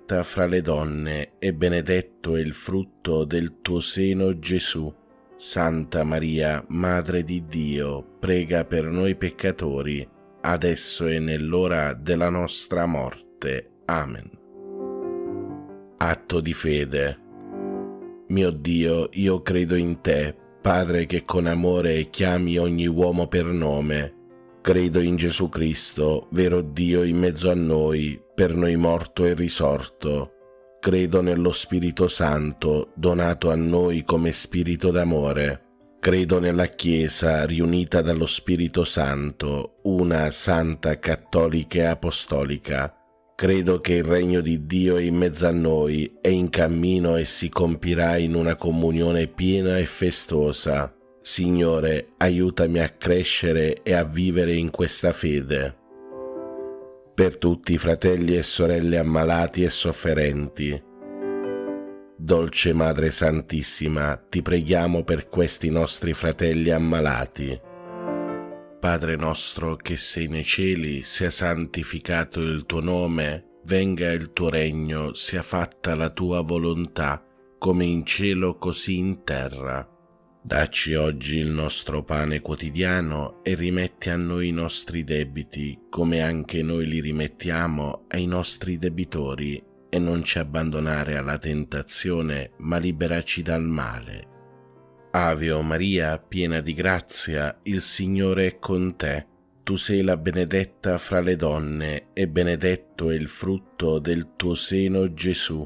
benedetta fra le donne e benedetto è il frutto del tuo seno, Gesù. Santa Maria, Madre di Dio, prega per noi peccatori, adesso e nell'ora della nostra morte. Amen. Atto di fede. Mio Dio, io credo in te, Padre che con amore chiami ogni uomo per nome. Credo in Gesù Cristo, vero Dio in mezzo a noi, per noi morto e risorto. Credo nello Spirito Santo, donato a noi come Spirito d'amore. Credo nella Chiesa, riunita dallo Spirito Santo, una, santa, cattolica e apostolica. Credo che il regno di Dio è in mezzo a noi, è in cammino e si compirà in una comunione piena e festosa. Signore, aiutami a crescere e a vivere in questa fede. Per tutti i fratelli e sorelle ammalati e sofferenti. Dolce Madre Santissima, ti preghiamo per questi nostri fratelli ammalati. Padre nostro che sei nei cieli, sia santificato il tuo nome, venga il tuo regno, sia fatta la tua volontà, come in cielo così in terra. Dacci oggi il nostro pane quotidiano e rimetti a noi i nostri debiti, come anche noi li rimettiamo ai nostri debitori, e non ci abbandonare alla tentazione, ma liberaci dal male. Ave o Maria, piena di grazia, il Signore è con te. Tu sei la benedetta fra le donne, e benedetto è il frutto del tuo seno, Gesù.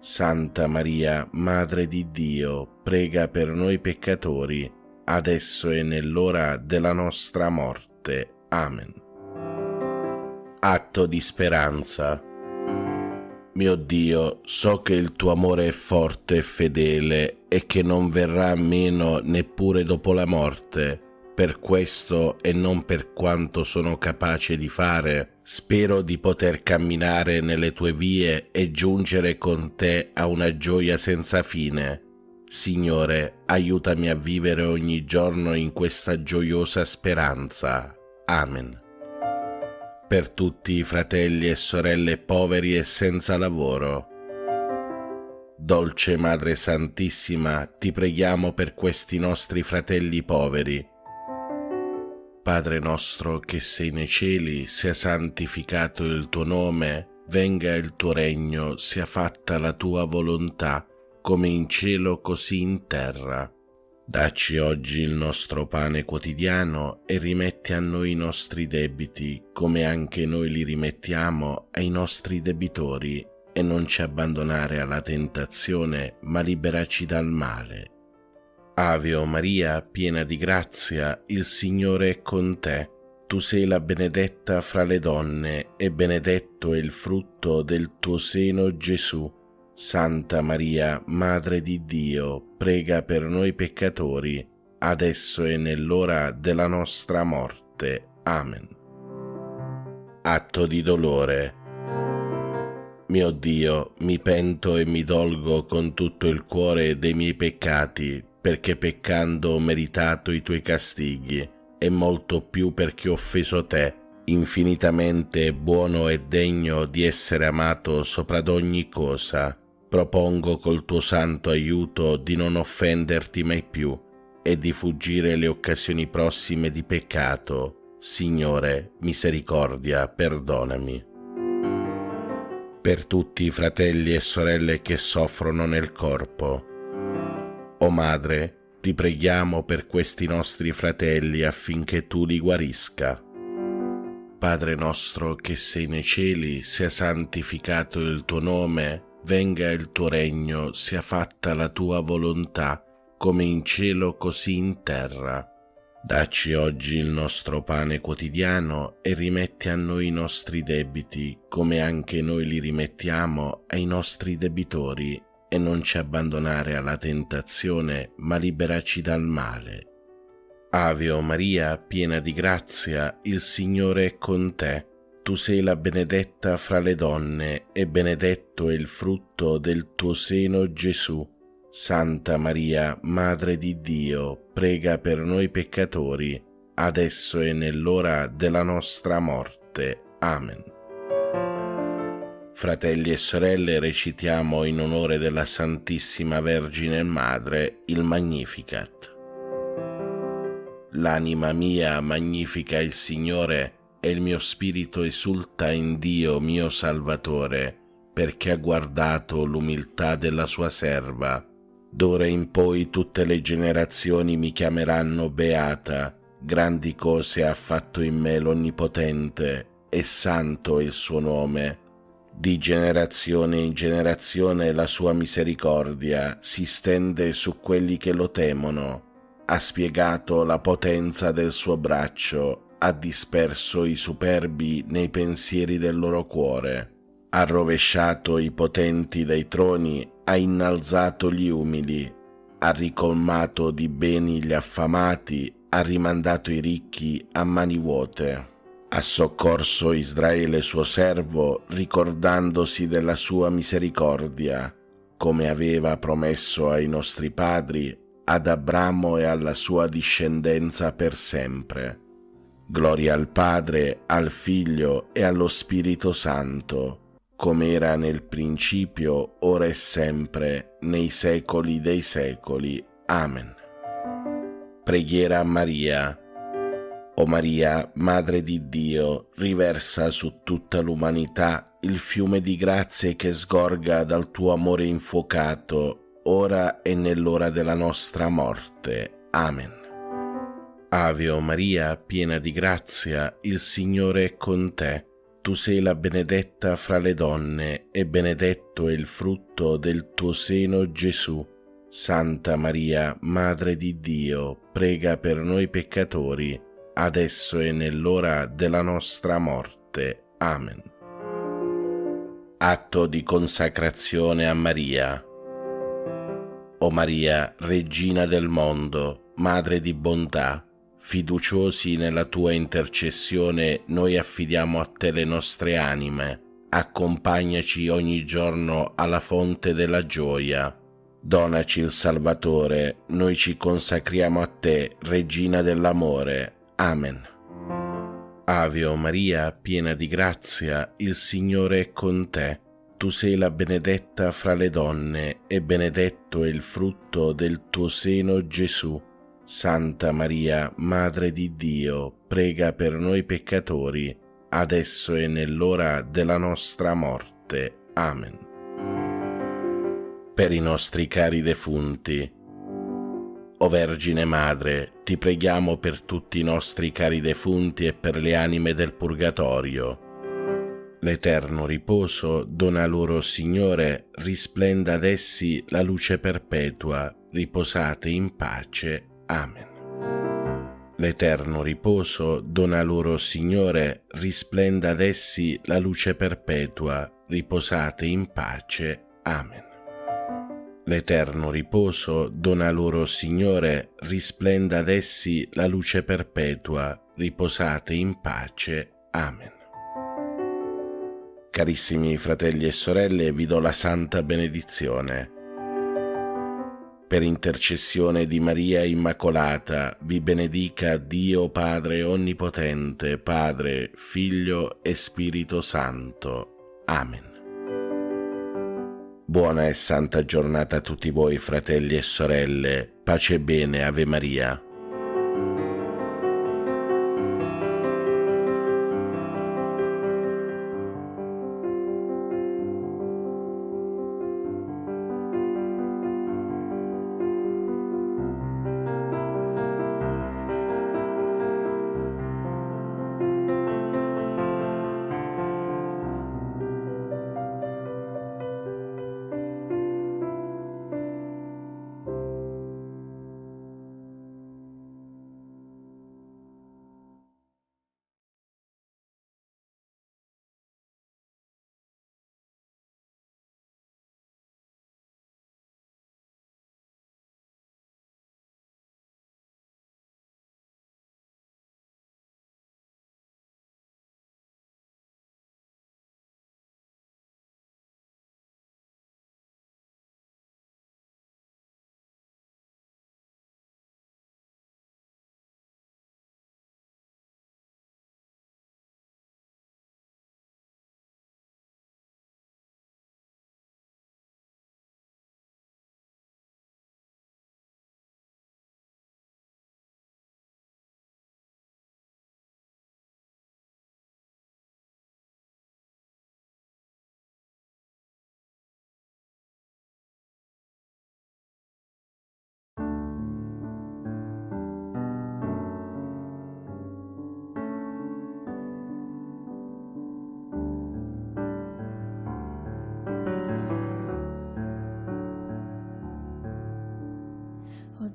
Santa Maria, Madre di Dio, prega per noi peccatori, adesso e nell'ora della nostra morte. Amen. Atto di speranza. Mio Dio, so che il tuo amore è forte e fedele e che non verrà meno neppure dopo la morte. Per questo e non per quanto sono capace di fare, spero di poter camminare nelle tue vie e giungere con te a una gioia senza fine. Signore, aiutami a vivere ogni giorno in questa gioiosa speranza. Amen. Per tutti i fratelli e sorelle poveri e senza lavoro. Dolce Madre Santissima, ti preghiamo per questi nostri fratelli poveri. Padre nostro che sei nei cieli, sia santificato il tuo nome, venga il tuo regno, sia fatta la tua volontà, come in cielo così in terra. Dacci oggi il nostro pane quotidiano e rimetti a noi i nostri debiti, come anche noi li rimettiamo ai nostri debitori, e non ci abbandonare alla tentazione, ma liberaci dal male. Ave o Maria, piena di grazia, il Signore è con te. Tu sei la benedetta fra le donne, e benedetto è il frutto del tuo seno, Gesù. Santa Maria, Madre di Dio, prega per noi peccatori, adesso e nell'ora della nostra morte. Amen. Atto di dolore. Mio Dio, mi pento e mi dolgo con tutto il cuore dei miei peccati, perché peccando ho meritato i tuoi castighi, e molto più perché ho offeso te, infinitamente buono e degno di essere amato sopra ad ogni cosa. Propongo col tuo santo aiuto di non offenderti mai più e di fuggire le occasioni prossime di peccato. Signore, misericordia, perdonami. Per tutti i fratelli e sorelle che soffrono nel corpo. O Madre, ti preghiamo per questi nostri fratelli affinché tu li guarisca. Padre nostro che sei nei cieli, sia santificato il tuo nome, venga il tuo regno, sia fatta la tua volontà, come in cielo così in terra. Dacci oggi il nostro pane quotidiano e rimetti a noi i nostri debiti, come anche noi li rimettiamo ai nostri debitori, e non ci abbandonare alla tentazione, ma liberaci dal male. Ave o Maria, piena di grazia, il Signore è con te. Tu sei la benedetta fra le donne, e benedetto è il frutto del tuo seno, Gesù. Santa Maria, Madre di Dio, prega per noi peccatori, adesso e nell'ora della nostra morte. Amen. Fratelli e sorelle, recitiamo in onore della Santissima Vergine Madre il Magnificat. L'anima mia magnifica il Signore e il mio spirito esulta in Dio mio Salvatore, perché ha guardato l'umiltà della sua serva. D'ora in poi tutte le generazioni mi chiameranno beata. Grandi cose ha fatto in me l'Onnipotente, e santo è il suo nome. Di generazione in generazione la sua misericordia si stende su quelli che lo temono. Ha spiegato la potenza del suo braccio, ha disperso i superbi nei pensieri del loro cuore. Ha rovesciato i potenti dai troni, ha innalzato gli umili, ha ricolmato di beni gli affamati, ha rimandato i ricchi a mani vuote. Ha soccorso Israele suo servo, ricordandosi della sua misericordia, come aveva promesso ai nostri padri, ad Abramo e alla sua discendenza per sempre. Gloria al Padre, al Figlio e allo Spirito Santo, come era nel principio, ora e sempre, nei secoli dei secoli. Amen. Preghiera a Maria. O Maria, Madre di Dio, riversa su tutta l'umanità il fiume di grazie che sgorga dal tuo amore infuocato, ora e nell'ora della nostra morte. Amen. Ave o Maria, piena di grazia, il Signore è con te. Tu sei la benedetta fra le donne, e benedetto è il frutto del tuo seno, Gesù. Santa Maria, Madre di Dio, prega per noi peccatori, adesso e nell'ora della nostra morte. Amen. Atto di consacrazione a Maria. O Maria, Regina del mondo, Madre di bontà, fiduciosi nella tua intercessione, noi affidiamo a te le nostre anime. Accompagnaci ogni giorno alla fonte della gioia. Donaci il Salvatore, noi ci consacriamo a te, Regina dell'amore. Amen. Ave o Maria, piena di grazia, il Signore è con te. Tu sei la benedetta fra le donne, e benedetto è il frutto del tuo seno, Gesù. Santa Maria, Madre di Dio, prega per noi peccatori, adesso e nell'ora della nostra morte. Amen. Per i nostri cari defunti. O Vergine Madre, ti preghiamo per tutti i nostri cari defunti e per le anime del purgatorio. L'eterno riposo dona loro, Signore, risplenda ad essi la luce perpetua, riposate in pace. Amen. L'eterno riposo dona loro, Signore, risplenda ad essi la luce perpetua, riposate in pace. Amen. L'eterno riposo dona loro, Signore, risplenda ad essi la luce perpetua, riposate in pace. Amen. Carissimi fratelli e sorelle, vi do la santa benedizione. Per intercessione di Maria Immacolata, vi benedica Dio Padre Onnipotente, Padre, Figlio e Spirito Santo. Amen. Buona e santa giornata a tutti voi, fratelli e sorelle. Pace e bene, Ave Maria.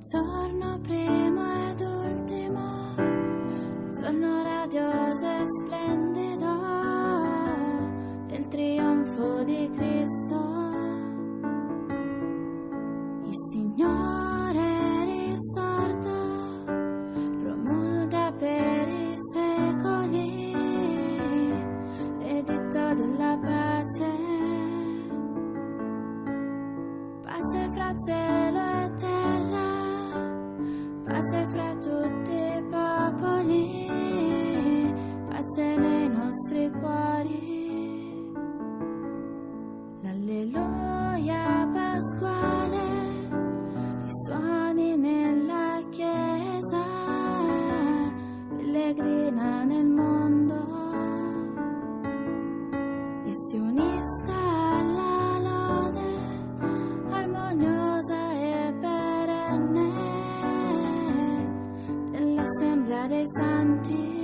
Giorno primo ed ultimo, giorno radioso e splendido del trionfo di Cristo. Il Signore è risorto, promulga per i secoli l'editto della pace. Pace fra cielo e terra, pace fra tutti i popoli, pace nei nostri cuori. L'alleluia pasquale risuoni nella chiesa, pellegrina nel mondo, e si unisca alla lode armoniosa e perenne dell'assemblea dei santi.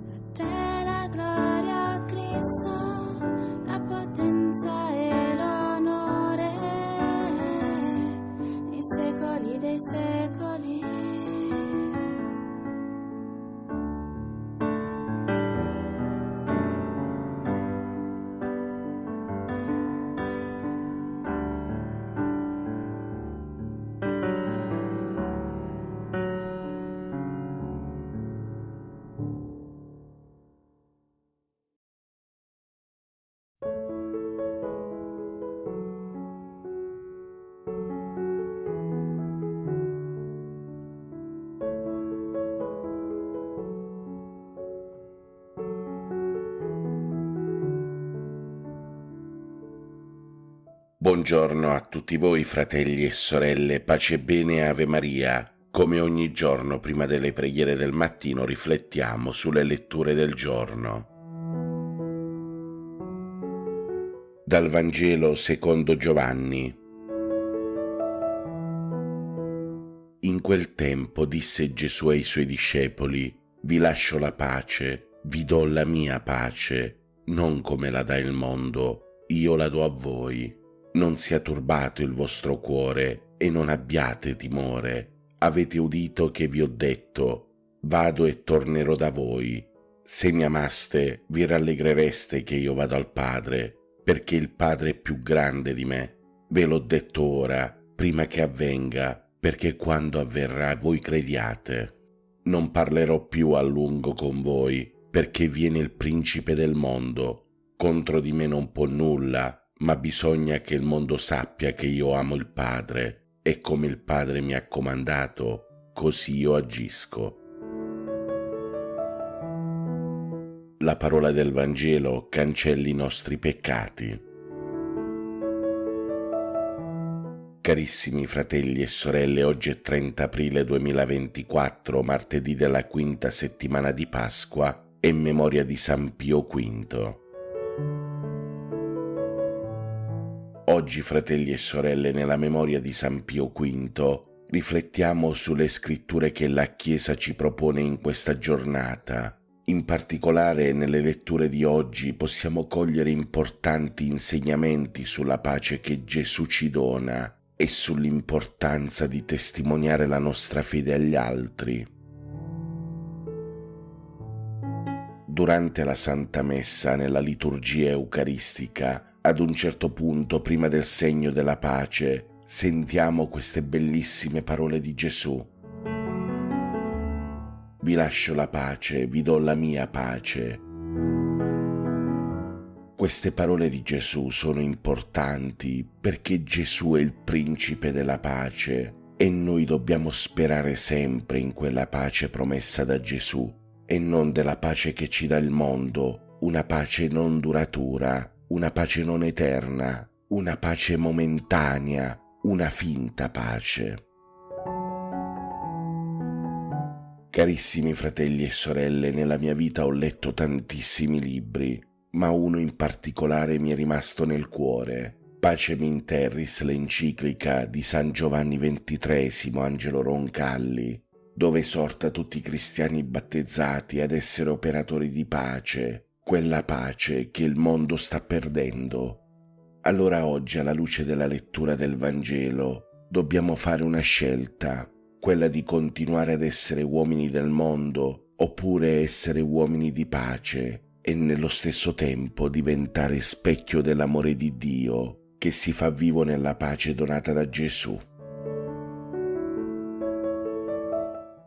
A te la gloria, o Cristo, la potenza e l'onore nei secoli dei secoli. Buongiorno a tutti voi, fratelli e sorelle, pace e bene, Ave Maria. Come ogni giorno, prima delle preghiere del mattino, riflettiamo sulle letture del giorno. Dal Vangelo secondo Giovanni. In quel tempo disse Gesù ai suoi discepoli: vi lascio la pace, vi do la mia pace, non come la dà il mondo, io la do a voi. Non sia turbato il vostro cuore e non abbiate timore. Avete udito che vi ho detto: vado e tornerò da voi. Se mi amaste, vi rallegrereste che io vado al Padre, perché il Padre è più grande di me. Ve l'ho detto ora, prima che avvenga, perché quando avverrà voi crediate. Non parlerò più a lungo con voi, perché viene il principe del mondo. Contro di me non può nulla, ma bisogna che il mondo sappia che io amo il Padre, e come il Padre mi ha comandato, così io agisco. La parola del Vangelo cancelli i nostri peccati. Carissimi fratelli e sorelle, oggi è 30 aprile 2024, martedì della quinta settimana di Pasqua, e memoria di San Pio V. Oggi, fratelli e sorelle, nella memoria di San Pio V, riflettiamo sulle scritture che la Chiesa ci propone in questa giornata. In particolare, nelle letture di oggi possiamo cogliere importanti insegnamenti sulla pace che Gesù ci dona e sull'importanza di testimoniare la nostra fede agli altri. Durante la Santa Messa, nella liturgia eucaristica, ad un certo punto, prima del segno della pace, sentiamo queste bellissime parole di Gesù. Vi lascio la pace, vi do la mia pace. Queste parole di Gesù sono importanti perché Gesù è il principe della pace e noi dobbiamo sperare sempre in quella pace promessa da Gesù e non della pace che ci dà il mondo, una pace non duratura, una pace non eterna, una pace momentanea, una finta pace. Carissimi fratelli e sorelle, nella mia vita ho letto tantissimi libri, ma uno in particolare mi è rimasto nel cuore. Pacem in Terris, l'enciclica di San Giovanni XXIII Angelo Roncalli, dove esorta tutti i cristiani battezzati ad essere operatori di pace, quella pace che il mondo sta perdendo. Allora oggi, alla luce della lettura del Vangelo, dobbiamo fare una scelta, quella di continuare ad essere uomini del mondo oppure essere uomini di pace e nello stesso tempo diventare specchio dell'amore di Dio che si fa vivo nella pace donata da Gesù.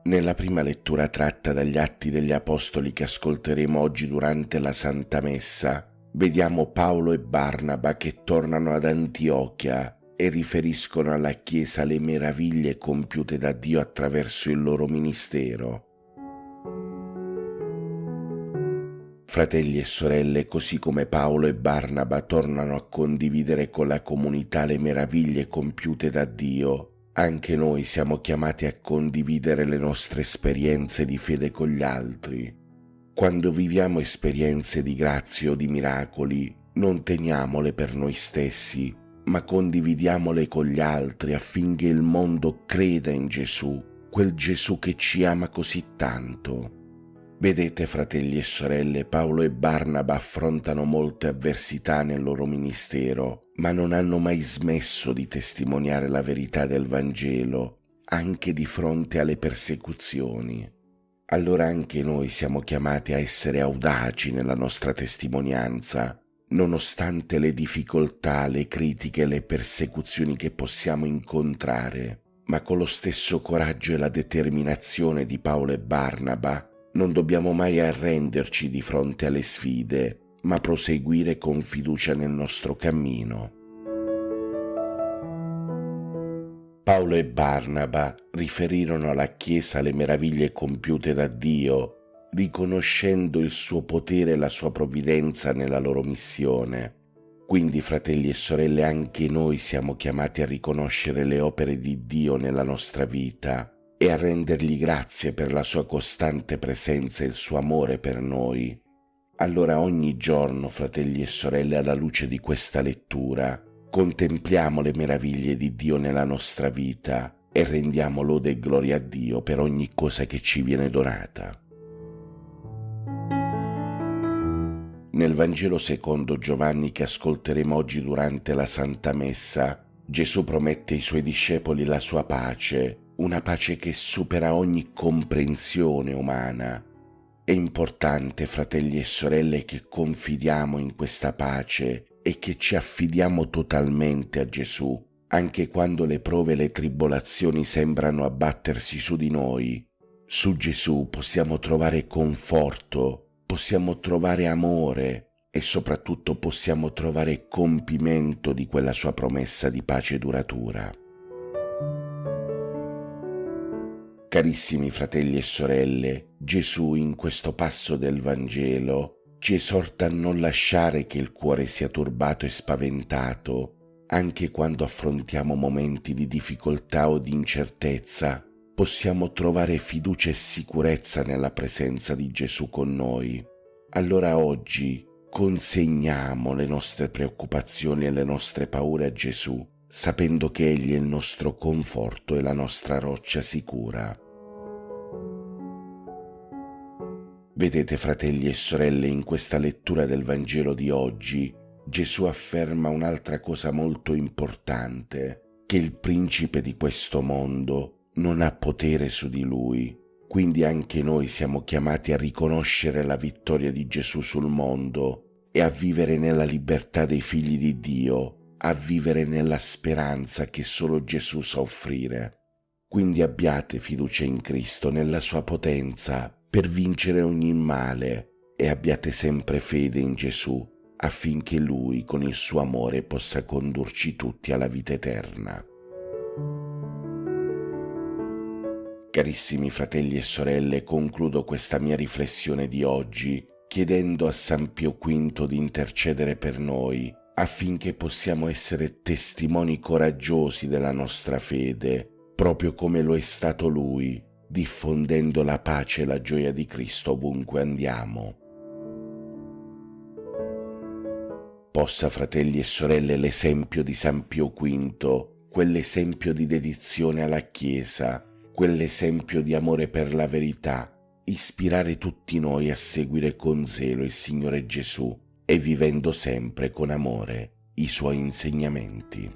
Nella prima lettura tratta dagli Atti degli Apostoli che ascolteremo oggi durante la Santa Messa, vediamo Paolo e Barnaba che tornano ad Antiochia e riferiscono alla Chiesa le meraviglie compiute da Dio attraverso il loro ministero. Fratelli e sorelle, così come Paolo e Barnaba tornano a condividere con la comunità le meraviglie compiute da Dio, anche noi siamo chiamati a condividere le nostre esperienze di fede con gli altri. Quando viviamo esperienze di grazia o di miracoli, non teniamole per noi stessi, ma condividiamole con gli altri affinché il mondo creda in Gesù, quel Gesù che ci ama così tanto. Vedete, fratelli e sorelle, Paolo e Barnaba affrontano molte avversità nel loro ministero, ma non hanno mai smesso di testimoniare la verità del Vangelo, anche di fronte alle persecuzioni. Allora anche noi siamo chiamati a essere audaci nella nostra testimonianza, nonostante le difficoltà, le critiche e le persecuzioni che possiamo incontrare, ma con lo stesso coraggio e la determinazione di Paolo e Barnaba non dobbiamo mai arrenderci di fronte alle sfide, ma proseguire con fiducia nel nostro cammino. Paolo e Barnaba riferirono alla Chiesa le meraviglie compiute da Dio, riconoscendo il suo potere e la sua provvidenza nella loro missione. Quindi, fratelli e sorelle, anche noi siamo chiamati a riconoscere le opere di Dio nella nostra vita e a rendergli grazie per la sua costante presenza e il suo amore per noi. Allora ogni giorno, fratelli e sorelle, alla luce di questa lettura, contempliamo le meraviglie di Dio nella nostra vita e rendiamo lode e gloria a Dio per ogni cosa che ci viene donata. Nel Vangelo secondo Giovanni che ascolteremo oggi durante la Santa Messa, Gesù promette ai suoi discepoli la sua pace, una pace che supera ogni comprensione umana. È importante, fratelli e sorelle, che confidiamo in questa pace e che ci affidiamo totalmente a Gesù, anche quando le prove e le tribolazioni sembrano abbattersi su di noi. Su Gesù possiamo trovare conforto, possiamo trovare amore e soprattutto possiamo trovare compimento di quella sua promessa di pace duratura. Carissimi fratelli e sorelle, Gesù in questo passo del Vangelo ci esorta a non lasciare che il cuore sia turbato e spaventato, anche quando affrontiamo momenti di difficoltà o di incertezza. Possiamo trovare fiducia e sicurezza nella presenza di Gesù con noi. Allora oggi consegniamo le nostre preoccupazioni e le nostre paure a Gesù, sapendo che Egli è il nostro conforto e la nostra roccia sicura. Vedete, fratelli e sorelle, in questa lettura del Vangelo di oggi, Gesù afferma un'altra cosa molto importante, che il principe di questo mondo non ha potere su di lui. Quindi anche noi siamo chiamati a riconoscere la vittoria di Gesù sul mondo e a vivere nella libertà dei figli di Dio, a vivere nella speranza che solo Gesù sa offrire. Quindi abbiate fiducia in Cristo, nella sua potenza, per vincere ogni male e abbiate sempre fede in Gesù affinché Lui con il suo amore possa condurci tutti alla vita eterna. Carissimi fratelli e sorelle, concludo questa mia riflessione di oggi chiedendo a San Pio V di intercedere per noi affinché possiamo essere testimoni coraggiosi della nostra fede, proprio come lo è stato Lui, diffondendo la pace e la gioia di Cristo ovunque andiamo. possa, fratelli e sorelle, l'esempio di San Pio V, quell'esempio di dedizione alla Chiesa, quell'esempio di amore per la verità, ispirare tutti noi a seguire con zelo il Signore Gesù e vivendo sempre con amore i Suoi insegnamenti.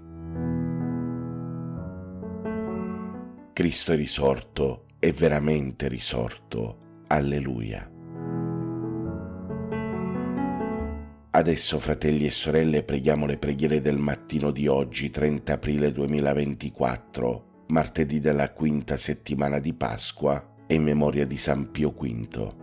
Cristo è risorto, è veramente risorto. Alleluia. Adesso, fratelli e sorelle, preghiamo le preghiere del mattino di oggi, 30 aprile 2024, martedì della quinta settimana di Pasqua, e in memoria di San Pio V.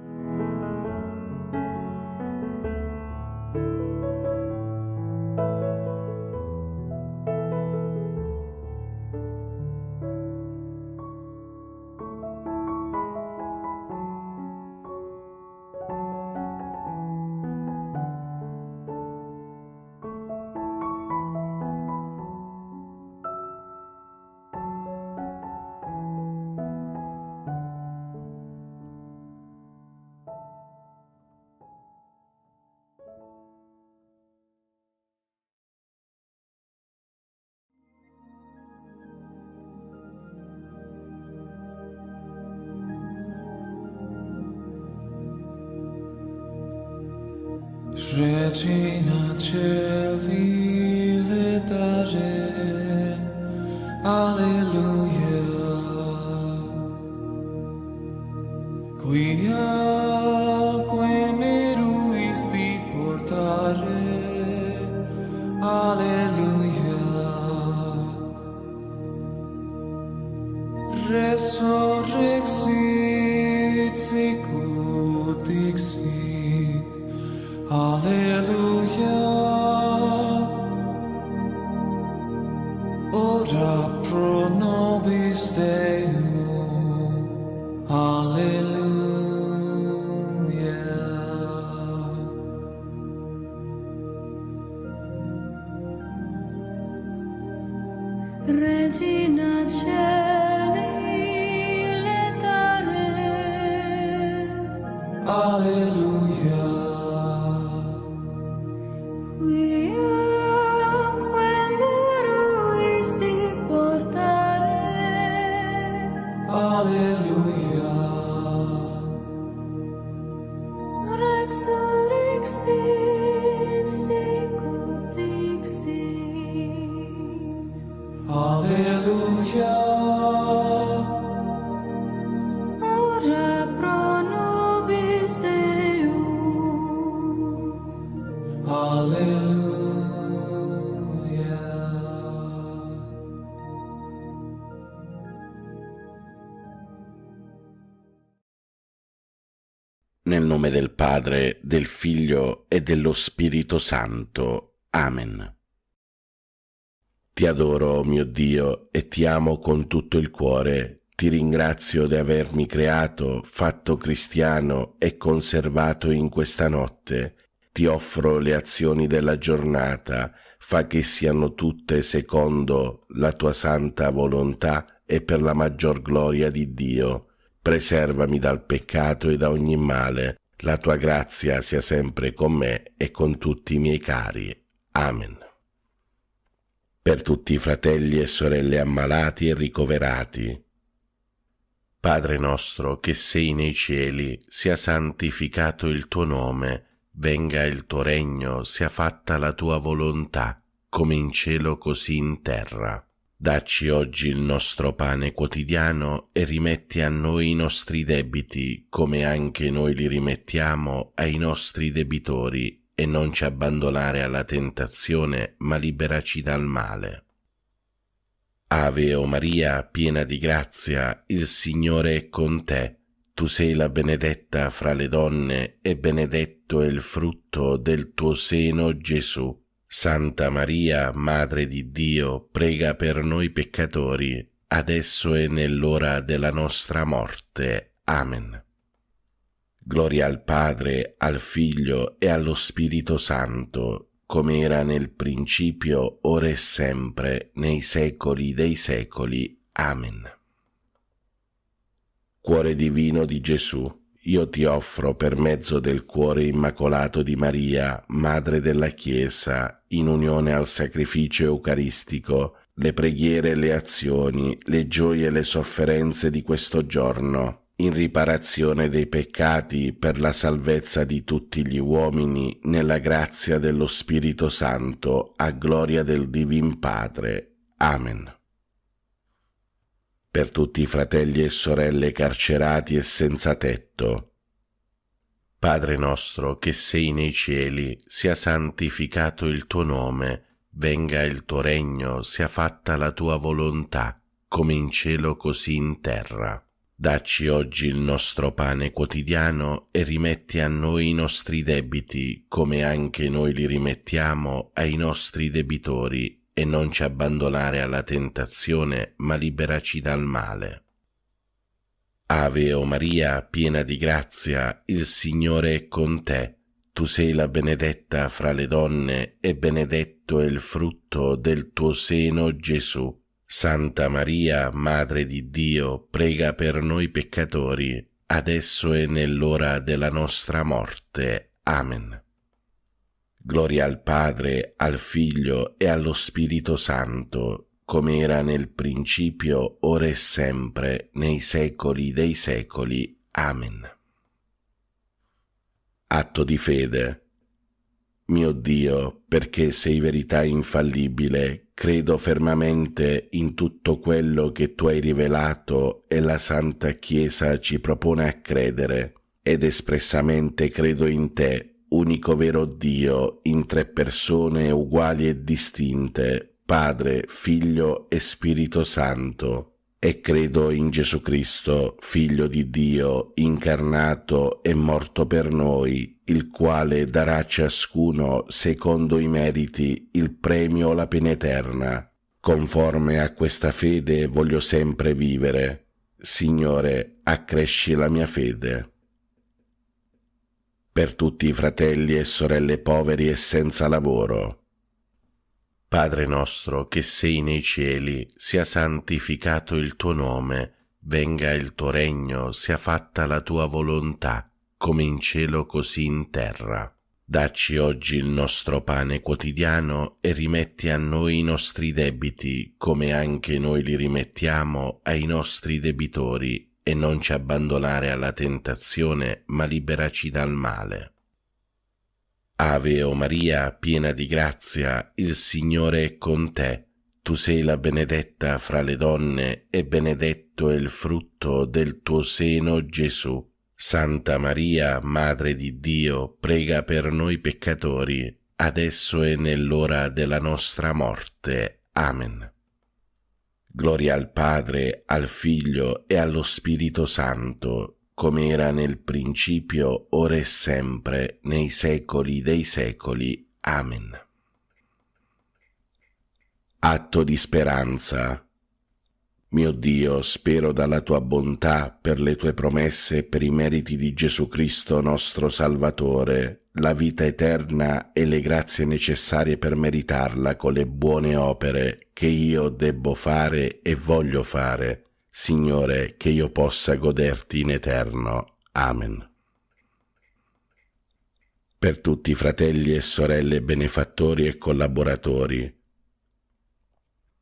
Regina Celi letare, Alleluia. Quia meruisti portare, Alleluia. Resurrexit sicut dixit, Alleluia. Ora pro nobis Deum, Alleluia. Regina Celi letare, Alleluia. quia meruisti portare, Alleluia. resurrexit sicut dixit, Alleluia. ora pro nobis Deum, Alleluia. Nel nome del Padre, del Figlio e dello Spirito Santo. Amen. Ti adoro, mio Dio, e ti amo con tutto il cuore. Ti ringrazio di avermi creato, fatto cristiano e conservato in questa notte. Ti offro le azioni della giornata, fa che siano tutte secondo la tua santa volontà e per la maggior gloria di Dio. Preservami dal peccato e da ogni male. La tua grazia sia sempre con me e con tutti i miei cari. Amen. Per tutti i fratelli e sorelle ammalati e ricoverati. Padre nostro che sei nei cieli, sia santificato il tuo nome, venga il tuo regno, sia fatta la tua volontà, come in cielo così in terra. Dacci oggi il nostro pane quotidiano e rimetti a noi i nostri debiti, come anche noi li rimettiamo ai nostri debitori, e non ci abbandonare alla tentazione, ma liberaci dal male. Ave o Maria, piena di grazia, il Signore è con te. Tu sei la benedetta fra le donne, e benedetto è il frutto del tuo seno, Gesù. Santa Maria, Madre di Dio, prega per noi peccatori, adesso e nell'ora della nostra morte. Amen. Gloria al Padre, al Figlio e allo Spirito Santo, come era nel principio, ora e sempre, nei secoli dei secoli. Amen. Cuore divino di Gesù, io ti offro per mezzo del cuore immacolato di Maria, Madre della Chiesa, in unione al sacrificio eucaristico, le preghiere e le azioni, le gioie e le sofferenze di questo giorno, in riparazione dei peccati per la salvezza di tutti gli uomini, nella grazia dello Spirito Santo, a gloria del Divin Padre. Amen. Per tutti i fratelli e sorelle carcerati e senza tetto. Padre nostro che sei nei cieli, sia santificato il tuo nome, venga il tuo regno, sia fatta la tua volontà, come in cielo così in terra. Dacci oggi il nostro pane quotidiano e rimetti a noi i nostri debiti, come anche noi li rimettiamo ai nostri debitori, e non ci abbandonare alla tentazione, ma liberaci dal male. Ave o Maria, piena di grazia, il Signore è con te. Tu sei la benedetta fra le donne, e benedetto è il frutto del tuo seno, Gesù. Santa Maria, Madre di Dio, prega per noi peccatori, adesso e nell'ora della nostra morte. Amen. Gloria al Padre, al Figlio e allo Spirito Santo, come era nel principio, ora e sempre, nei secoli dei secoli. Amen. Atto di fede. Mio Dio, perché sei verità infallibile, credo fermamente in tutto quello che tu hai rivelato e la Santa Chiesa ci propone a credere, ed espressamente credo in te, unico vero Dio, in tre persone uguali e distinte, Padre, Figlio e Spirito Santo, e credo in Gesù Cristo, Figlio di Dio, incarnato e morto per noi, il quale darà a ciascuno, secondo i meriti, il premio o la pena eterna. Conforme a questa fede voglio sempre vivere. Signore, accresci la mia fede. Per tutti i fratelli e sorelle poveri e senza lavoro. Padre nostro che sei nei cieli, sia santificato il tuo nome, venga il tuo regno, sia fatta la tua volontà, come in cielo così in terra. Dacci oggi il nostro pane quotidiano e rimetti a noi i nostri debiti, come anche noi li rimettiamo ai nostri debitori, e non ci abbandonare alla tentazione, ma liberaci dal male. Ave o Maria, piena di grazia, il Signore è con te. Tu sei la benedetta fra le donne, e benedetto è il frutto del tuo seno, Gesù. Santa Maria, Madre di Dio, prega per noi peccatori, adesso e nell'ora della nostra morte. Amen. Gloria al Padre, al Figlio e allo Spirito Santo, come era nel principio, ora e sempre, nei secoli dei secoli. Amen. Atto di speranza. Mio Dio, spero dalla tua bontà, per le tue promesse e per i meriti di Gesù Cristo nostro Salvatore, la vita eterna e le grazie necessarie per meritarla con le buone opere che io debbo fare e voglio fare, Signore, che io possa goderti in eterno. Amen. Per tutti i fratelli e sorelle benefattori e collaboratori.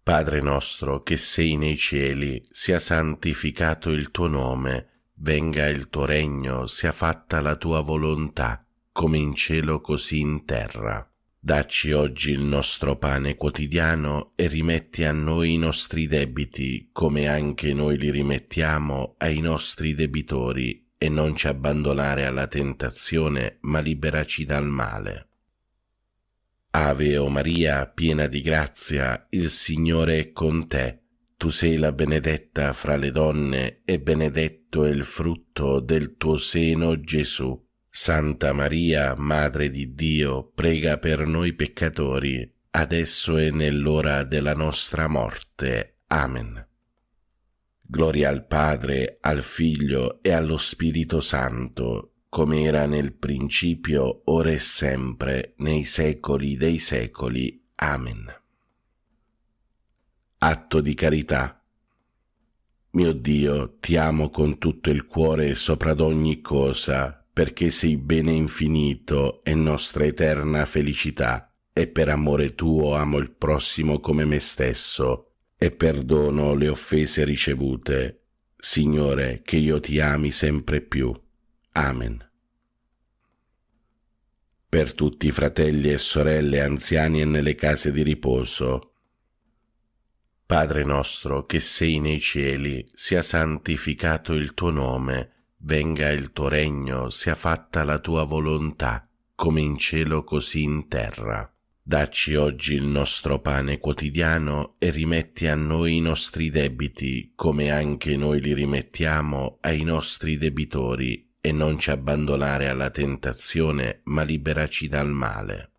Padre nostro che sei nei cieli, sia santificato il tuo nome, venga il tuo regno, sia fatta la tua volontà, come in cielo così in terra. Dacci oggi il nostro pane quotidiano e rimetti a noi i nostri debiti, come anche noi li rimettiamo ai nostri debitori, e non ci abbandonare alla tentazione, ma liberaci dal male. Ave o Maria, piena di grazia, il Signore è con te. Tu sei la benedetta fra le donne, e benedetto è il frutto del tuo seno, Gesù. Santa Maria, Madre di Dio, prega per noi peccatori, adesso e nell'ora della nostra morte. Amen. Gloria al Padre, al Figlio e allo Spirito Santo, come era nel principio, ora e sempre, nei secoli dei secoli. Amen. Atto di carità. Mio Dio, ti amo con tutto il cuore sopra ad ogni cosa, perché sei bene infinito e nostra eterna felicità, e per amore tuo amo il prossimo come me stesso, e perdono le offese ricevute. Signore, che io ti ami sempre più. Amen. Per tutti i fratelli e sorelle anziani e nelle case di riposo. Padre nostro che sei nei cieli, sia santificato il tuo nome, venga il tuo regno, sia fatta la tua volontà, come in cielo così in terra. Dacci oggi il nostro pane quotidiano e rimetti a noi i nostri debiti, come anche noi li rimettiamo ai nostri debitori, e non ci abbandonare alla tentazione, ma liberaci dal male.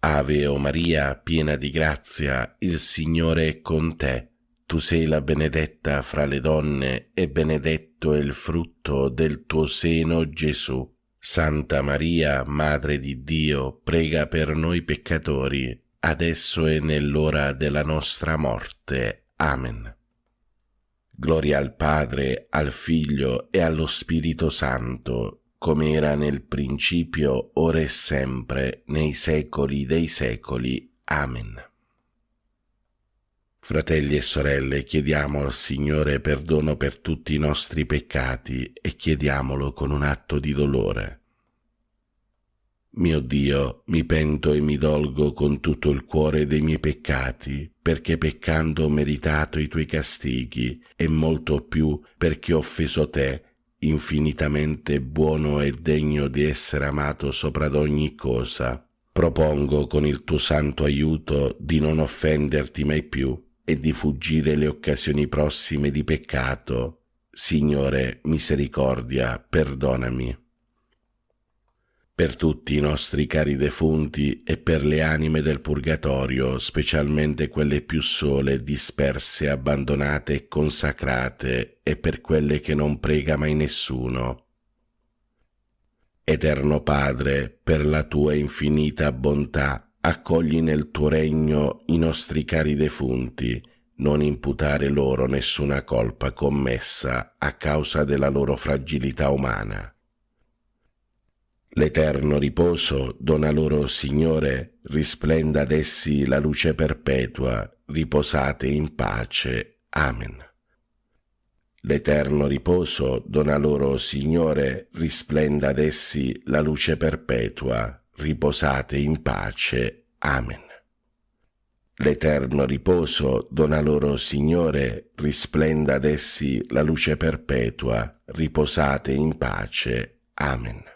Ave o Maria, piena di grazia, il Signore è con te. Tu sei la benedetta fra le donne e benedetto è il frutto del tuo seno, Gesù. Santa Maria, Madre di Dio, prega per noi peccatori, adesso e nell'ora della nostra morte. Amen. Gloria al Padre, al Figlio e allo Spirito Santo, come era nel principio, ora e sempre, nei secoli dei secoli. Amen. Fratelli e sorelle, chiediamo al Signore perdono per tutti i nostri peccati e chiediamolo con un atto di dolore. Mio Dio, mi pento e mi dolgo con tutto il cuore dei miei peccati, perché peccando ho meritato i tuoi castighi, e molto più perché ho offeso te, infinitamente buono e degno di essere amato sopra ad ogni cosa. Propongo con il tuo santo aiuto di non offenderti mai più e di fuggire le occasioni prossime di peccato. Signore, misericordia, perdonami. Per tutti i nostri cari defunti e per le anime del purgatorio, specialmente quelle più sole, disperse, abbandonate e consacrate, e per quelle che non prega mai nessuno. Eterno Padre, per la tua infinita bontà, accogli nel tuo regno i nostri cari defunti, non imputare loro nessuna colpa commessa a causa della loro fragilità umana. L'eterno riposo dona loro, Signore, risplenda ad essi la luce perpetua, riposate in pace. Amen. L'eterno riposo dona loro, Signore, risplenda ad essi la luce perpetua, riposate in pace. Amen. L'eterno riposo dona loro, Signore, risplenda ad essi la luce perpetua, riposate in pace. Amen.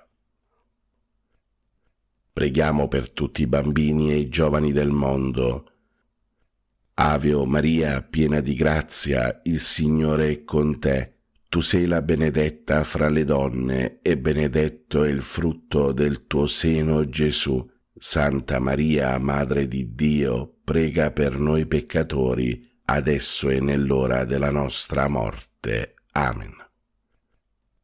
Preghiamo per tutti i bambini e i giovani del mondo. Ave o Maria, piena di grazia, il Signore è con te. Tu sei la benedetta fra le donne, e benedetto è il frutto del tuo seno, Gesù. Santa Maria, Madre di Dio, prega per noi peccatori, adesso e nell'ora della nostra morte. Amen.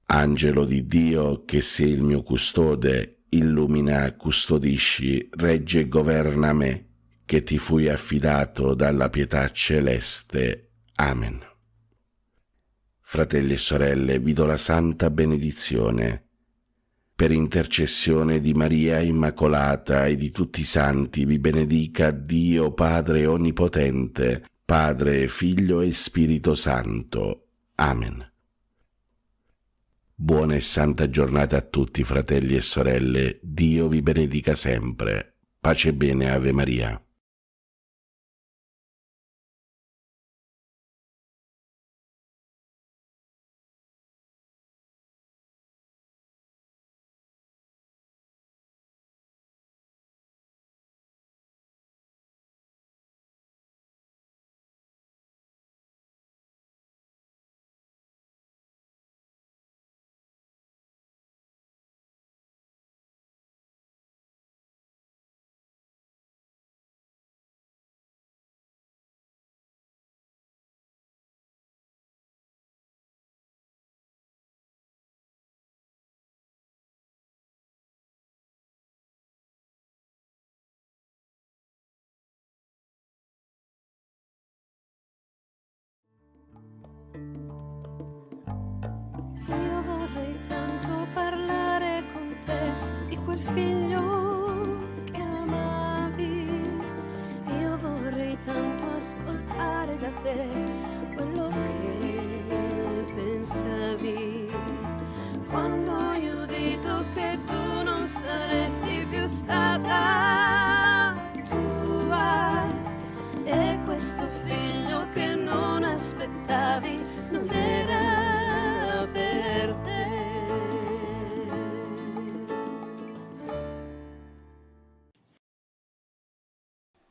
Angelo di Dio, che sei il mio custode, illumina, custodisci, regge e governa me, che ti fui affidato dalla pietà celeste. Amen. Fratelli e sorelle, vi do la santa benedizione. Per intercessione di Maria Immacolata e di tutti i santi vi benedica Dio Padre Onnipotente, Padre, Figlio e Spirito Santo. Amen. Buona e santa giornata a tutti, fratelli e sorelle. Dio vi benedica sempre. Pace e bene, Ave Maria.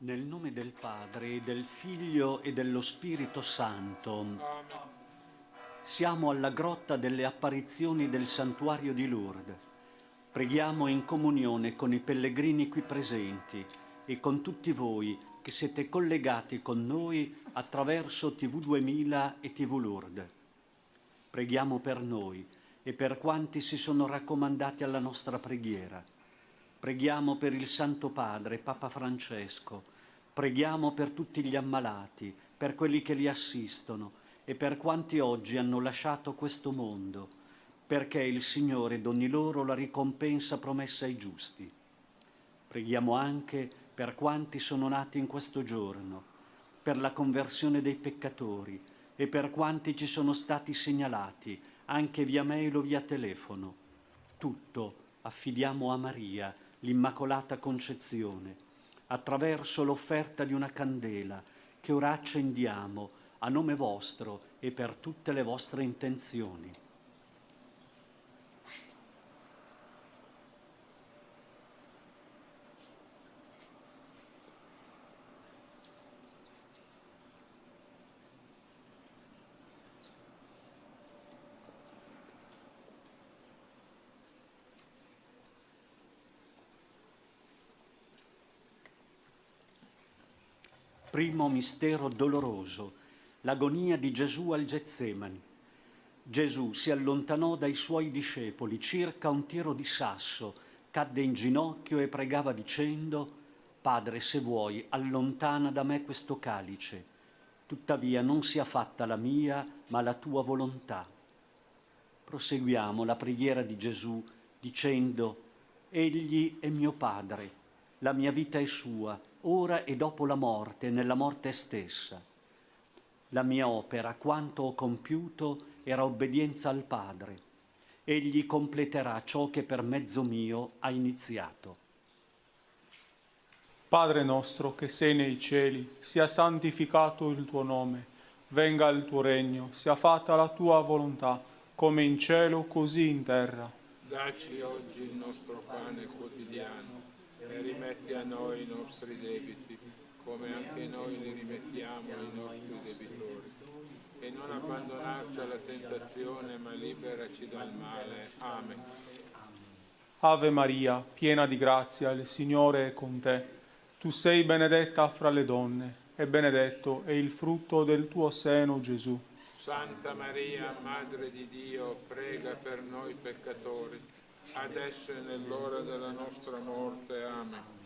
Nel nome del Padre, e del Figlio e dello Spirito Santo. Siamo alla grotta delle apparizioni del santuario di Lourdes. Preghiamo in comunione con i pellegrini qui presenti e con tutti voi che siete collegati con noi attraverso TV 2000 e TV Lourdes. Preghiamo per noi e per quanti si sono raccomandati alla nostra preghiera. Preghiamo per il Santo Padre, Papa Francesco. Preghiamo per tutti gli ammalati, per quelli che li assistono e per quanti oggi hanno lasciato questo mondo, perché il Signore doni loro la ricompensa promessa ai giusti. Preghiamo anche per quanti sono nati in questo giorno, per la conversione dei peccatori e per quanti ci sono stati segnalati, anche via mail o via telefono. Tutto affidiamo a Maria, l'Immacolata Concezione, attraverso l'offerta di una candela che ora accendiamo a nome vostro e per tutte le vostre intenzioni. Primo mistero doloroso, l'agonia di Gesù al Getsemani. Gesù si allontanò dai suoi discepoli circa un tiro di sasso, cadde in ginocchio e pregava dicendo: Padre, se vuoi, allontana da me questo calice. Tuttavia non sia fatta la mia, ma la tua volontà. Proseguiamo la preghiera di Gesù dicendo: Egli è mio Padre, la mia vita è sua, ora e dopo la morte, nella morte stessa. La mia opera, quanto ho compiuto, era obbedienza al Padre. Egli completerà ciò che per mezzo mio ha iniziato. Padre nostro che sei nei cieli, sia santificato il tuo nome, venga il tuo regno, sia fatta la tua volontà, come in cielo così in terra. Dacci oggi il nostro pane quotidiano e rimetti a noi i nostri debiti, come anche noi li rimettiamo ai nostri debitori. E non abbandonarci alla tentazione, ma liberaci dal male. Amen. Ave Maria, piena di grazia, il Signore è con te. Tu sei benedetta fra le donne, e benedetto è il frutto del tuo seno, Gesù. Santa Maria, Madre di Dio, prega per noi peccatori, adesso e nell'ora della nostra morte. Amen.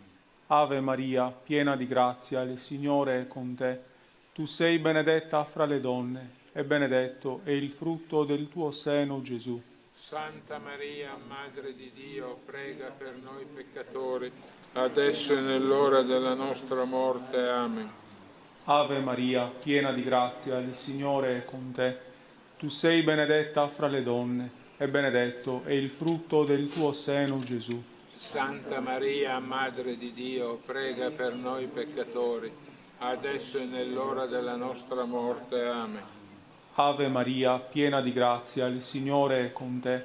Ave Maria, piena di grazia, il Signore è con te. Tu sei benedetta fra le donne, e benedetto è il frutto del tuo seno, Gesù. Santa Maria, Madre di Dio, prega per noi peccatori, adesso e nell'ora della nostra morte. Amen. Ave Maria, piena di grazia, il Signore è con te. Tu sei benedetta fra le donne, e benedetto è il frutto del tuo seno, Gesù. Santa Maria, Madre di Dio, prega per noi peccatori, adesso e nell'ora della nostra morte. Amen. Ave Maria, piena di grazia, il Signore è con te.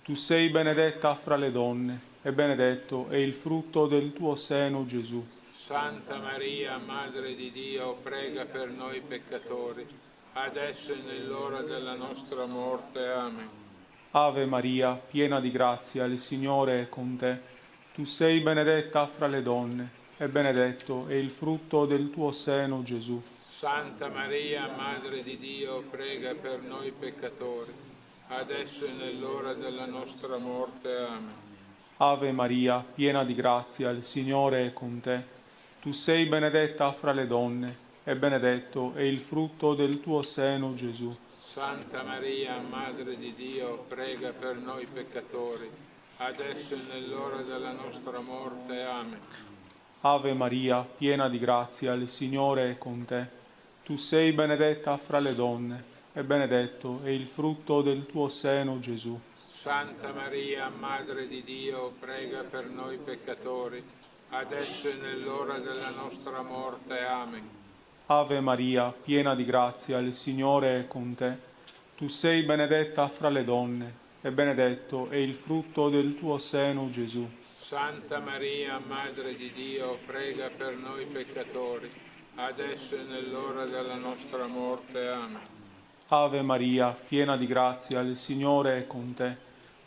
Tu sei benedetta fra le donne, e benedetto è il frutto del tuo seno, Gesù. Santa Maria, Madre di Dio, prega per noi peccatori, adesso e nell'ora della nostra morte. Amen. Ave Maria, piena di grazia, il Signore è con te. Tu sei benedetta fra le donne, e benedetto è il frutto del tuo seno, Gesù. Santa Maria, Madre di Dio, prega per noi peccatori, adesso e nell'ora della nostra morte. Amen. Ave Maria, piena di grazia, il Signore è con te. Tu sei benedetta fra le donne, e benedetto è il frutto del tuo seno, Gesù. Santa Maria, Madre di Dio, prega per noi peccatori, adesso e nell'ora della nostra morte. Amen. Ave Maria, piena di grazia, il Signore è con te. Tu sei benedetta fra le donne, e benedetto è il frutto del tuo seno, Gesù. Santa Maria, Madre di Dio, prega per noi peccatori, adesso e nell'ora della nostra morte. Amen. Ave Maria, piena di grazia, il Signore è con te. Tu sei benedetta fra le donne, e benedetto è il frutto del tuo seno, Gesù. Santa Maria, Madre di Dio, prega per noi peccatori, adesso e nell'ora della nostra morte. Amen. Ave Maria, piena di grazia, il Signore è con te.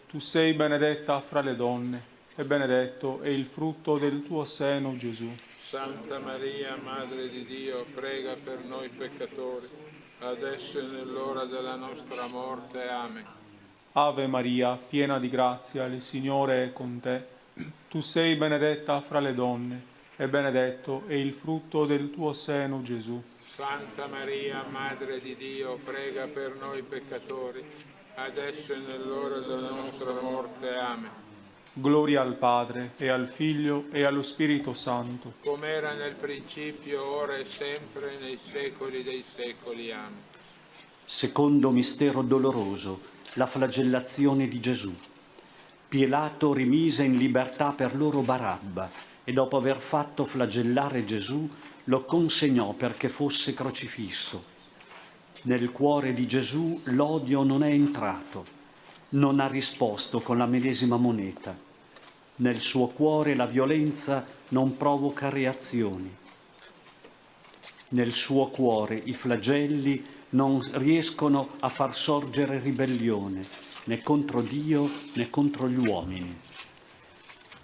Tu sei benedetta fra le donne, e benedetto è il frutto del tuo seno, Gesù. Santa Maria, Madre di Dio, prega per noi peccatori, adesso e nell'ora della nostra morte. Amen. Ave Maria, piena di grazia, il Signore è con te. Tu sei benedetta fra le donne, e benedetto è il frutto del tuo seno, Gesù. Santa Maria, Madre di Dio, prega per noi peccatori, adesso e nell'ora della nostra morte. Amen. Gloria al Padre, e al Figlio, e allo Spirito Santo. Come era nel principio, ora e sempre, nei secoli dei secoli. Amen. Secondo mistero doloroso, la flagellazione di Gesù. Pilato rimise in libertà per loro Barabba e dopo aver fatto flagellare Gesù lo consegnò perché fosse crocifisso. Nel cuore di Gesù l'odio non è entrato, non ha risposto con la medesima moneta. Nel suo cuore la violenza non provoca reazioni. Nel suo cuore i flagelli non riescono a far sorgere ribellione, né contro Dio né contro gli uomini.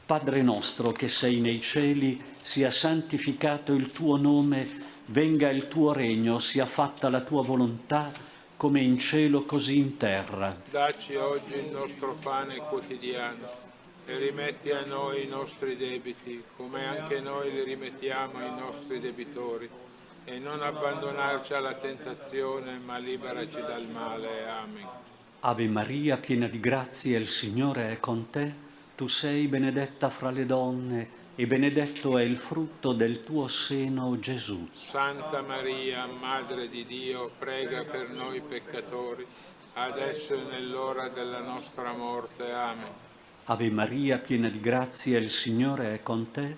Padre nostro che sei nei cieli, sia santificato il tuo nome, venga il tuo regno, sia fatta la tua volontà, come in cielo così in terra. Dacci oggi il nostro pane quotidiano e rimetti a noi i nostri debiti, come anche noi li rimettiamo ai nostri debitori. E non abbandonarci alla tentazione, ma liberaci dal male. Amen. Ave Maria, piena di grazia, il Signore è con te. Tu sei benedetta fra le donne e benedetto è il frutto del tuo seno, Gesù. Santa Maria, Madre di Dio, prega per noi peccatori, adesso e nell'ora della nostra morte. Amen. Ave Maria, piena di grazia, il Signore è con te.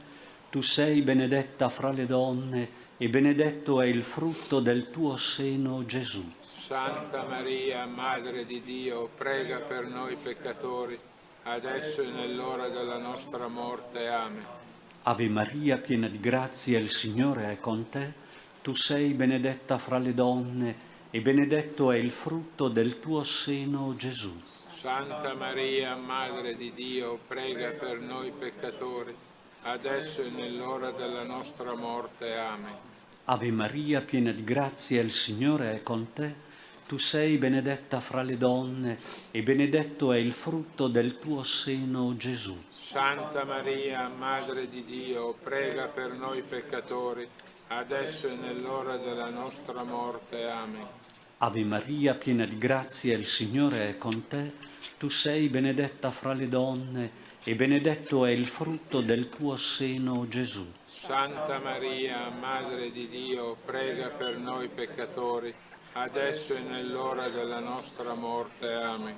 Tu sei benedetta fra le donne e benedetto è il frutto del tuo seno, Gesù. Santa Maria, Madre di Dio, prega per noi peccatori, adesso e nell'ora della nostra morte. Amen. Ave Maria, piena di grazia, il Signore è con te. Tu sei benedetta fra le donne e benedetto è il frutto del tuo seno, Gesù. Santa Maria, Madre di Dio, prega per noi peccatori, adesso e nell'ora della nostra morte. Amen. Ave Maria, piena di grazia, il Signore è con te. Tu sei benedetta fra le donne e benedetto è il frutto del tuo seno, Gesù. Santa Maria, Madre di Dio, prega per noi peccatori, adesso e nell'ora della nostra morte. Amen. Ave Maria, piena di grazia, il Signore è con te. Tu sei benedetta fra le donne e benedetto è il frutto del tuo seno, Gesù. Santa Maria, Madre di Dio, prega per noi peccatori, adesso e nell'ora della nostra morte. Amen.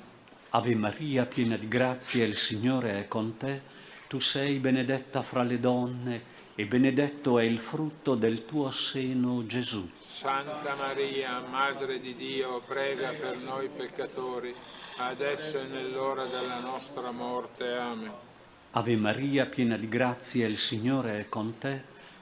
Ave Maria, piena di grazia, il Signore è con te. Tu sei benedetta fra le donne e benedetto è il frutto del tuo seno, Gesù. Santa Maria, Madre di Dio, prega per noi peccatori, adesso e nell'ora della nostra morte. Amen. Ave Maria, piena di grazia, il Signore è con te.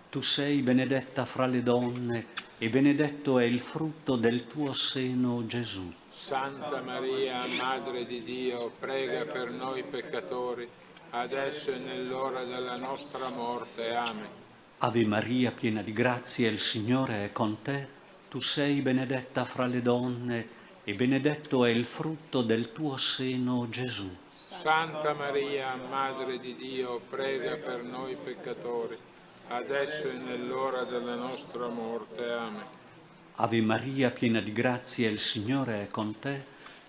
Tu sei benedetta fra le donne e benedetto è il frutto del tuo seno, Gesù. Santa Maria, Madre di Dio, prega per noi peccatori, adesso e nell'ora della nostra morte. Amen. Ave Maria, piena di grazia, il Signore è con te. Tu sei benedetta fra le donne e benedetto è il frutto del tuo seno, Gesù. Santa Maria, Madre di Dio, prega per noi peccatori, adesso e nell'ora della nostra morte. Amen. Ave Maria, piena di grazia, il Signore è con te.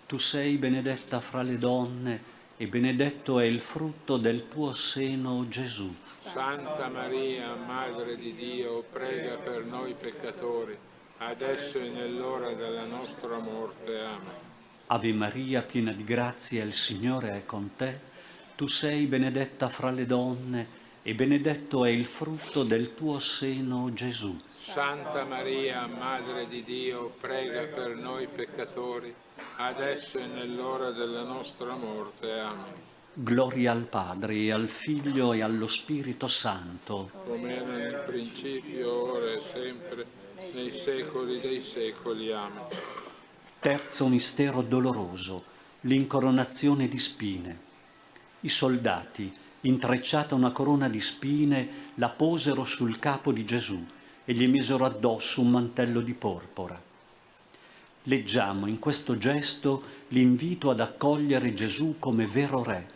Tu sei benedetta fra le donne e benedetto è il frutto del tuo seno, Gesù. Santa Maria, Madre di Dio, prega per noi peccatori, adesso e nell'ora della nostra morte. Amen. Ave Maria, piena di grazia, il Signore è con te. Tu sei benedetta fra le donne e benedetto è il frutto del tuo seno, Gesù. Santa Maria, Madre di Dio, prega per noi peccatori, adesso e nell'ora della nostra morte. Amen. Gloria al Padre, e al Figlio, e allo Spirito Santo. come era nel principio, ora e sempre, nei secoli dei secoli. Amen. Terzo mistero doloroso, l'incoronazione di spine. I soldati, intrecciata una corona di spine, la posero sul capo di Gesù e gli misero addosso un mantello di porpora. Leggiamo in questo gesto l'invito ad accogliere Gesù come vero Re,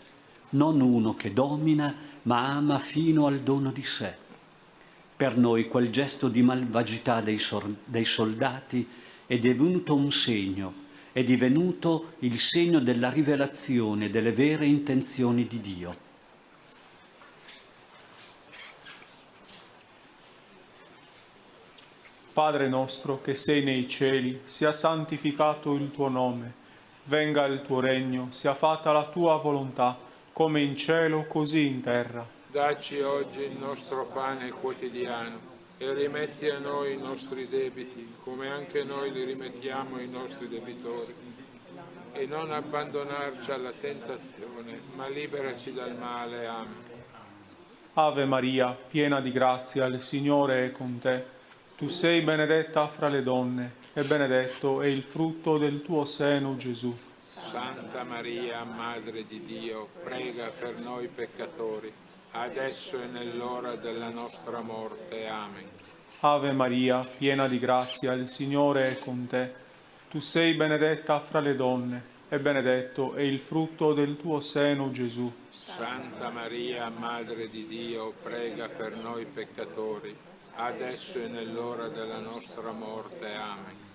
non uno che domina, ma ama fino al dono di sé. Per noi quel gesto di malvagità dei soldati è divenuto un segno, è divenuto il segno della rivelazione delle vere intenzioni di Dio. Padre nostro che sei nei cieli, sia santificato il tuo nome, venga il tuo regno, sia fatta la tua volontà, come in cielo così in terra. Dacci oggi il nostro pane quotidiano e rimetti a noi i nostri debiti, come anche noi li rimettiamo ai nostri debitori. E non abbandonarci alla tentazione, ma liberaci dal male. Amen. Ave Maria, piena di grazia, il Signore è con te. Tu sei benedetta fra le donne, e benedetto è il frutto del tuo seno, Gesù. Santa Maria, Madre di Dio, prega per noi peccatori, adesso e nell'ora della nostra morte. Amen. Ave Maria, piena di grazia, il Signore è con te. Tu sei benedetta fra le donne, e benedetto è il frutto del tuo seno, Gesù. Santa Maria, Madre di Dio, prega per noi peccatori, adesso e nell'ora della nostra morte. Amen.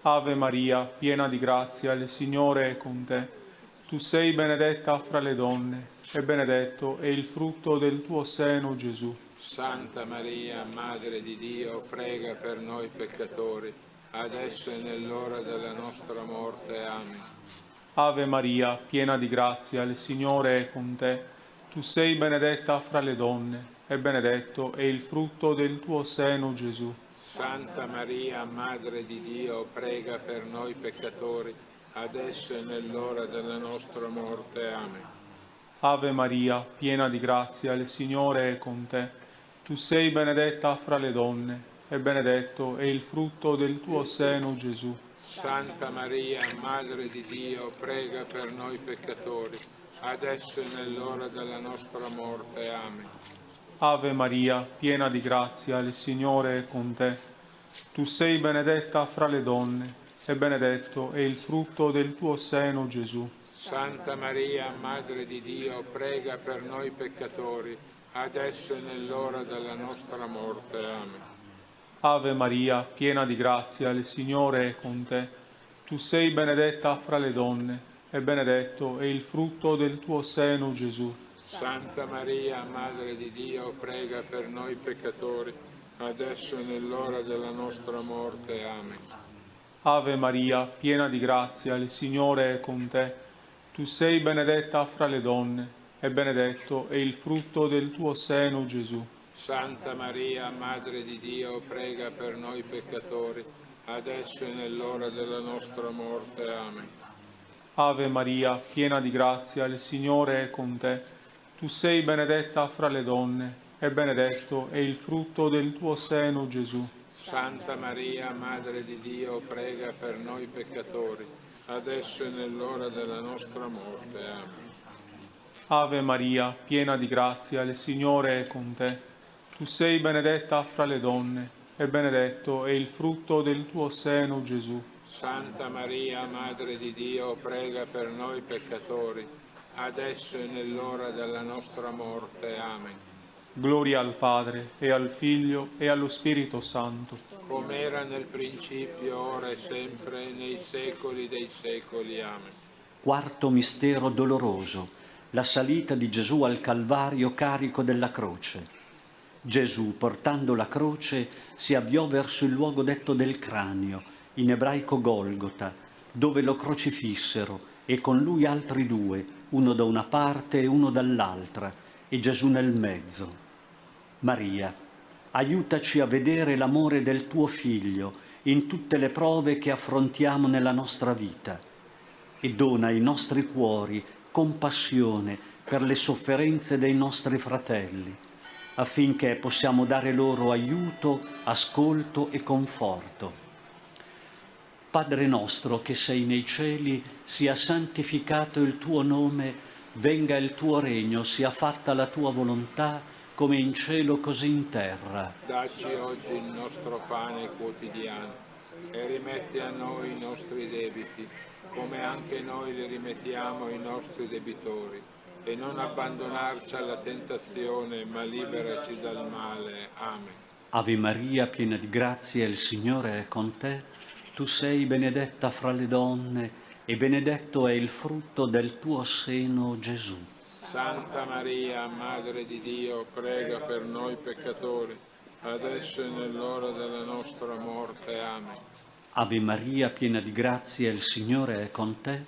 Ave Maria, piena di grazia, il Signore è con te. Tu sei benedetta fra le donne, e benedetto è il frutto del tuo seno, Gesù. Santa Maria, Madre di Dio, prega per noi peccatori, adesso e nell'ora della nostra morte. Amen. Ave Maria, piena di grazia, il Signore è con te. Tu sei benedetta fra le donne, e benedetto è il frutto del tuo seno, Gesù. Santa Maria, Madre di Dio, prega per noi peccatori, adesso e nell'ora della nostra morte. Amen. Ave Maria, piena di grazia, il Signore è con te. Tu sei benedetta fra le donne, e benedetto è il frutto del tuo seno, Gesù. Santa Maria, Madre di Dio, prega per noi peccatori, adesso e nell'ora della nostra morte. Amen. Ave Maria, piena di grazia, il Signore è con te. Tu sei benedetta fra le donne, e benedetto è il frutto del tuo seno, Gesù. Santa Maria, Madre di Dio, prega per noi peccatori, adesso e nell'ora della nostra morte. Amen. Ave Maria, piena di grazia, il Signore è con te. Tu sei benedetta fra le donne, e benedetto è il frutto del tuo seno, Gesù. Santa Maria, Madre di Dio, prega per noi peccatori, adesso e nell'ora della nostra morte. Amen. Ave Maria, piena di grazia, il Signore è con te. Tu sei benedetta fra le donne, e benedetto è il frutto del tuo seno, Gesù. Santa Maria, Madre di Dio, prega per noi peccatori, adesso e nell'ora della nostra morte. Amen. Ave Maria, piena di grazia, il Signore è con te. Tu sei benedetta fra le donne, e benedetto è il frutto del tuo seno, Gesù. Santa Maria, Madre di Dio, prega per noi peccatori, adesso e nell'ora della nostra morte. Amen. Ave Maria, piena di grazia, il Signore è con te. Tu sei benedetta fra le donne, e benedetto è il frutto del tuo seno, Gesù. Santa Maria, Madre di Dio, prega per noi peccatori, adesso e nell'ora della nostra morte. Amen. Gloria al Padre, e al Figlio, e allo Spirito Santo. Come era nel principio, ora e sempre, nei secoli dei secoli. Amen. Quarto mistero doloroso, la salita di Gesù al Calvario carico della croce. Gesù, portando la croce, si avviò verso il luogo detto del cranio, in ebraico Golgota, dove lo crocifissero, e con lui altri due, uno da una parte e uno dall'altra, e Gesù nel mezzo. Maria, aiutaci a vedere l'amore del tuo Figlio in tutte le prove che affrontiamo nella nostra vita, e dona ai nostri cuori compassione per le sofferenze dei nostri fratelli, affinché possiamo dare loro aiuto, ascolto e conforto. Padre nostro che sei nei cieli, sia santificato il tuo nome, venga il tuo regno, sia fatta la tua volontà, come in cielo così in terra. Dacci oggi il nostro pane quotidiano e rimetti a noi i nostri debiti, come anche noi li rimettiamo ai nostri debitori. E non abbandonarci alla tentazione, ma liberaci dal male. Amen. Ave Maria, piena di grazia, il Signore è con te. Tu sei benedetta fra le donne e benedetto è il frutto del tuo seno, Gesù. Santa Maria, Madre di Dio, prega per noi peccatori, adesso e nell'ora della nostra morte. Amen. Ave Maria, piena di grazia, il Signore è con te.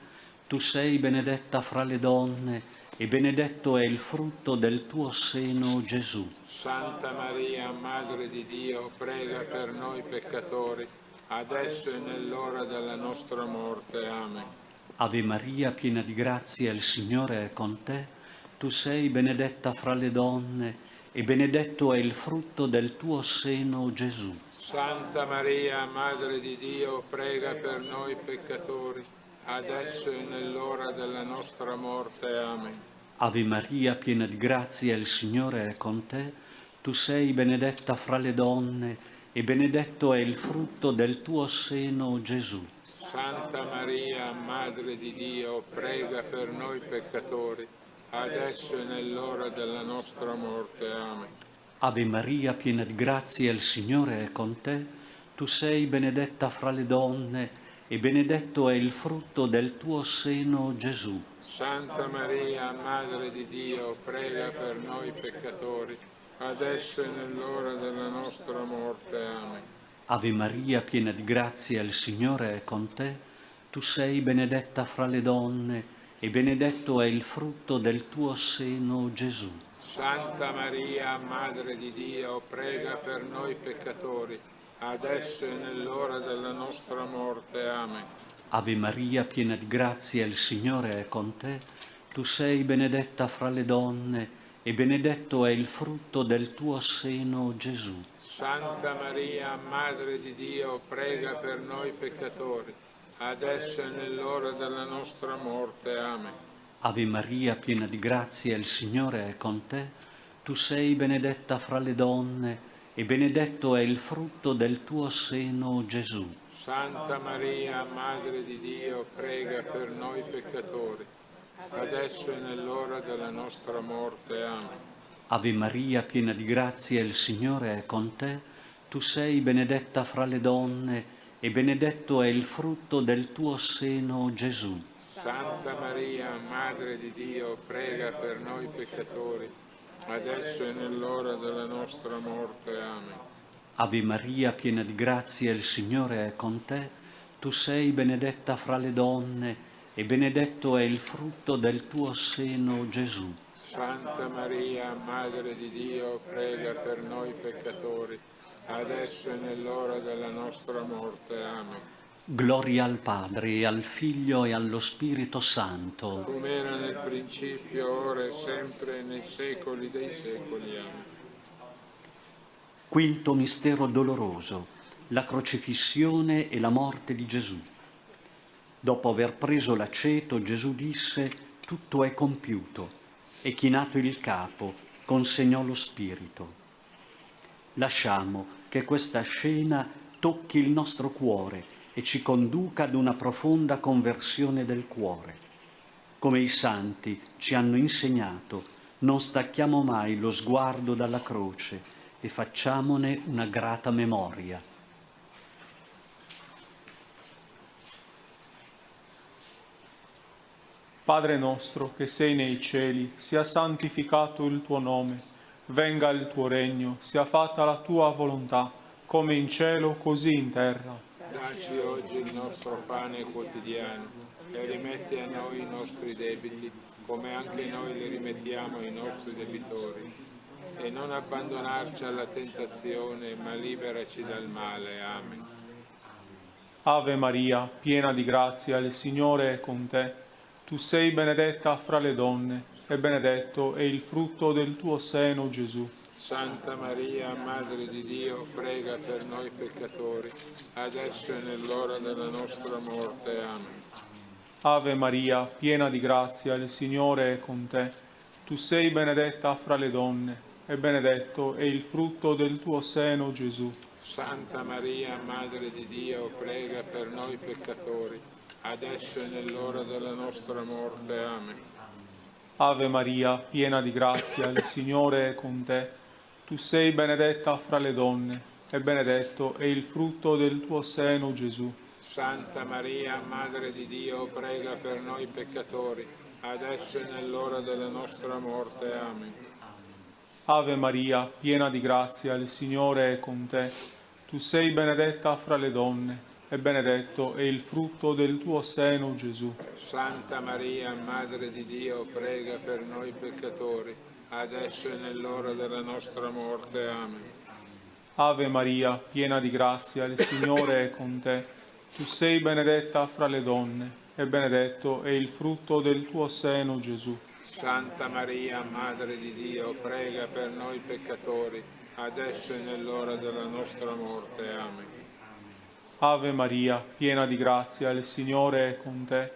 Tu sei benedetta fra le donne e benedetto è il frutto del tuo seno, Gesù. Santa Maria, Madre di Dio, prega per noi peccatori, adesso e nell'ora della nostra morte. Amen. Ave Maria, piena di grazia, il Signore è con te. Tu sei benedetta fra le donne e benedetto è il frutto del tuo seno, Gesù. Santa Maria, Madre di Dio, prega per noi peccatori, adesso e nell'ora della nostra morte. Amen. Ave Maria, piena di grazia, il Signore è con te. Tu sei benedetta fra le donne e benedetto è il frutto del tuo seno, Gesù. Santa Maria, Madre di Dio, prega per noi peccatori, adesso e nell'ora della nostra morte. Amen. Ave Maria, piena di grazia, il Signore è con te. Tu sei benedetta fra le donne e benedetto è il frutto del tuo seno, Gesù. Santa Maria, Madre di Dio, prega per noi peccatori, adesso e nell'ora della nostra morte. Amen. Ave Maria, piena di grazia, il Signore è con te. Tu sei benedetta fra le donne e benedetto è il frutto del tuo seno, Gesù. Santa Maria, Madre di Dio, prega per noi peccatori, adesso e nell'ora della nostra morte. Amen. Ave Maria, piena di grazia, il Signore è con te. Tu sei benedetta fra le donne e benedetto è il frutto del tuo seno, Gesù. Santa Maria, Madre di Dio, prega per noi peccatori, adesso e nell'ora della nostra morte. Amen. Ave Maria, piena di grazia, il Signore è con te. Tu sei benedetta fra le donne e benedetto è il frutto del tuo seno, Gesù. Santa Maria, Madre di Dio, prega per noi peccatori, adesso e nell'ora della nostra morte. Amen. Ave Maria, piena di grazia, il Signore è con te. Tu sei benedetta fra le donne e benedetto è il frutto del tuo seno, Gesù. Santa Maria, Madre di Dio, prega per noi peccatori, adesso e nell'ora della nostra morte. Amen. Ave Maria, piena di grazia, il Signore è con te. Tu sei benedetta fra le donne e benedetto è il frutto del tuo seno, Gesù. Santa Maria, Madre di Dio, prega per noi peccatori, adesso e nell'ora della nostra morte. Amen. Gloria al Padre, e al Figlio e allo Spirito Santo. Come era nel principio, ora e sempre, nei secoli dei secoli. Amen. Quinto mistero doloroso, la crocifissione e la morte di Gesù. Dopo aver preso l'aceto, Gesù disse: tutto è compiuto, e chinato il capo, consegnò lo spirito. Lasciamo che questa scena tocchi il nostro cuore e ci conduca ad una profonda conversione del cuore. Come i santi ci hanno insegnato, non stacchiamo mai lo sguardo dalla croce e facciamone una grata memoria. Padre nostro che sei nei cieli, sia santificato il tuo nome, venga il tuo regno, sia fatta la tua volontà, come in cielo così in terra. Dacci oggi il nostro pane quotidiano e rimetti a noi i nostri debiti, come anche noi li rimettiamo ai nostri debitori. E non abbandonarci alla tentazione, ma liberaci dal male. Amen. Ave Maria, piena di grazia, il Signore è con te. Tu sei benedetta fra le donne e benedetto è il frutto del tuo seno, Gesù. Santa Maria, Madre di Dio, prega per noi peccatori, adesso e nell'ora della nostra morte. Amen. Ave Maria, piena di grazia, il Signore è con te. Tu sei benedetta fra le donne, e benedetto è il frutto del tuo seno, Gesù. Santa Maria, Madre di Dio, prega per noi peccatori, adesso e nell'ora della nostra morte. Amen. Ave Maria, piena di grazia, il Signore è con te. Tu sei benedetta fra le donne, e benedetto è il frutto del tuo seno, Gesù. Santa Maria, Madre di Dio, prega per noi peccatori, adesso e nell'ora della nostra morte. Amen. Ave Maria, piena di grazia, il Signore è con te. Tu sei benedetta fra le donne, e benedetto è il frutto del tuo seno, Gesù. Santa Maria, Madre di Dio, prega per noi peccatori, adesso e nell'ora della nostra morte. Amen. Ave Maria, piena di grazia, il Signore è con te. Tu sei benedetta fra le donne, e benedetto è il frutto del tuo seno, Gesù. Santa Maria, Madre di Dio, prega per noi peccatori, adesso e nell'ora della nostra morte. Amen. Ave Maria, piena di grazia, il Signore è con te.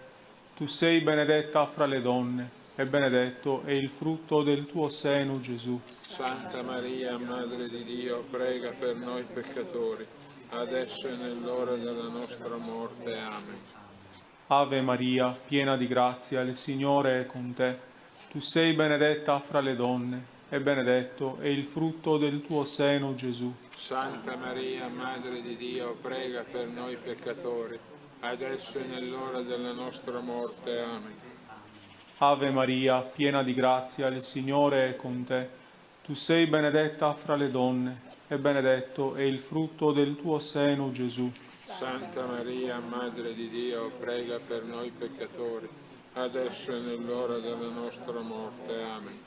Tu sei benedetta fra le donne, e benedetto è il frutto del tuo seno, Gesù. Santa Maria, Madre di Dio, prega per noi peccatori, adesso e nell'ora della nostra morte. Amen. Ave Maria, piena di grazia, il Signore è con te. Tu sei benedetta fra le donne, e benedetto è il frutto del tuo seno, Gesù. Santa Maria, Madre di Dio, prega per noi peccatori, adesso e nell'ora della nostra morte. Amen. Ave Maria, piena di grazia, il Signore è con te. Tu sei benedetta fra le donne, e benedetto è il frutto del tuo seno, Gesù. Santa Maria, Madre di Dio, prega per noi peccatori, adesso e nell'ora della nostra morte. Amen.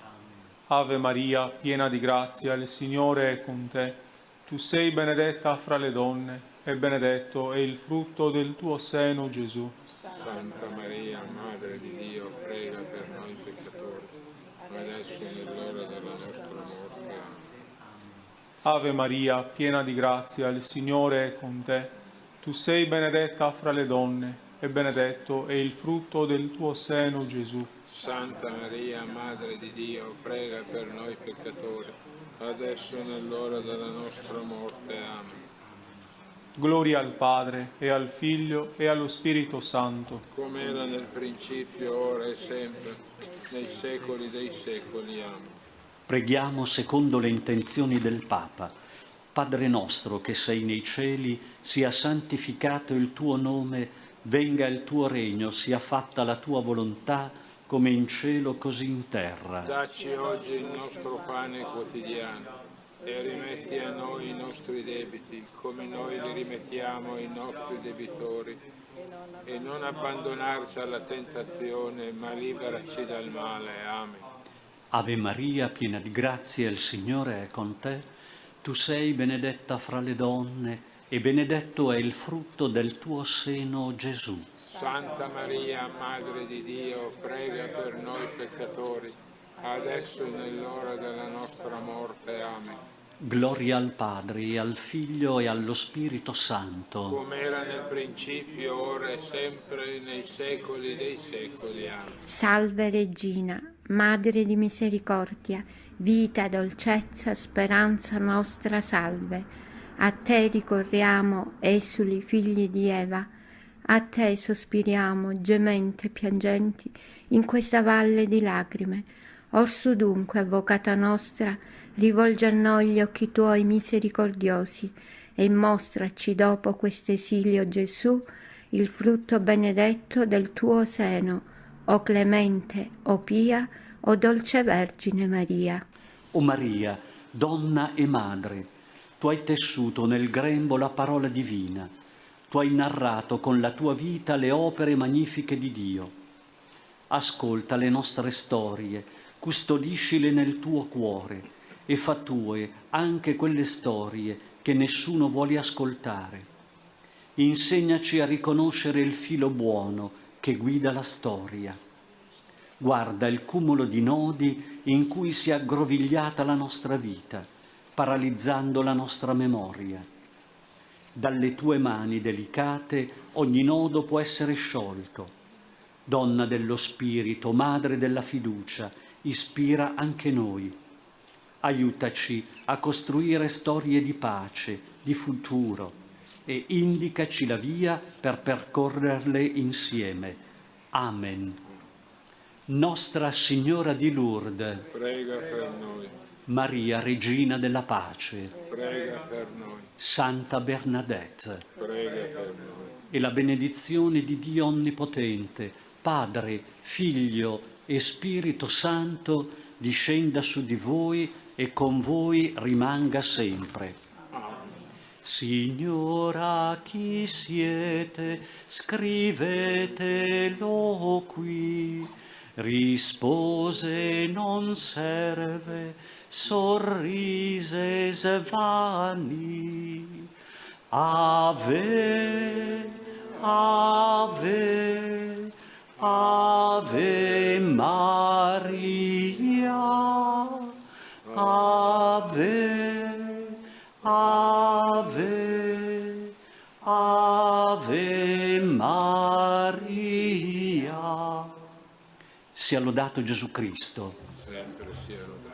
Ave Maria, piena di grazia, il Signore è con te. Tu sei benedetta fra le donne, e benedetto è il frutto del tuo seno, Gesù. Santa Maria, Madre di Dio, prega per noi peccatori, adesso e nell'ora della nostra morte. Amen. Ave Maria, piena di grazia, il Signore è con te. Tu sei benedetta fra le donne, e benedetto è il frutto del tuo seno, Gesù. Santa Maria, Madre di Dio, prega per noi peccatori, adesso e nell'ora della nostra morte. Amen. Gloria al Padre, e al Figlio, e allo Spirito Santo. Come era nel principio, ora e sempre, nei secoli dei secoli. Amen. Preghiamo secondo le intenzioni del Papa. Padre nostro che sei nei cieli, sia santificato il tuo nome, venga il tuo regno, sia fatta la tua volontà, come in cielo così in terra. Dacci oggi il nostro pane quotidiano e rimetti a noi i nostri debiti, come noi li rimettiamo ai nostri debitori. E non abbandonarci alla tentazione, ma liberaci dal male. Amen. Ave Maria, piena di grazia, il Signore è con te. Tu sei benedetta fra le donne, e benedetto è il frutto del tuo seno, Gesù. Santa Maria, Madre di Dio, prega per noi peccatori, adesso e nell'ora della nostra morte. Amen. Gloria al Padre, e al Figlio, e allo Spirito Santo. Come era nel principio, ora e sempre, nei secoli dei secoli. Amen. Salve Regina, Madre di misericordia, vita, dolcezza, speranza nostra, salve. A te ricorriamo, esuli, figli di Eva, a te sospiriamo, gementi e piangenti, in questa valle di lacrime. Orsu dunque, avvocata nostra, rivolgi a noi gli occhi tuoi misericordiosi e mostraci dopo questo esilio, Gesù, il frutto benedetto del tuo seno, o clemente, o pia, o dolce Vergine Maria. O Maria, donna e madre, tu hai tessuto nel grembo la parola divina, tu hai narrato con la tua vita le opere magnifiche di Dio. Ascolta le nostre storie, custodiscile nel tuo cuore e fa tue anche quelle storie che nessuno vuole ascoltare. Insegnaci a riconoscere il filo buono che guida la storia. Guarda il cumulo di nodi in cui si è aggrovigliata la nostra vita, paralizzando la nostra memoria. Dalle tue mani delicate ogni nodo può essere sciolto. Donna dello Spirito, Madre della fiducia, ispira anche noi. Aiutaci a costruire storie di pace, di futuro e indicaci la via per percorrerle insieme. Amen. Nostra Signora di Lourdes, prega per noi. Maria, Regina della Pace, Prega per noi. Santa Bernadette, Prega per noi. e la benedizione di Dio Onnipotente, Padre, Figlio e Spirito Santo, discenda su di voi e con voi rimanga sempre. Signora, chi siete? Scrivetelo qui. Rispose non serve, sorrise svani. Ave, ave, ave Maria. Ave, ave, ave Maria. Sia lodato Gesù Cristo. Sempre sia lodato.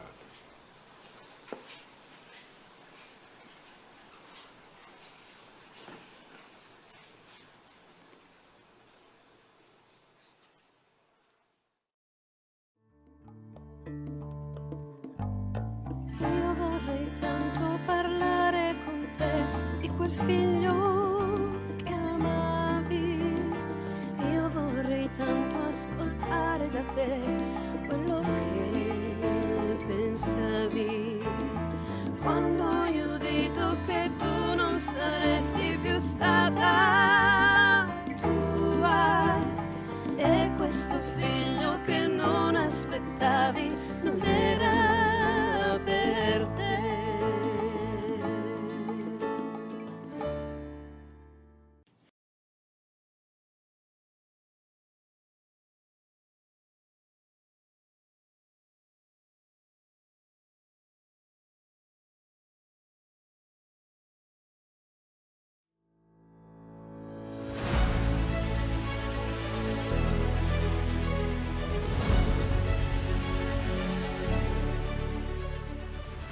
Io vorrei tanto parlare con te di quel figlio che amavi. Io vorrei tanto ascoltare da te quello che pensavi. Quando io ho udito che tu non saresti più stata tua, e questo figlio che non aspettavi non era per te.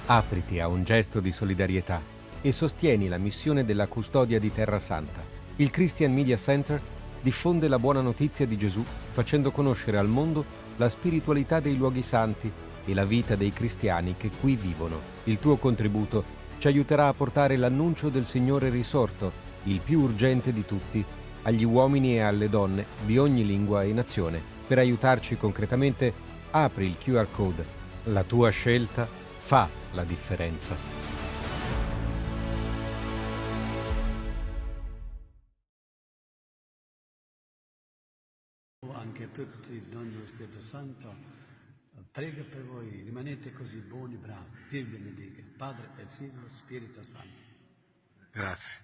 Apriti a un gesto di solidarietà e sostieni la missione della custodia di Terra Santa. Il Christian Media Center diffonde la buona notizia di Gesù facendo conoscere al mondo la spiritualità dei luoghi santi e la vita dei cristiani che qui vivono. Il tuo contributo ci aiuterà a portare l'annuncio del Signore risorto, il più urgente di tutti, agli uomini e alle donne di ogni lingua e nazione. Per aiutarci concretamente, apri il QR code. La tua scelta fa la differenza. Anche a tutti, il dono dello Spirito Santo, prega per voi, rimanete così buoni, bravi. Dio vi benedica, Padre e Figlio e Spirito Santo. Grazie.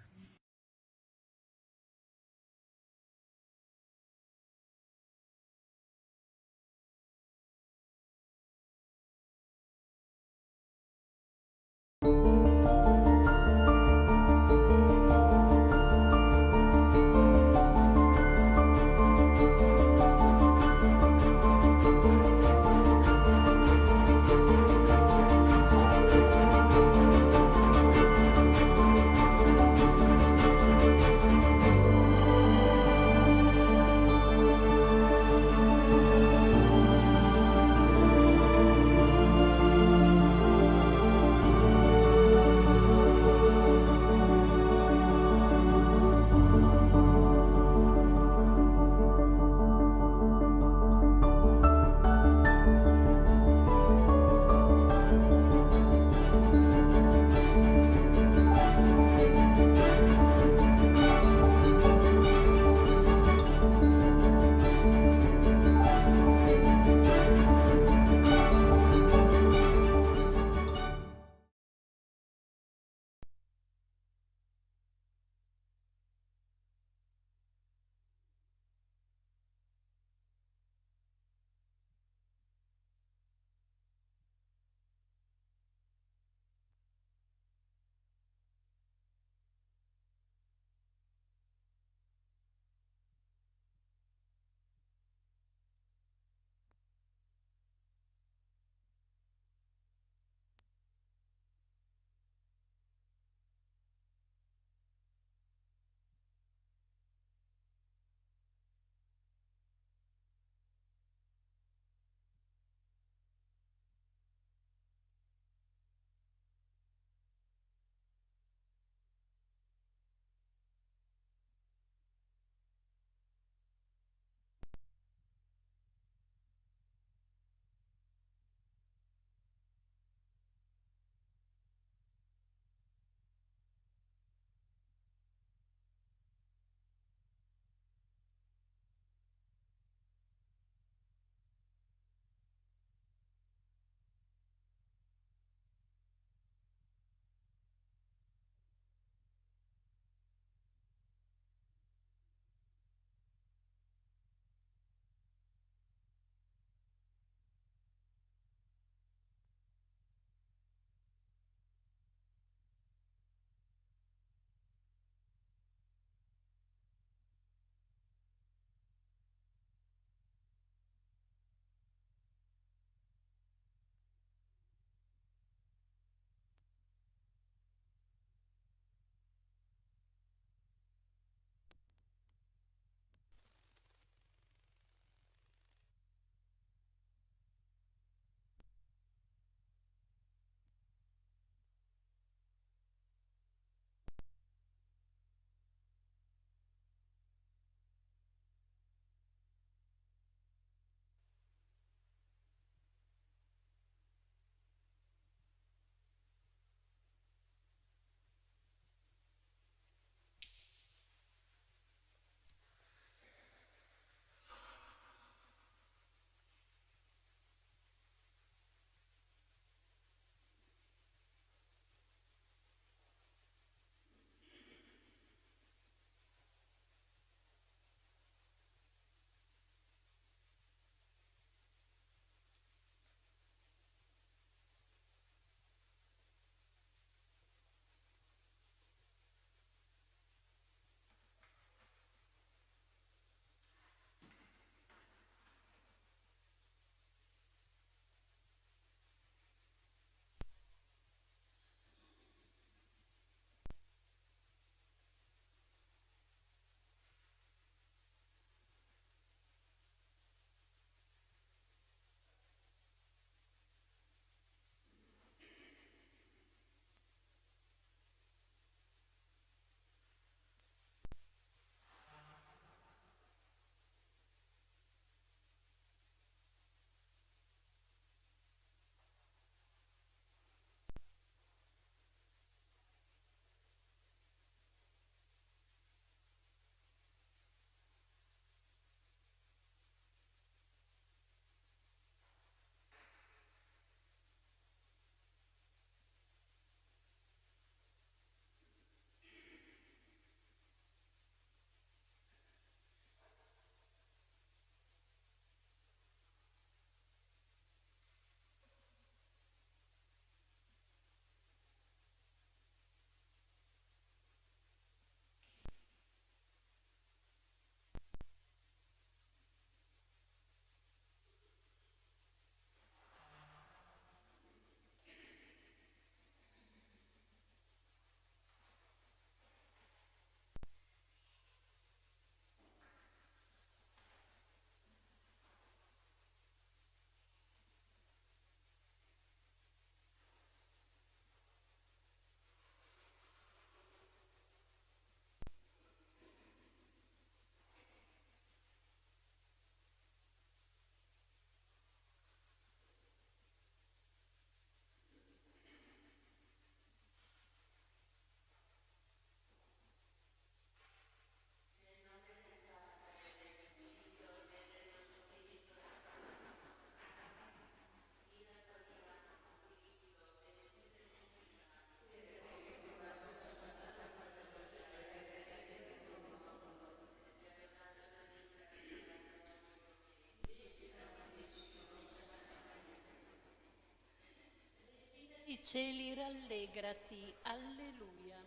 Cieli rallegrati, alleluia.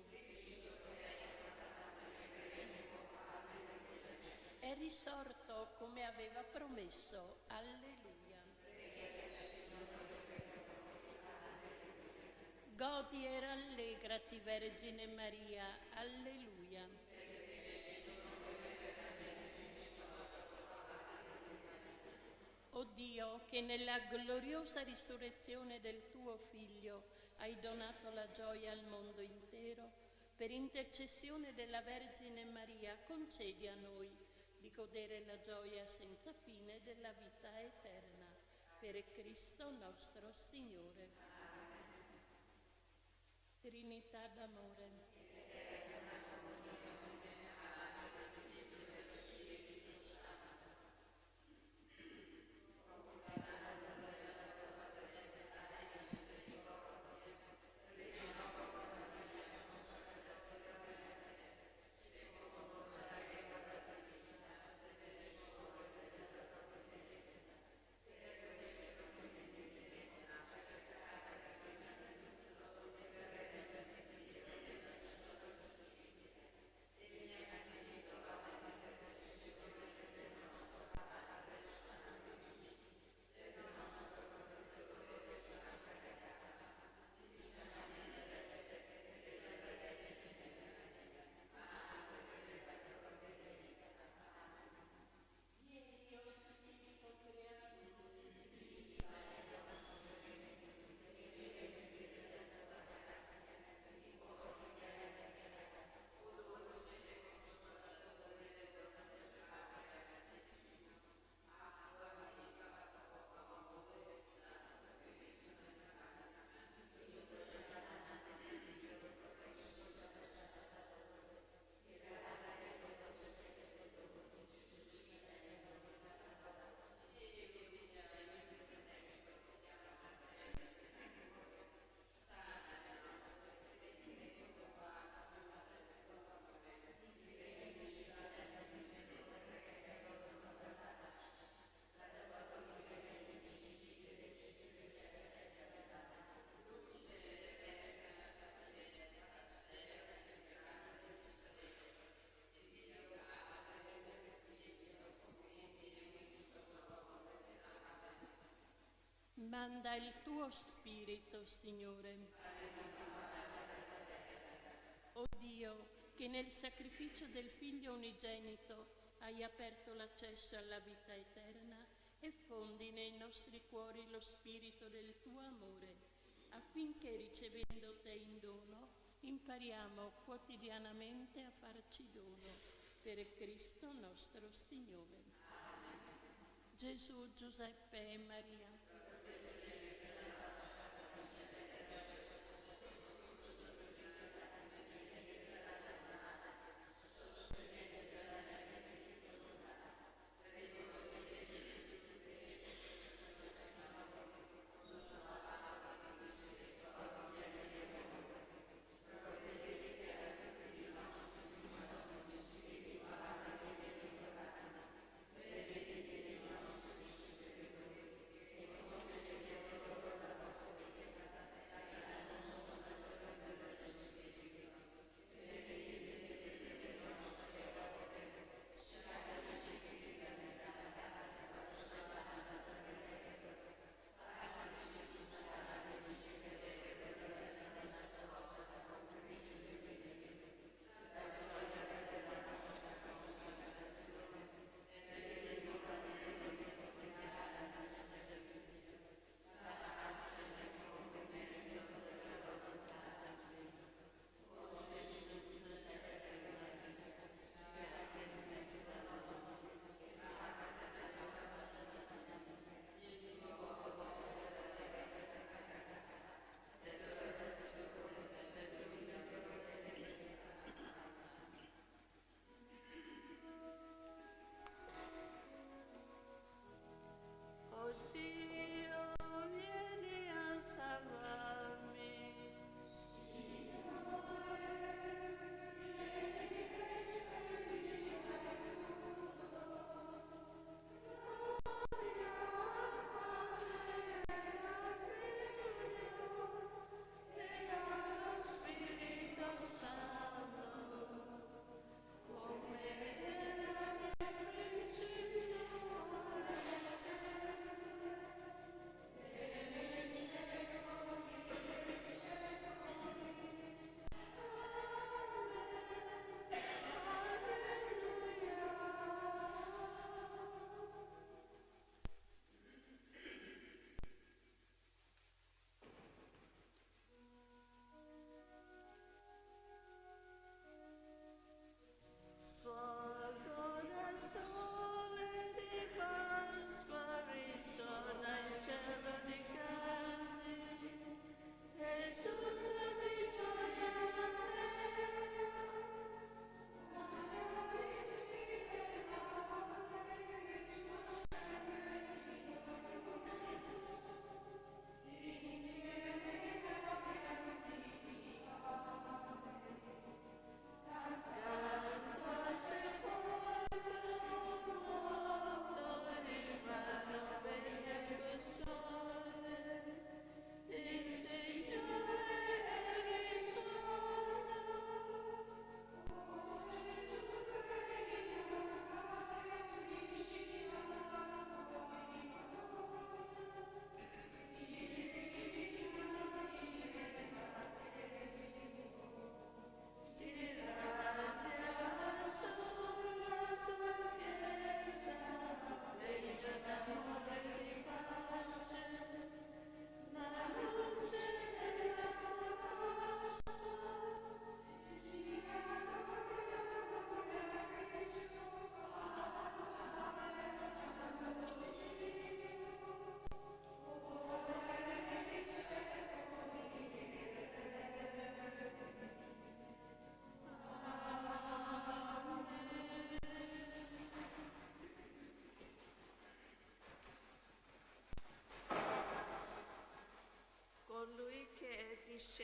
È risorto come aveva promesso, alleluia. Godi e rallegrati, Vergine Maria, alleluia. O Dio, che nella gloriosa risurrezione del tuo Figlio hai donato la gioia al mondo intero, per intercessione della Vergine Maria, concedi a noi di godere la gioia senza fine della vita eterna. Per Cristo nostro Signore. Trinità d'amore. Manda il tuo Spirito, Signore. O Dio, che nel sacrificio del Figlio unigenito hai aperto l'accesso alla vita eterna, e fondi nei nostri cuori lo spirito del tuo amore, affinché ricevendo te in dono impariamo quotidianamente a farci dono. Per Cristo nostro Signore. Gesù, Giuseppe e Maria.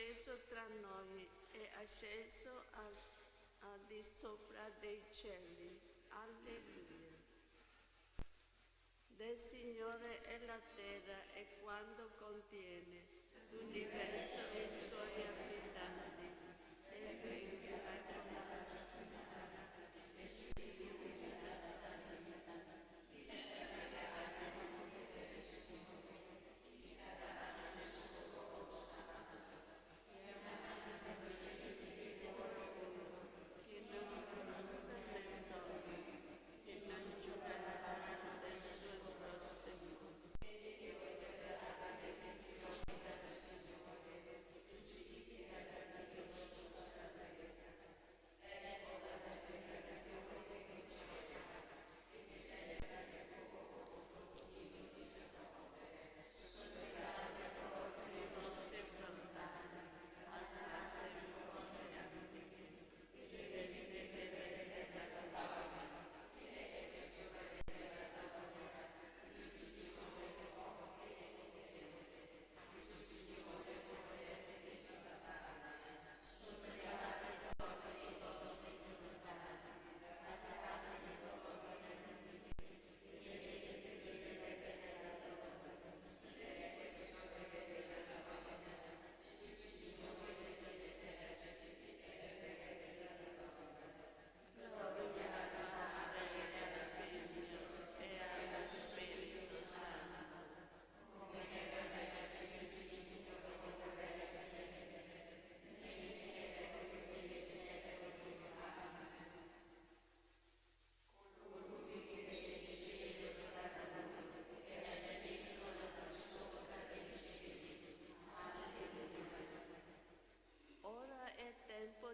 sceso tra noi, è asceso al di sopra dei cieli. Alleluia. Del Signore è la terra e quanto contiene, l'universo e i suoi abitanti. Egli che l'ha comandata.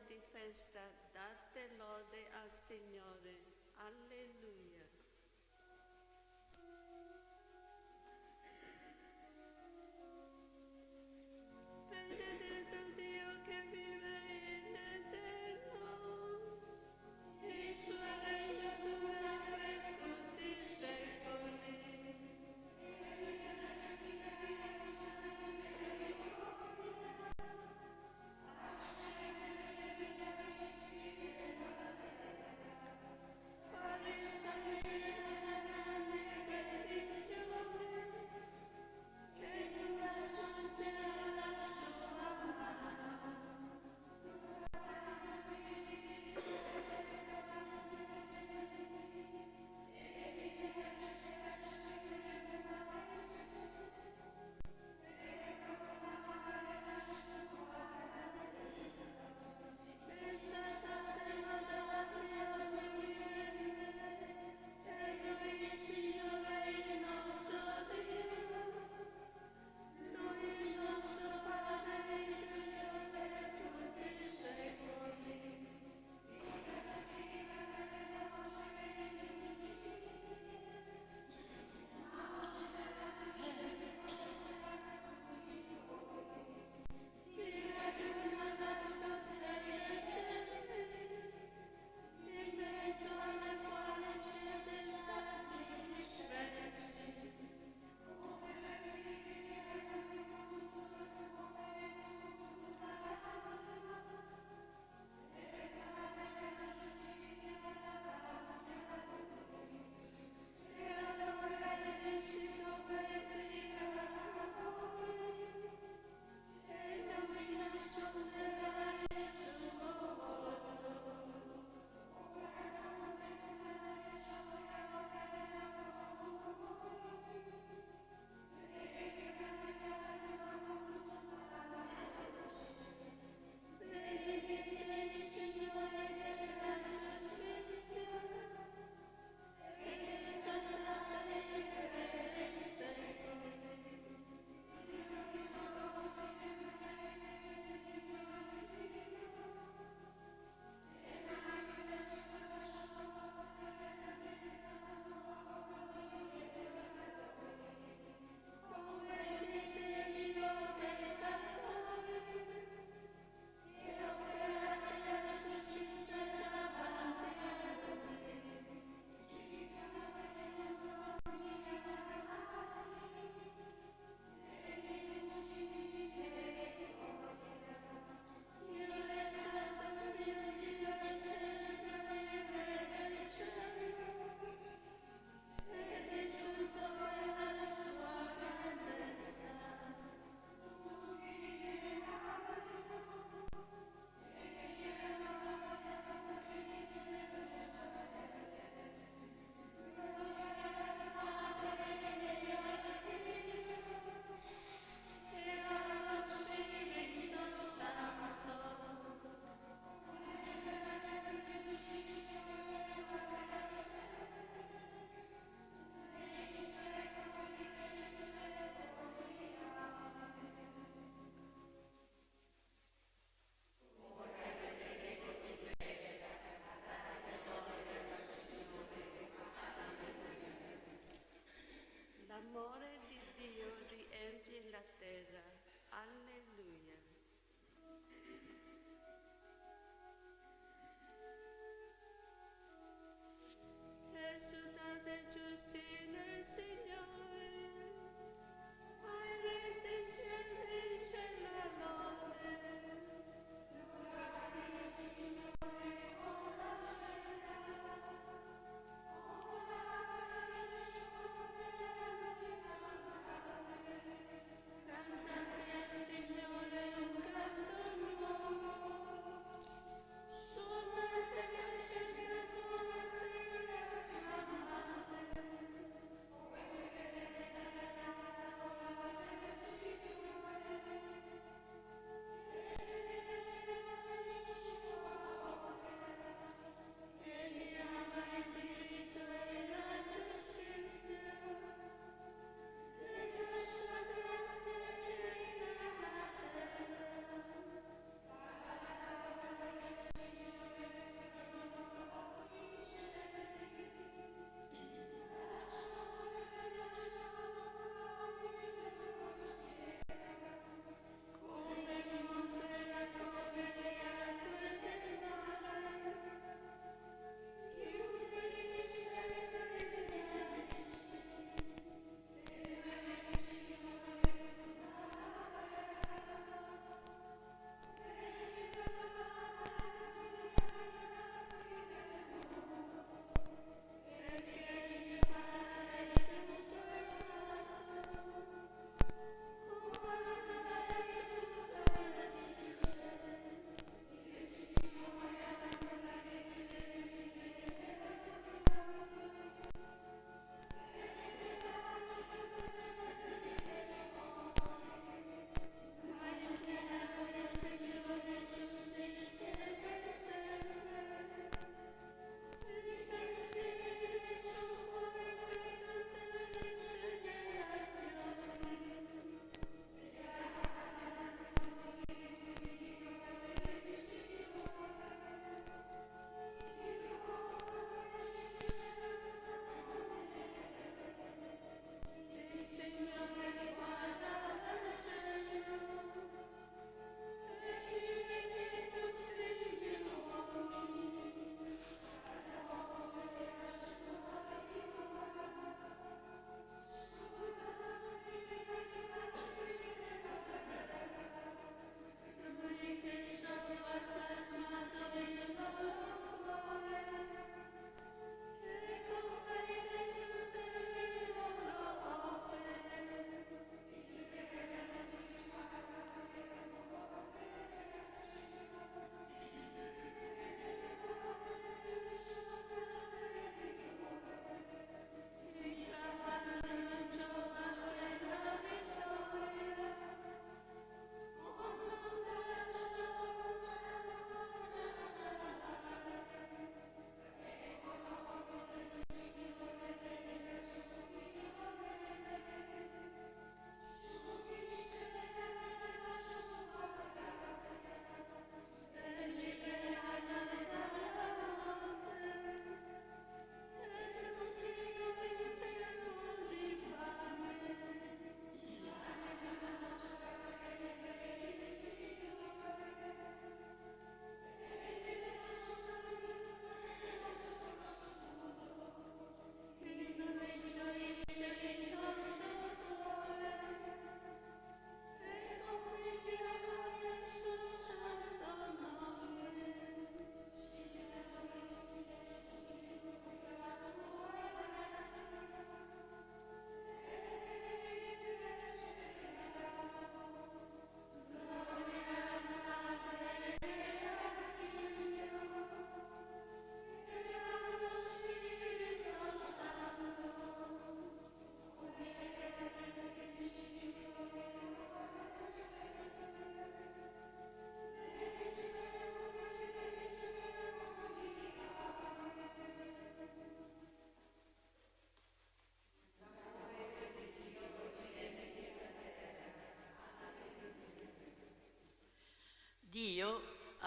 Di festa, date lode al Signore. Alleluia. Benedetto Dio che vive in eterno, il suo regno dura per tutti i secoli. Quale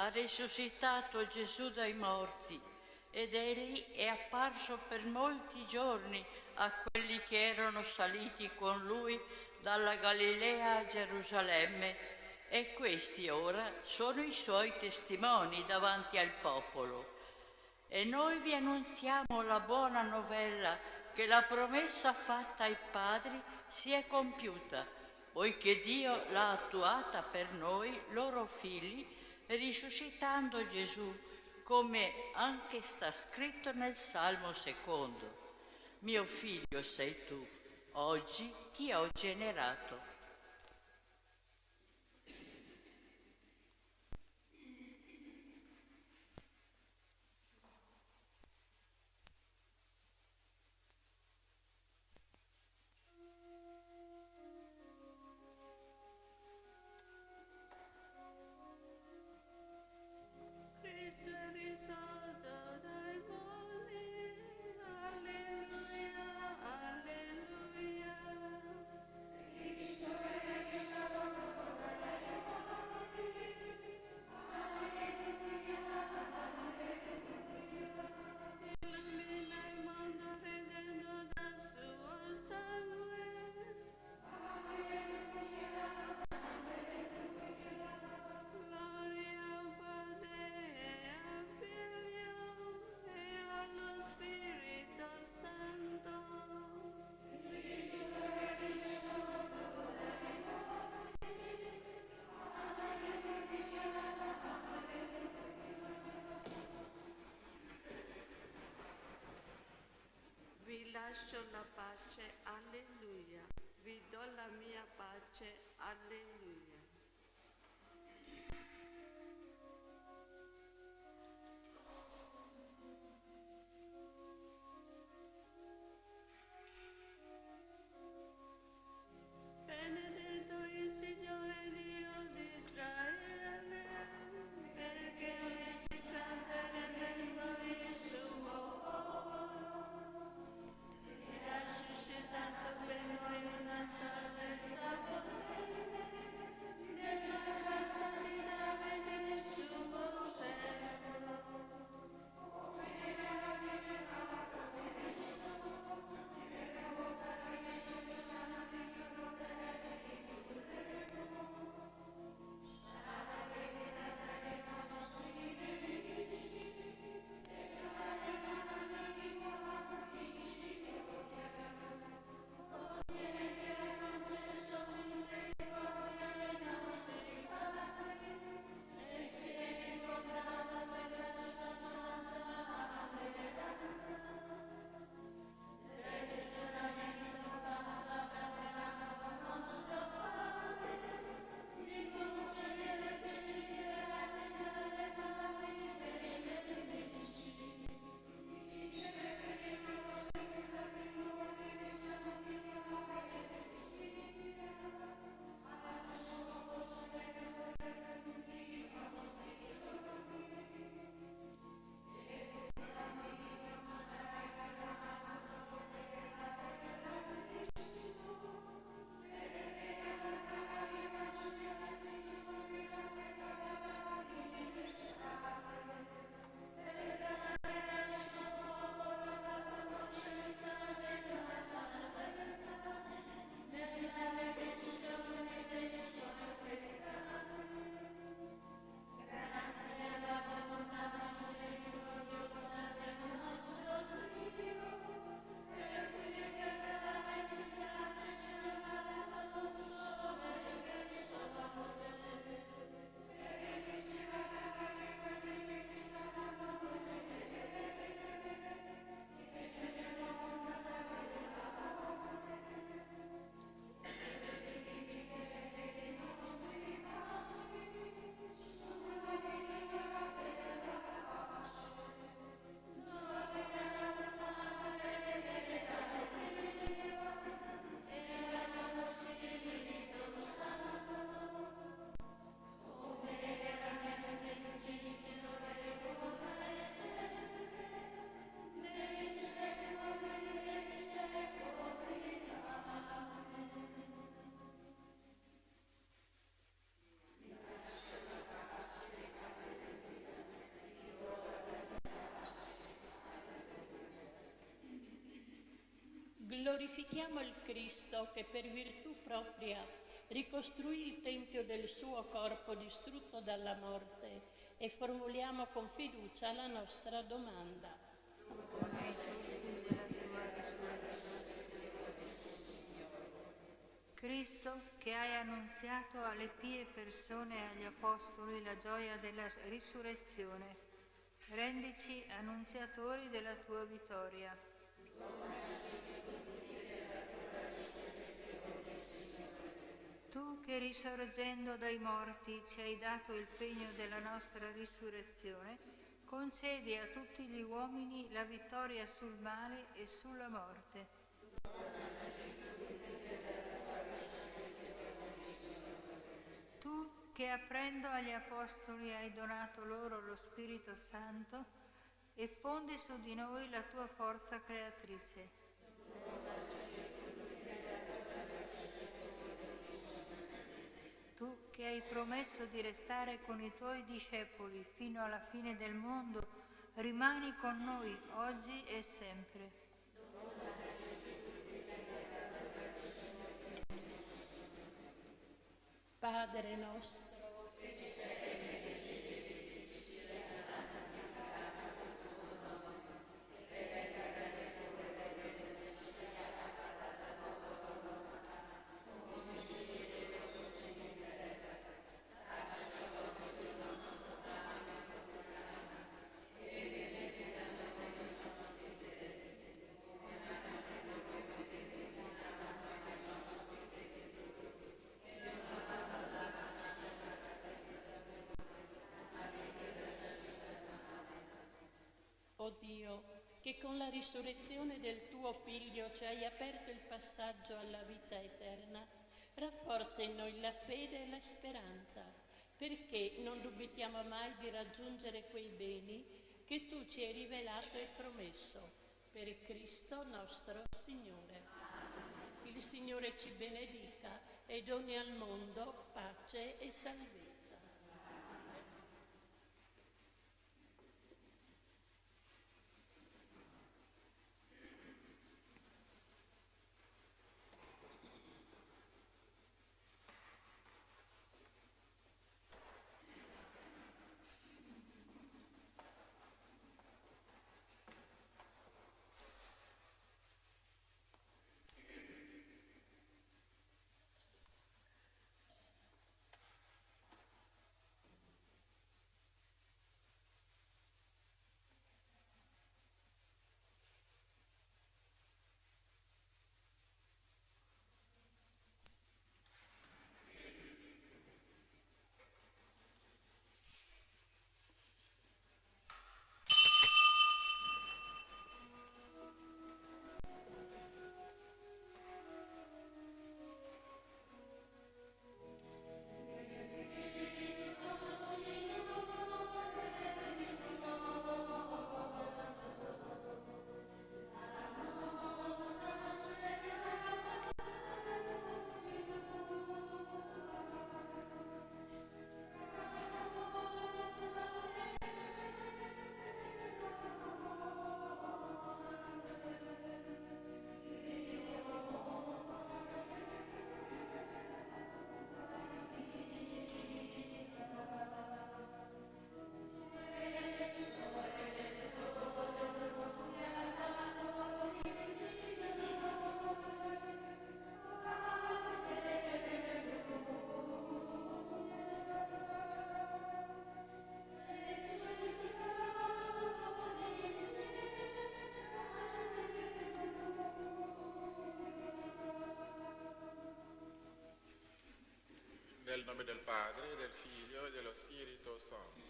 ha risuscitato Gesù dai morti ed egli è apparso per molti giorni a quelli che erano saliti con lui dalla Galilea a Gerusalemme, e questi ora sono i suoi testimoni davanti al popolo. E noi vi annunziamo la buona novella che la promessa fatta ai padri si è compiuta, poiché Dio l'ha attuata per noi, loro figli, risuscitando Gesù, come anche sta scritto nel Salmo secondo. Mio figlio sei tu, oggi ti ho generato. Cristo è risorto dai morti, alleluia, alleluia. Cristo è risorto dai morti, alleluia, alleluia. Illumina il mondo redendo dal suo sangue, alleluia, alleluia. Gloria al Padre e al Figlio e allo Spirito Santo. Cristo è risorto dai morti, alleluia, alleluia. Vi lascio la pace, alleluia. Vi do la mia pace, alleluia. Benedetto il Signore Dio di Israele, perché ha visitato l'elenco del suo popolo e ha suscitato per noi una salvezza potente glorifichiamo il Cristo che per virtù propria ricostruì il tempio del suo corpo distrutto dalla morte e formuliamo con fiducia la nostra domanda. Cristo, che hai annunziato alle pie persone e agli apostoli la gioia della risurrezione, rendici annunziatori della tua vittoria. Tu che risorgendo dai morti ci hai dato il pegno della nostra risurrezione, concedi a tutti gli uomini la vittoria sul male e sulla morte. Tu che aprendo agli apostoli hai donato loro lo Spirito Santo e fondi su di noi la tua forza creatrice. Tu che hai promesso di restare con i tuoi discepoli fino alla fine del mondo, rimani con noi oggi e sempre. Padre nostro, o Dio, che con la risurrezione del tuo Figlio ci hai aperto il passaggio alla vita eterna, rafforza in noi la fede e la speranza, perché non dubitiamo mai di raggiungere quei beni che tu ci hai rivelato e promesso, per Cristo nostro Signore. Il Signore ci benedica e doni al mondo pace e salvezza. Nel nome del Padre, del Figlio e dello Spirito Santo.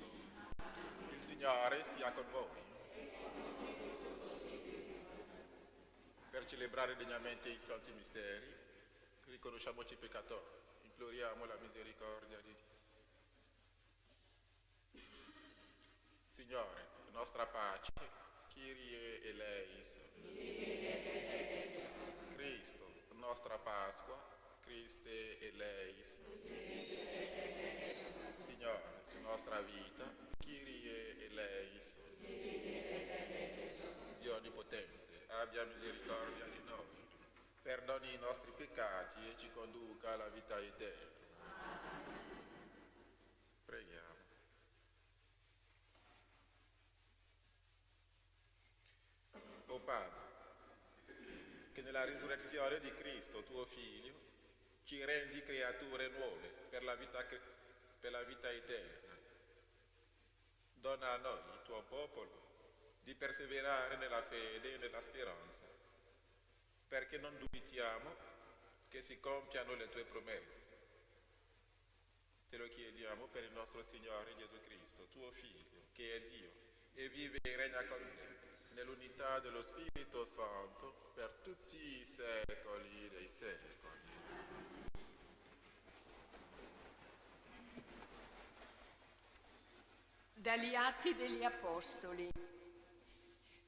Il Signore sia con voi. Per celebrare degnamente i santi misteri, riconosciamoci peccatori, imploriamo la misericordia di Dio. Signore, nostra pace, Kyrie eleison. Cristo, nostra Pasqua, Christe eleison. Signore, nostra vita, Kyrie eleison. Dio Onnipotente, abbia misericordia di noi. perdoni i nostri peccati e ci conduca alla vita eterna. Preghiamo. O Padre, che nella risurrezione di Cristo, tuo Figlio, ci rendi creature nuove per la vita eterna, dona a noi, il tuo popolo, di perseverare nella fede e nella speranza, perché non dubitiamo che si compiano le tue promesse. Te lo chiediamo per il nostro Signore Gesù Cristo, tuo Figlio, che è Dio e vive e regna con te, nell'unità dello Spirito Santo, per tutti i secoli dei secoli. Dagli Atti degli Apostoli.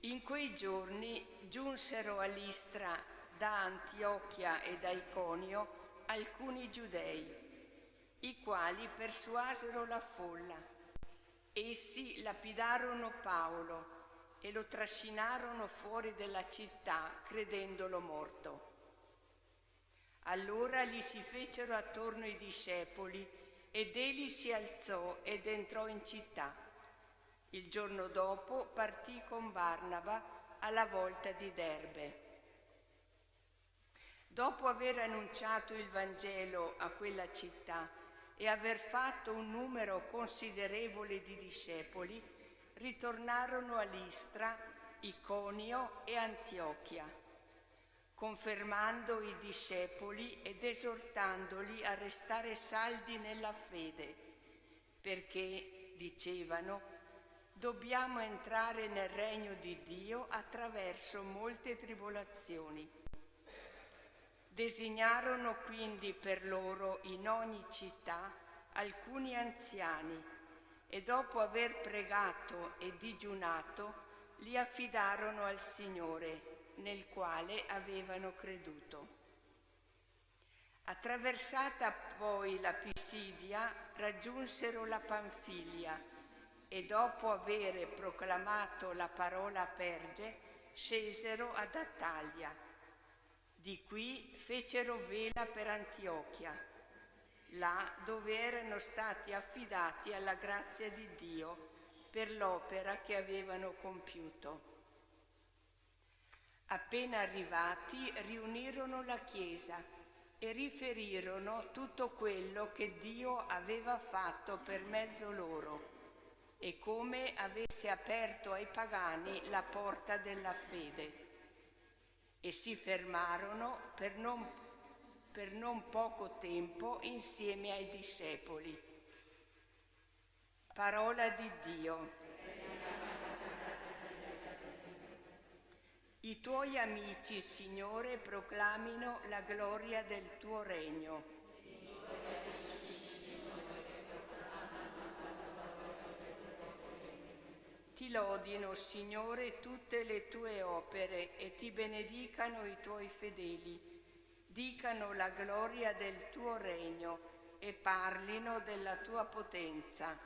In quei giorni giunsero a Listra da Antiochia e da Iconio alcuni giudei, i quali persuasero la folla. Essi lapidarono Paolo e lo trascinarono fuori della città, credendolo morto. Allora gli si fecero attorno i discepoli ed egli si alzò ed entrò in città. Il giorno dopo partì con Barnaba alla volta di Derbe. Dopo aver annunciato il Vangelo a quella città e aver fatto un numero considerevole di discepoli, ritornarono a Listra, Iconio e Antiochia, confermando i discepoli ed esortandoli a restare saldi nella fede, perché, dicevano, dobbiamo entrare nel regno di Dio attraverso molte tribolazioni. Designarono quindi per loro in ogni città alcuni anziani e dopo aver pregato e digiunato li affidarono al Signore, nel quale avevano creduto. Attraversata poi la Pisidia, raggiunsero la Panfilia e dopo avere proclamato la parola a Perge, scesero ad Attalia. Di qui fecero vela per Antiochia, là dove erano stati affidati alla grazia di Dio per l'opera che avevano compiuto. Appena arrivati, riunirono la Chiesa e riferirono tutto quello che Dio aveva fatto per mezzo loro e come avesse aperto ai pagani la porta della fede. E si fermarono per non poco tempo insieme ai discepoli. Parola di Dio. I tuoi amici, Signore, proclamino la gloria del tuo regno. Ti lodino, Signore, tutte le tue opere e ti benedicano i tuoi fedeli. Dicano la gloria del tuo regno e parlino della tua potenza.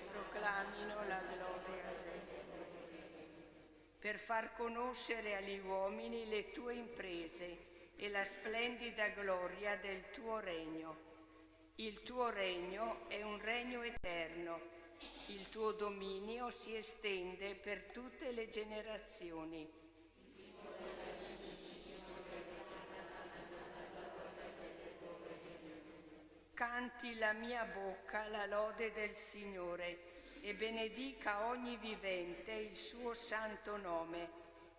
Proclamino la gloria del tuo regno. Per far conoscere agli uomini le tue imprese e la splendida gloria del tuo regno. Il tuo regno è un regno eterno, il tuo dominio si estende per tutte le generazioni. Canti la mia bocca la lode del Signore e benedica ogni vivente il suo santo nome,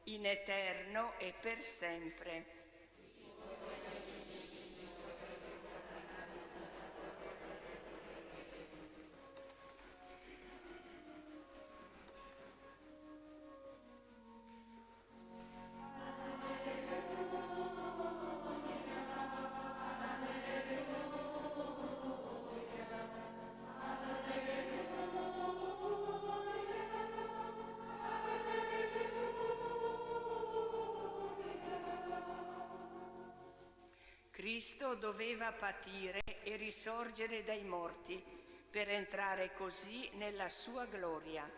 in eterno e per sempre. Cristo doveva patire e risorgere dai morti per entrare così nella sua gloria.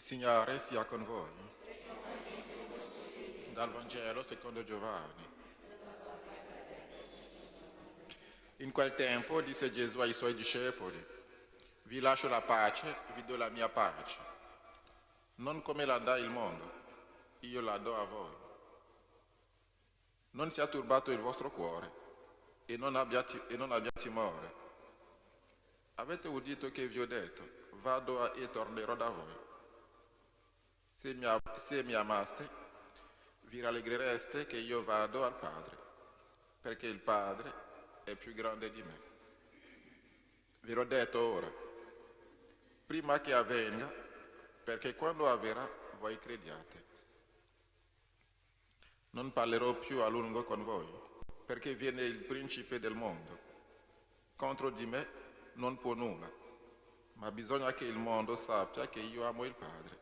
Signore sia con voi. Dal Vangelo secondo Giovanni. In quel tempo disse Gesù ai suoi discepoli: vi lascio la pace, vi do la mia pace. Non come la dà il mondo, io la do a voi. Non sia turbato il vostro cuore e non abbia timore. Avete udito che vi ho detto: vado e tornerò da voi. Se mi amaste, vi rallegrereste che io vado al Padre, perché il Padre è più grande di me. Ve l'ho detto ora, prima che avvenga, perché quando avverrà voi crediate. Non parlerò più a lungo con voi, perché viene il principe del mondo. Contro di me non può nulla, ma bisogna che il mondo sappia che io amo il Padre,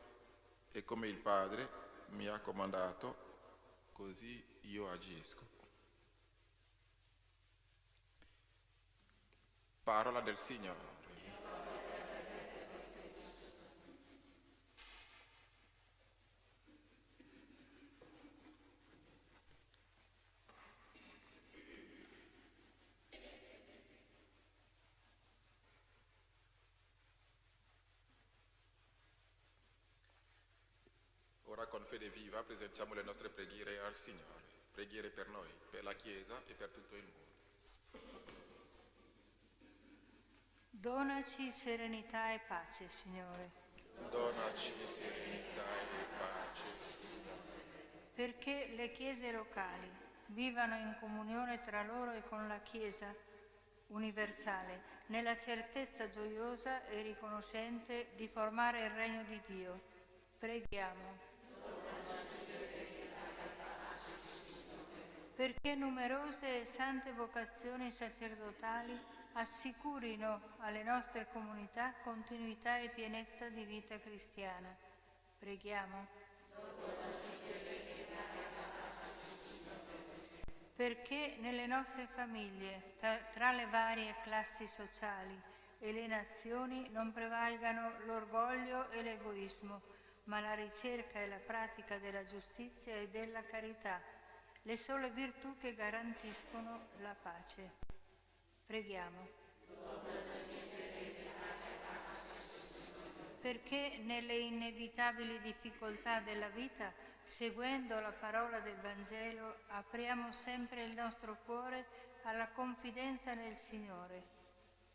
e come il Padre mi ha comandato, così io agisco. Parola del Signore. Ora con fede viva presentiamo le nostre preghiere al Signore, preghiere per noi, per la Chiesa e per tutto il mondo. Donaci serenità e pace, Signore. Donaci serenità e pace, Signore. Perché le chiese locali vivano in comunione tra loro e con la Chiesa universale, nella certezza gioiosa e riconoscente di formare il regno di Dio. Preghiamo. Perché numerose e sante vocazioni sacerdotali assicurino alle nostre comunità continuità e pienezza di vita cristiana. Preghiamo. Perché nelle nostre famiglie, tra le varie classi sociali e le nazioni, non prevalgano l'orgoglio e l'egoismo, ma la ricerca e la pratica della giustizia e della carità, le sole virtù che garantiscono la pace. Preghiamo. Perché nelle inevitabili difficoltà della vita, seguendo la parola del Vangelo, apriamo sempre il nostro cuore alla confidenza nel Signore.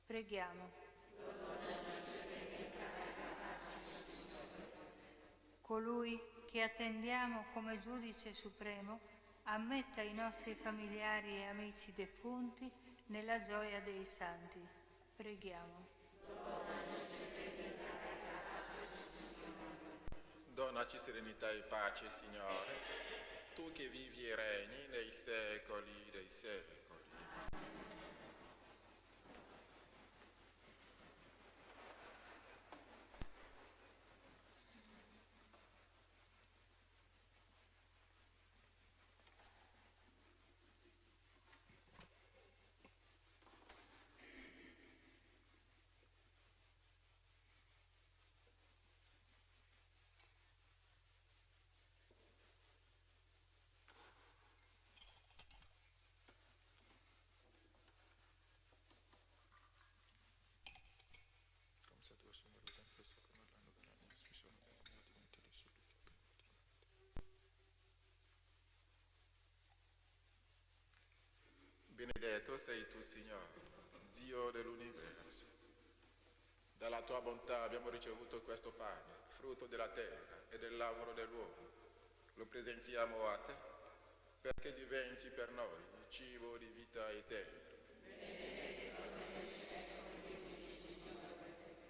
Preghiamo. Colui che attendiamo come giudice supremo, ammetta i nostri familiari e amici defunti nella gioia dei santi. Preghiamo. Donaci serenità e pace, Signore, tu che vivi e regni nei secoli dei secoli. Benedetto sei tu, Signore, Dio dell'universo. Dalla tua bontà abbiamo ricevuto questo pane, frutto della terra e del lavoro dell'uomo. Lo presentiamo a te perché diventi per noi il cibo di vita eterna.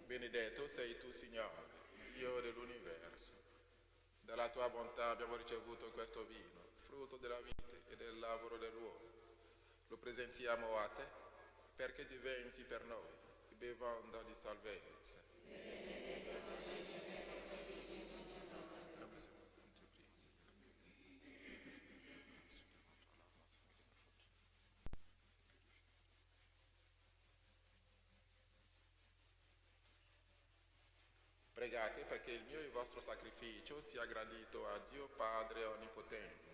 Benedetto sei tu, Signore, Dio dell'universo. Dalla tua bontà abbiamo ricevuto questo vino, frutto della vita e del lavoro dell'uomo. Lo presentiamo a te perché diventi per noi bevanda di salvezza. Pregate perché il mio e il vostro sacrificio sia gradito a Dio Padre Onnipotente.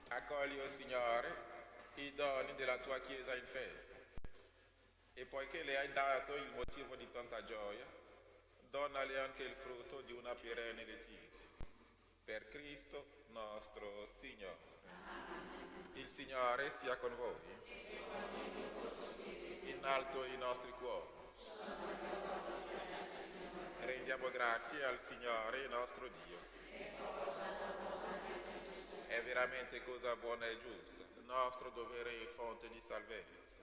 Accogli, o Signore, i doni della tua Chiesa in festa e poiché le hai dato il motivo di tanta gioia, donale anche il frutto di una perenne letizia. Per Cristo nostro Signore. Il Signore sia con voi. In alto i nostri cuori. Rendiamo grazie al Signore nostro Dio. È veramente cosa buona e giusta, nostro dovere e fonte di salvezza,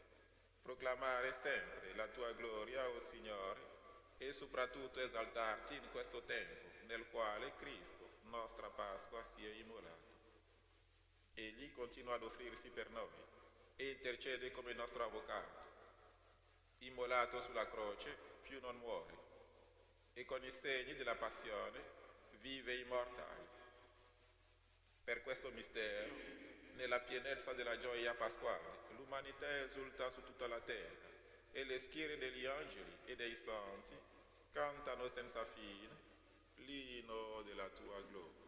proclamare sempre la tua gloria, o Signore, e soprattutto esaltarti in questo tempo nel quale Cristo, nostra Pasqua, si è immolato. Egli continua ad offrirsi per noi e intercede come nostro avvocato. Immolato sulla croce, più non muore, e con i segni della passione vive immortale. Per questo mistero, nella pienezza della gioia pasquale, l'umanità esulta su tutta la terra e le schiere degli angeli e dei santi cantano senza fine l'inno della tua gloria.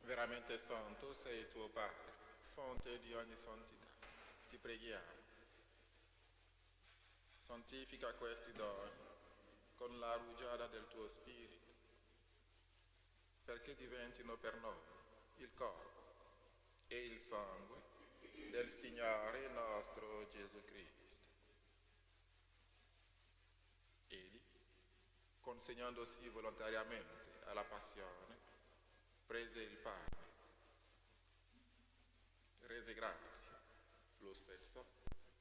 Veramente santo sei tuo Padre, fonte di ogni santità. Ti preghiamo. Santifica questi doni con la rugiada del tuo Spirito, perché diventino per noi il corpo e il sangue del Signore nostro Gesù Cristo. Egli, consegnandosi volontariamente alla passione, prese il pane, rese grazie, lo spezzò,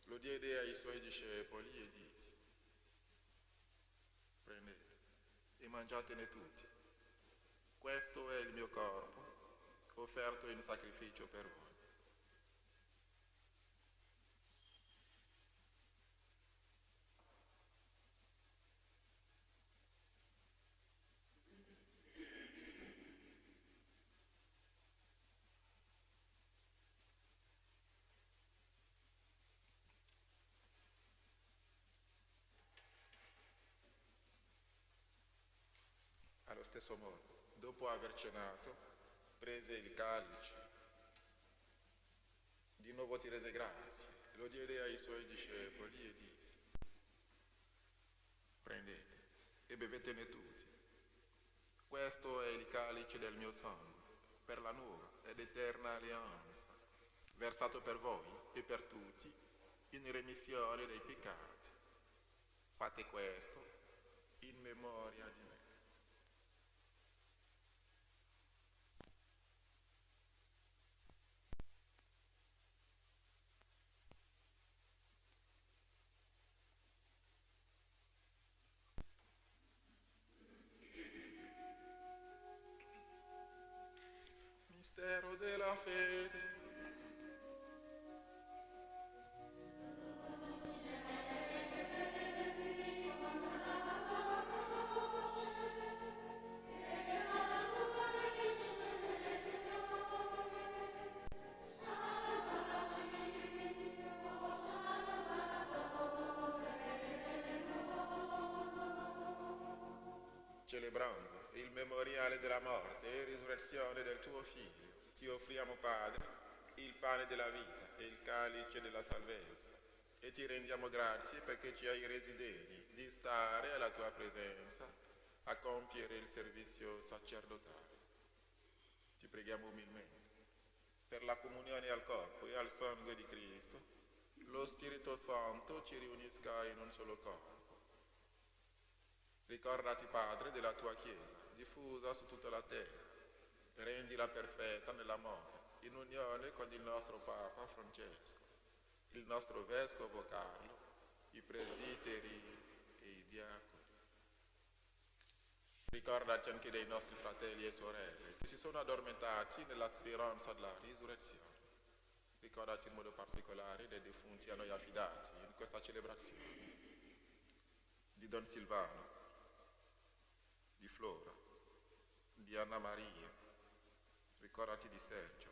lo diede ai suoi discepoli e disse: prendete e mangiatene tutti, questo è il mio corpo, offerto in sacrificio per voi. Allo stesso modo, dopo aver cenato, prese il calice, di nuovo ti rese grazie, lo diede ai suoi discepoli e disse: prendete e bevetene tutti, questo è il calice del mio sangue, per la nuova ed eterna alleanza, versato per voi e per tutti in remissione dei peccati. Fate questo in memoria di me. Mistero della fede. Celebrando il memoriale della morte e risurrezione del tuo Figlio, ti offriamo, Padre, il pane della vita e il calice della salvezza, e ti rendiamo grazie perché ci hai resi degni di stare alla tua presenza a compiere il servizio sacerdotale. Ti preghiamo umilmente per la comunione al corpo e al sangue di Cristo, lo Spirito Santo ci riunisca in un solo corpo. Ricordati, Padre, della tua Chiesa, diffusa su tutta la terra, e rendila perfetta nell'amore, in unione con il nostro Papa Francesco, il nostro Vescovo Carlo, i presbiteri e i diaconi. Ricordati anche dei nostri fratelli e sorelle che si sono addormentati nella speranza della risurrezione. Ricordati in modo particolare dei defunti a noi affidati in questa celebrazione, di Don Silvano, di Flora, di Anna Maria. Ricordati di Sergio,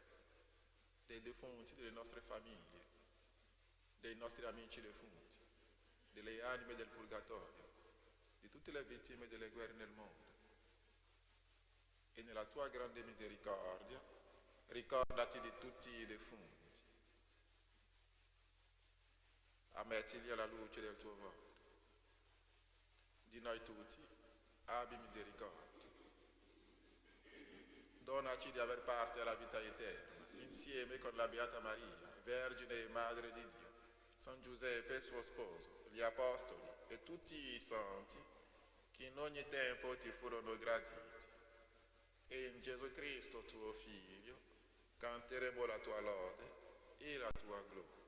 dei defunti delle nostre famiglie, dei nostri amici defunti, delle anime del purgatorio, di tutte le vittime delle guerre nel mondo. E nella tua grande misericordia ricordati di tutti i defunti. Ammettili alla luce del tuo volto. Di noi tutti abbi misericordia. Donaci di aver parte alla vita eterna, insieme con la Beata Maria, Vergine e Madre di Dio, San Giuseppe suo sposo, gli Apostoli e tutti i santi che in ogni tempo ti furono graditi. E in Gesù Cristo, tuo Figlio, canteremo la tua lode e la tua gloria.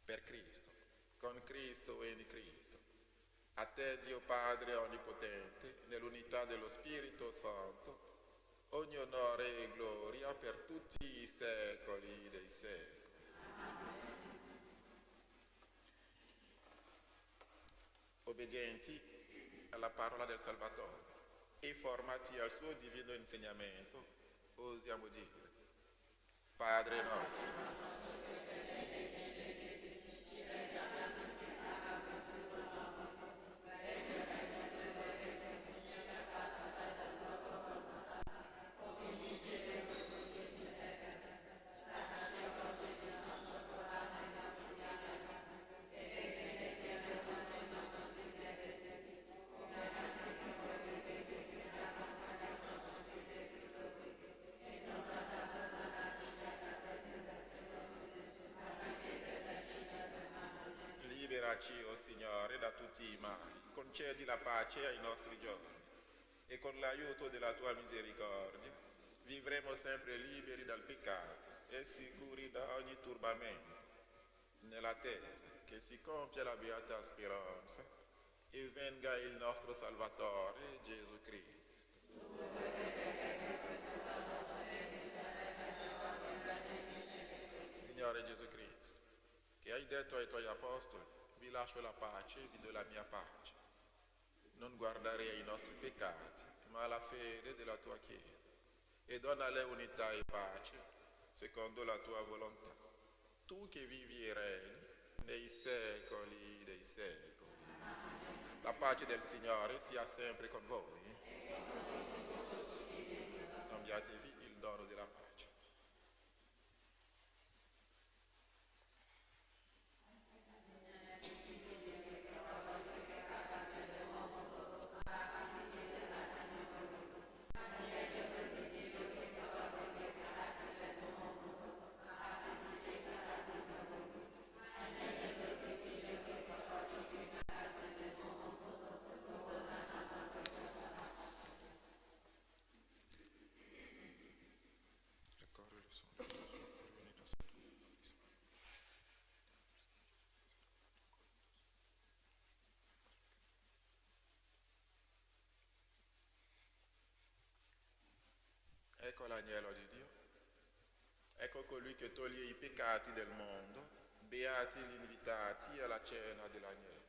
Per Cristo, con Cristo e in Cristo, a te Dio Padre Onnipotente, nell'unità dello Spirito Santo, ogni onore e gloria per tutti i secoli dei secoli. Obbedienti alla parola del Salvatore e formati al suo divino insegnamento, osiamo dire: Padre nostro, liberaci, o Signore, da tutti i mali, concedi la pace ai nostri giorni e con l'aiuto della tua misericordia vivremo sempre liberi dal peccato e sicuri da ogni turbamento, nell'attesa che si compia la beata speranza e venga il nostro Salvatore Gesù Cristo. Signore Gesù Cristo, che hai detto ai tuoi apostoli: vi lascio la pace, vi do la mia pace. Non guardare ai nostri peccati, ma alla fede della tua Chiesa, e donale unità e pace secondo la tua volontà. Tu che vivi e regni nei secoli dei secoli. La pace del Signore sia sempre con voi. Scambiatevi il dono della pace. Ecco l'agnello di Dio, ecco colui che toglie i peccati del mondo, beati gli invitati alla cena dell'agnello.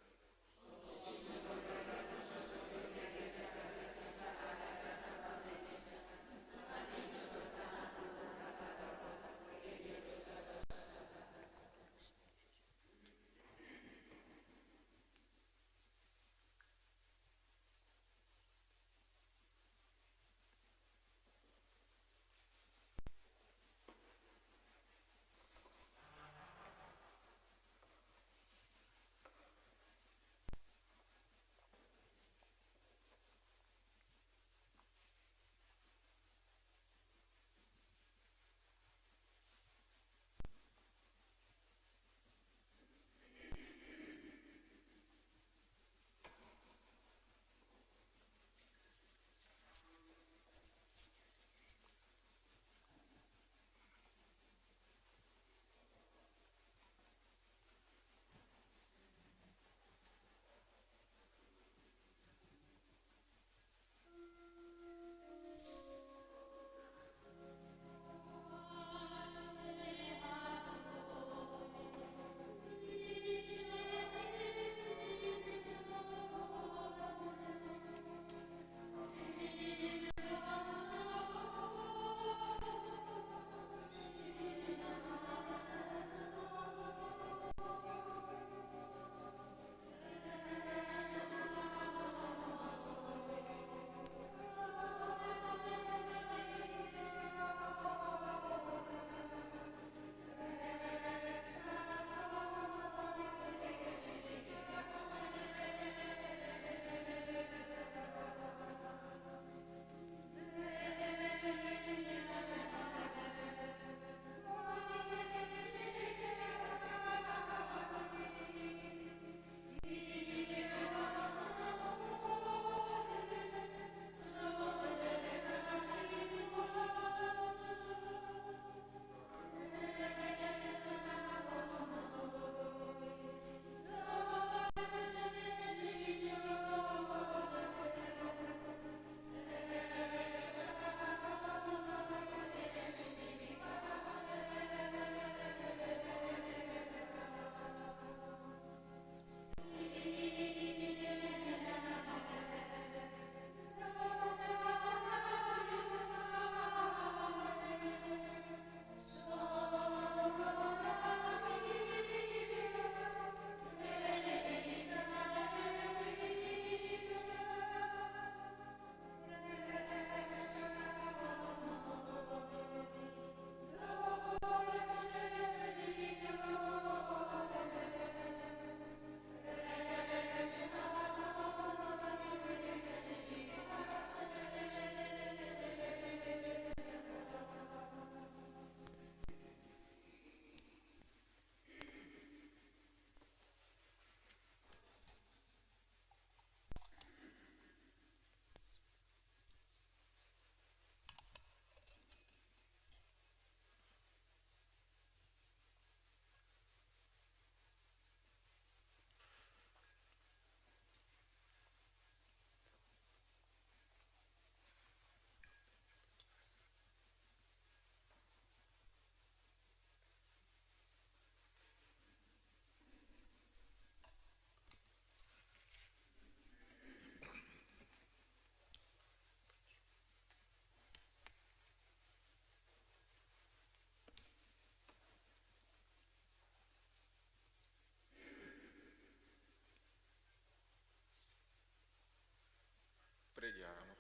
Preghiamo.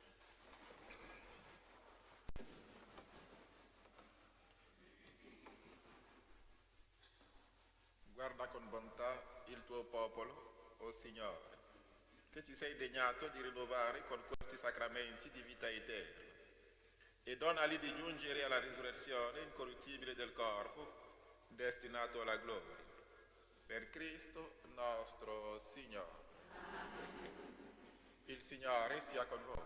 Guarda con bontà il tuo popolo, o Signore, che ti sei degnato di rinnovare con questi sacramenti di vita eterna, e donali di giungere alla risurrezione incorruttibile del corpo, destinato alla gloria. Per Cristo nostro Signore. Il Signore sia con voi.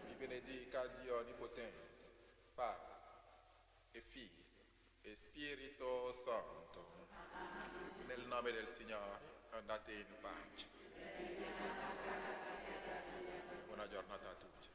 Vi benedica Dio Onnipotente, Padre e Figlio e Spirito Santo. Nel nome del Signore andate in pace. Buona giornata a tutti.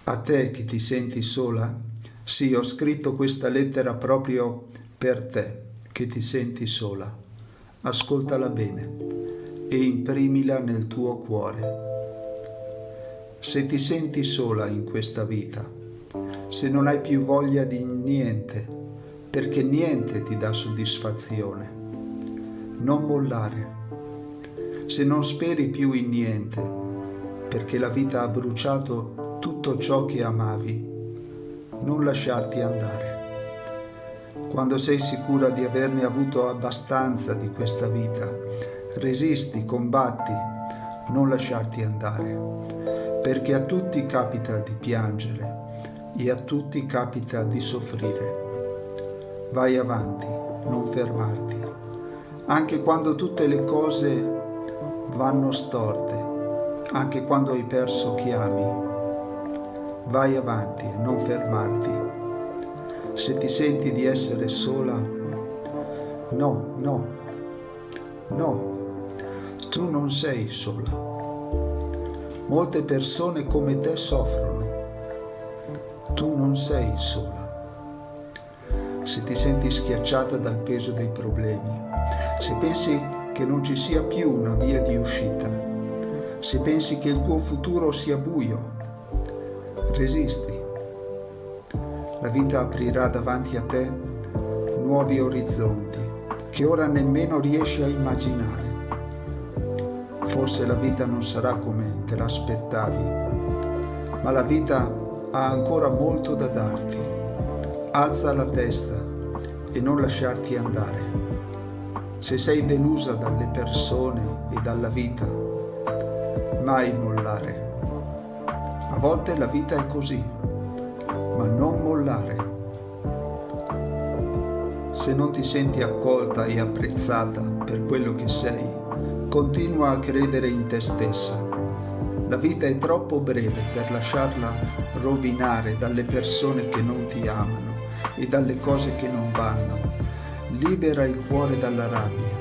A te che ti senti sola, sì, ho scritto questa lettera proprio per te che ti senti sola. Ascoltala bene e imprimila nel tuo cuore. Se ti senti sola in questa vita, se non hai più voglia di niente, perché niente ti dà soddisfazione, non mollare. Se non speri più in niente, perché la vita ha bruciato tutto ciò che amavi, non lasciarti andare. Quando sei sicura di averne avuto abbastanza di questa vita, resisti, combatti, non lasciarti andare, perché a tutti capita di piangere e a tutti capita di soffrire. Vai avanti, non fermarti, anche quando tutte le cose vanno storte, anche quando hai perso chi ami. Vai avanti e non fermarti. Se ti senti di essere sola, no, tu non sei sola. Molte persone come te soffrono. Tu non sei sola. Se ti senti schiacciata dal peso dei problemi, se pensi che non ci sia più una via di uscita, se pensi che il tuo futuro sia buio, resisti. La vita aprirà davanti a te nuovi orizzonti che ora nemmeno riesci a immaginare. Forse la vita non sarà come te l'aspettavi, ma la vita ha ancora molto da darti. Alza la testa e non lasciarti andare. Se sei delusa dalle persone e dalla vita, mai mollare. A volte la vita è così, ma non mollare. Se non ti senti accolta e apprezzata per quello che sei, continua a credere in te stessa. La vita è troppo breve per lasciarla rovinare dalle persone che non ti amano e dalle cose che non vanno. Libera il cuore dalla rabbia.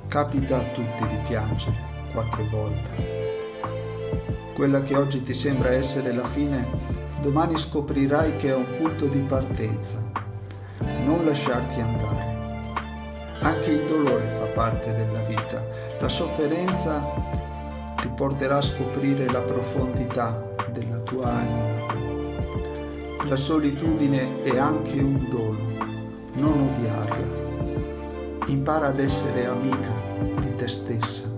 Capita a tutti di piangere qualche volta. Quella che oggi ti sembra essere la fine, domani scoprirai che è un punto di partenza. Non lasciarti andare. Anche il dolore fa parte della vita. La sofferenza ti porterà a scoprire la profondità della tua anima. La solitudine è anche un dono. Non odiarla. Impara ad essere amica di te stessa.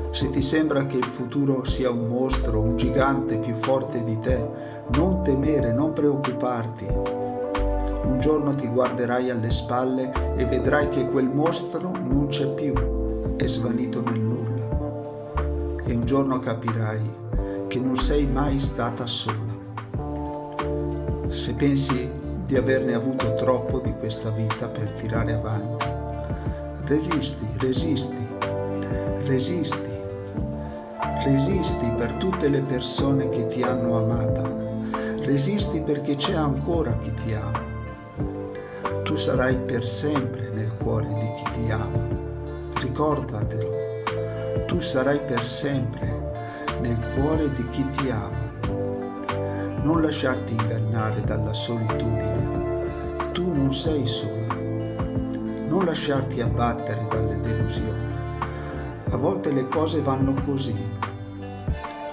Se ti sembra che il futuro sia un mostro, un gigante più forte di te, non temere, non preoccuparti. Un giorno ti guarderai alle spalle e vedrai che quel mostro non c'è più, è svanito nel nulla. E un giorno capirai che non sei mai stata sola. Se pensi di averne avuto troppo di questa vita per tirare avanti, resisti per tutte le persone che ti hanno amata, resisti perché c'è ancora chi ti ama. Tu sarai per sempre nel cuore di chi ti ama, ricordatelo, tu sarai per sempre nel cuore di chi ti ama. Non lasciarti ingannare dalla solitudine, tu non sei sola. Non lasciarti abbattere dalle delusioni. A volte le cose vanno così,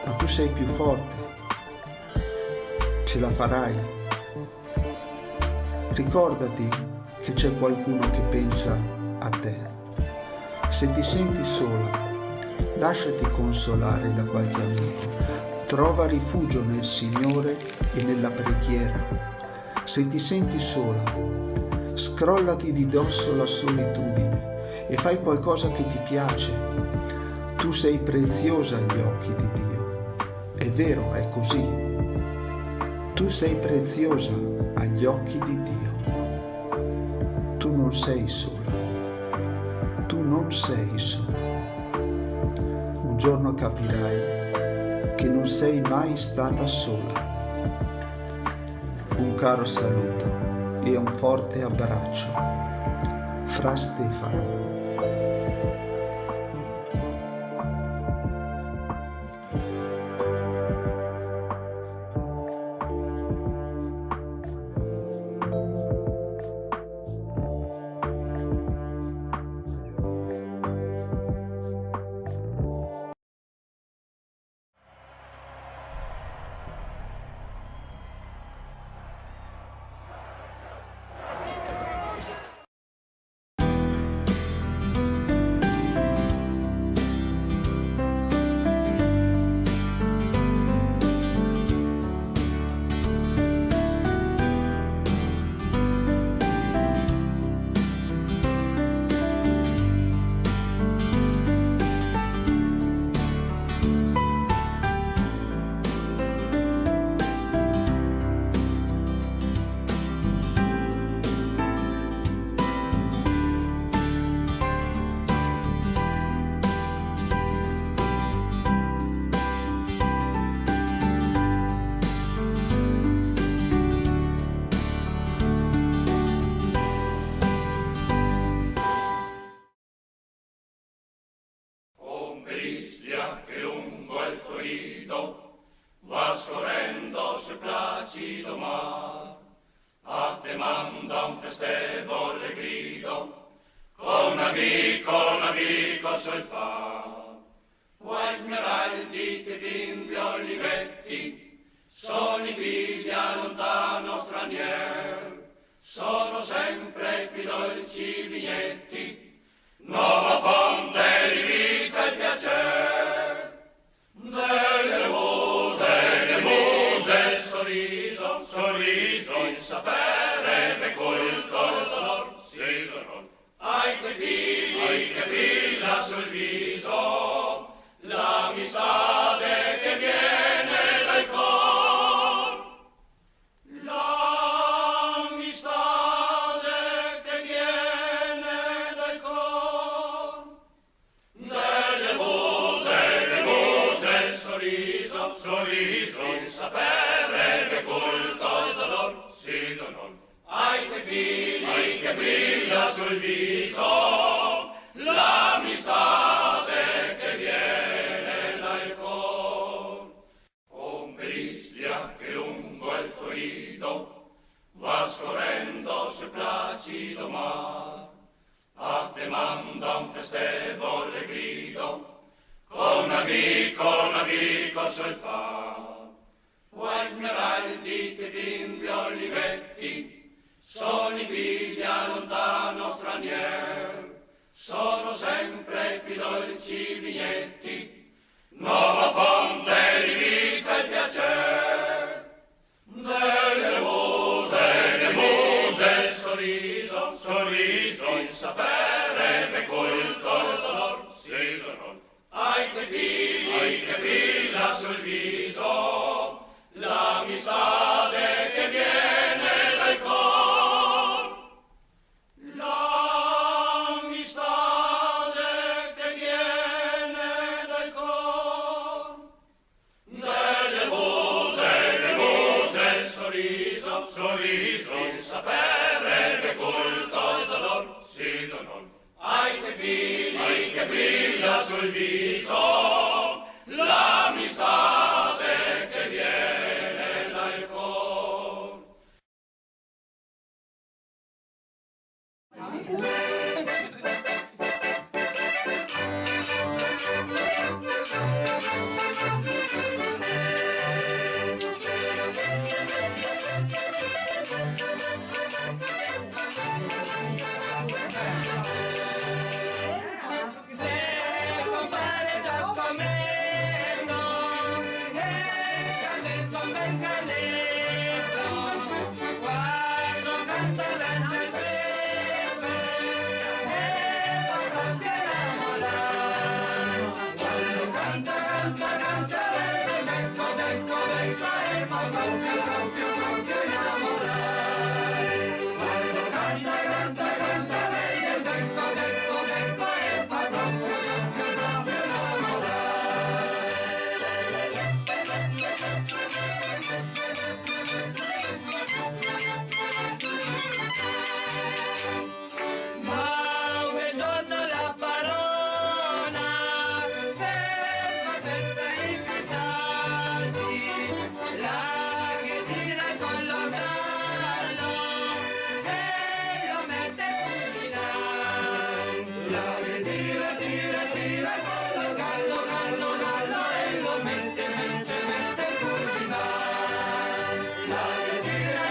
ma tu sei più forte. Ce la farai. Ricordati che c'è qualcuno che pensa a te. Se ti senti sola, lasciati consolare da qualche amico. Trova rifugio nel Signore e nella preghiera. Se ti senti sola, scrollati di dosso la solitudine e fai qualcosa che ti piace. Tu sei preziosa agli occhi di Dio. È vero, è così. Tu sei preziosa agli occhi di Dio. Tu non sei sola. Tu non sei sola. Un giorno capirai che non sei mai stata sola. Un caro saluto e un forte abbraccio. Fra Stefano. amico sol fa. Vuoi smeraldi, che bimbi, olivetti, sono i figli a lontano stranier, sono sempre più dolci vignetti, nuova fonte di vita e piacer. Delle muse, il sorriso, il sapere, e colto il dolor, sì, dolor. Ai tuoi figli che brilla sul viso, l'amistade che viene dal cor. L'amistade che viene dal cor. Delle muse, il sorriso, il sapere, e colto il dolor, sì, dolor. Ai tuoi figli che brilla sul viso, l'amistade che viene dal cor. Ombrislia che lungo il corrido va scorrendo sul placido mar, a te manda un festevole grido, con amico sol fa. Vuoi smeraldi, che bimbi, olivetti, sono i figli a lontano stranier, sono sempre più dolci vignetti, nuova fonte di vita e piacer. Delle muse, il sorriso, il sapere, e colto il dolor, sì, dolor. Ai tuoi figli che brilla sul viso, l'amistade che viene dal cor. L'amistade che viene dal cor. Delle muse, il sorriso, il sapere, e colto il dolor, sì, dolor. Ai tuoi figli che brilla sul viso, l'amistade che viene dal cor. Compare Giacometto, Canetto, bel Canetto, quando canta verso il pepe, e fa proprio innamorare. Quando canta verso il becco, e fa proprio innamorare. Quando canta verso il becco, e fa proprio ma un bel giorno la parona per far festa invitati, la che tira con l'organo e lo mette a cucinare. La che tira con l'organo e lo mette a cucinare. La che tira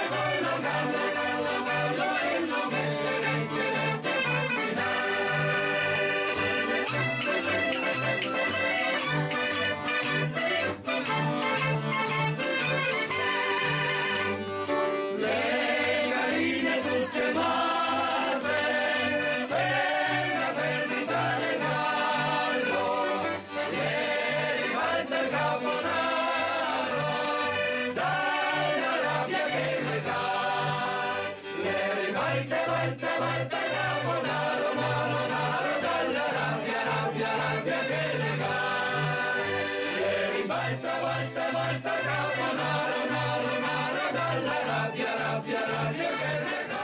con l'organo e lo mette a le carine tutte morte per la perdita del gallo, le ribalta il caponaro dalla rabbia che le dà. Le ribalta il caponaro, dalla rabbia che le dà. Le ribalta il caponaro, dalla rabbia che le dà.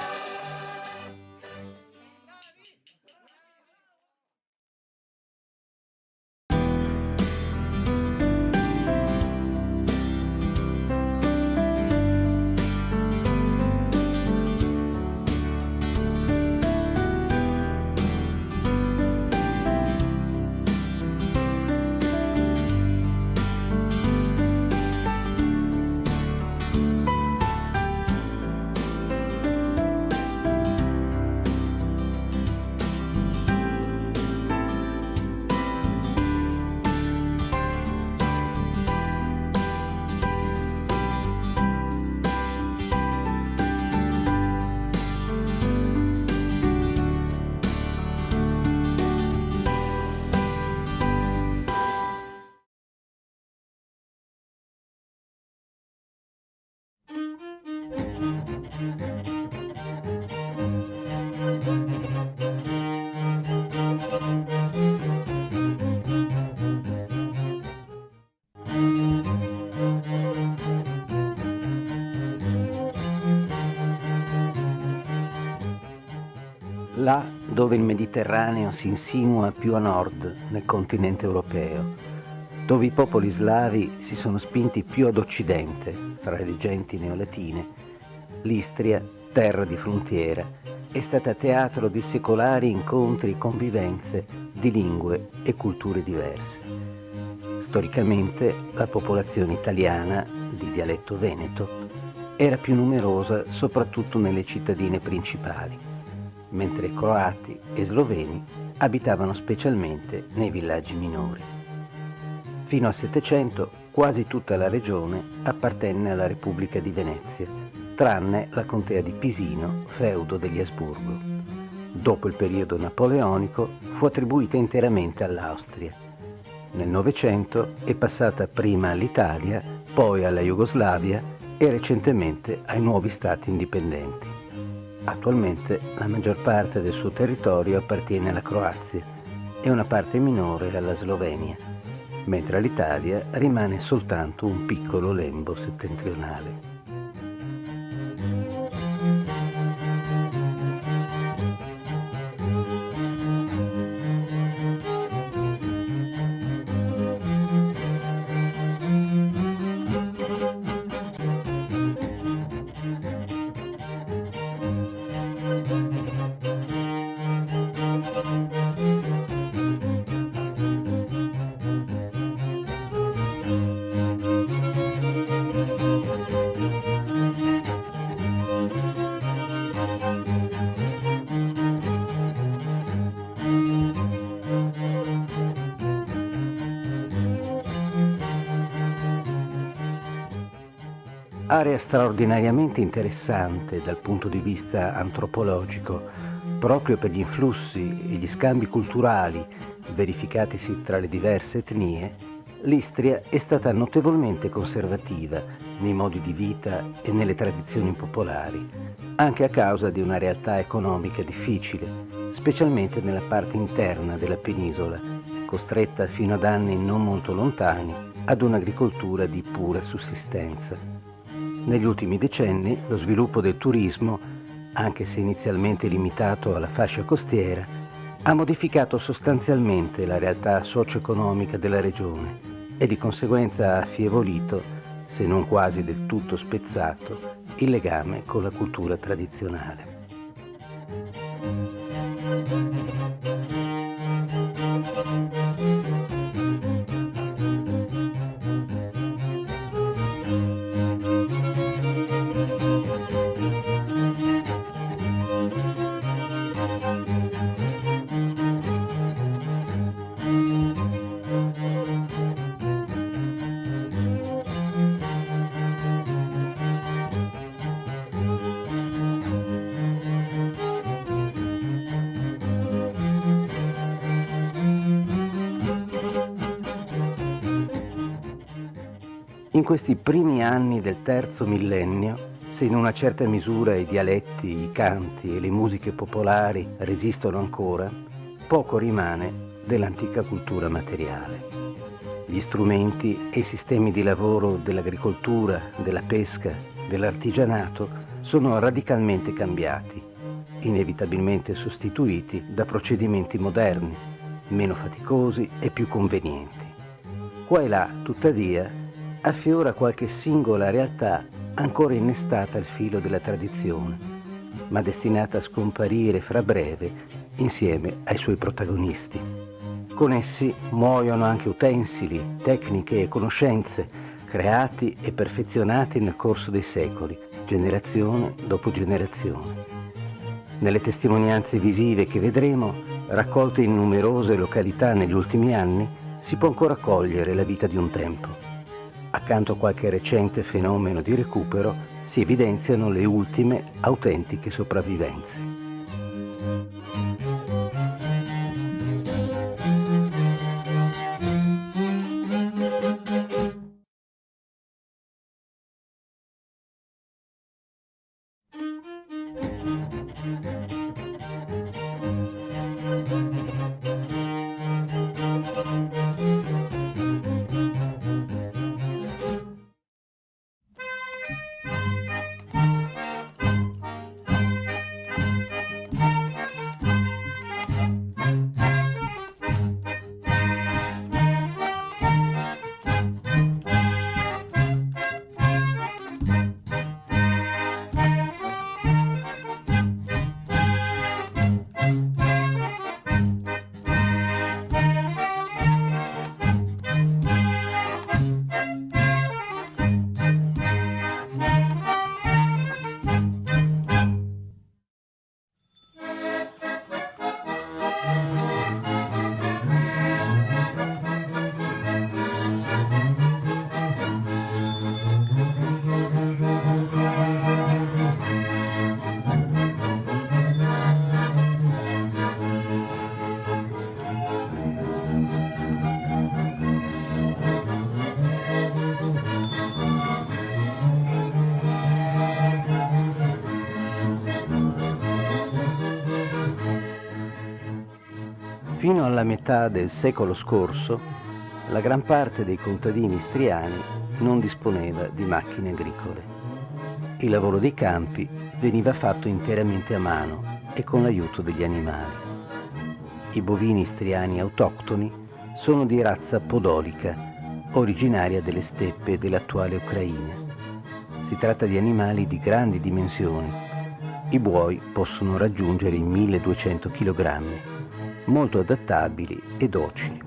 là dove il Mediterraneo si insinua più a nord nel continente europeo, dove i popoli slavi si sono spinti più ad occidente fra le genti neolatine, l'Istria, terra di frontiera, è stata teatro di secolari incontri e convivenze di lingue e culture diverse. Storicamente la popolazione italiana, di dialetto veneto, era più numerosa soprattutto nelle cittadine principali, mentre croati e sloveni abitavano specialmente nei villaggi minori. Fino al Settecento quasi tutta la regione appartenne alla Repubblica di Venezia, tranne la contea di Pisino, feudo degli Asburgo. Dopo il periodo napoleonico fu attribuita interamente all'Austria. Nel Novecento è passata prima all'Italia, poi alla Jugoslavia e recentemente ai nuovi stati indipendenti. Attualmente la maggior parte del suo territorio appartiene alla Croazia e una parte minore alla Slovenia, mentre all'Italia rimane soltanto un piccolo lembo settentrionale. Area straordinariamente interessante dal punto di vista antropologico, proprio per gli influssi e gli scambi culturali verificatisi tra le diverse etnie, l'Istria è stata notevolmente conservativa nei modi di vita e nelle tradizioni popolari, anche a causa di una realtà economica difficile, specialmente nella parte interna della penisola, costretta fino ad anni non molto lontani ad un'agricoltura di pura sussistenza. Negli ultimi decenni lo sviluppo del turismo, anche se inizialmente limitato alla fascia costiera, ha modificato sostanzialmente la realtà socio-economica della regione e di conseguenza ha affievolito, se non quasi del tutto spezzato, il legame con la cultura tradizionale. In questi primi anni del terzo millennio, se in una certa misura i dialetti, i canti e le musiche popolari resistono ancora, poco rimane dell'antica cultura materiale. Gli strumenti e i sistemi di lavoro dell'agricoltura, della pesca, dell'artigianato sono radicalmente cambiati, inevitabilmente sostituiti da procedimenti moderni, meno faticosi e più convenienti. Qua e là, tuttavia, affiora qualche singola realtà ancora innestata al filo della tradizione, ma destinata a scomparire fra breve insieme ai suoi protagonisti. Con essi muoiono anche utensili, tecniche e conoscenze creati e perfezionati nel corso dei secoli, generazione dopo generazione. Nelle testimonianze visive che vedremo, raccolte in numerose località negli ultimi anni, si può ancora cogliere la vita di un tempo. Accanto a qualche recente fenomeno di recupero si evidenziano le ultime autentiche sopravvivenze. Fino alla metà del secolo scorso, la gran parte dei contadini istriani non disponeva di macchine agricole. Il lavoro dei campi veniva fatto interamente a mano e con l'aiuto degli animali. I bovini istriani autoctoni sono di razza podolica, originaria delle steppe dell'attuale Ucraina. Si tratta di animali di grandi dimensioni. I buoi possono raggiungere i 1200 kg, molto adattabili e docili.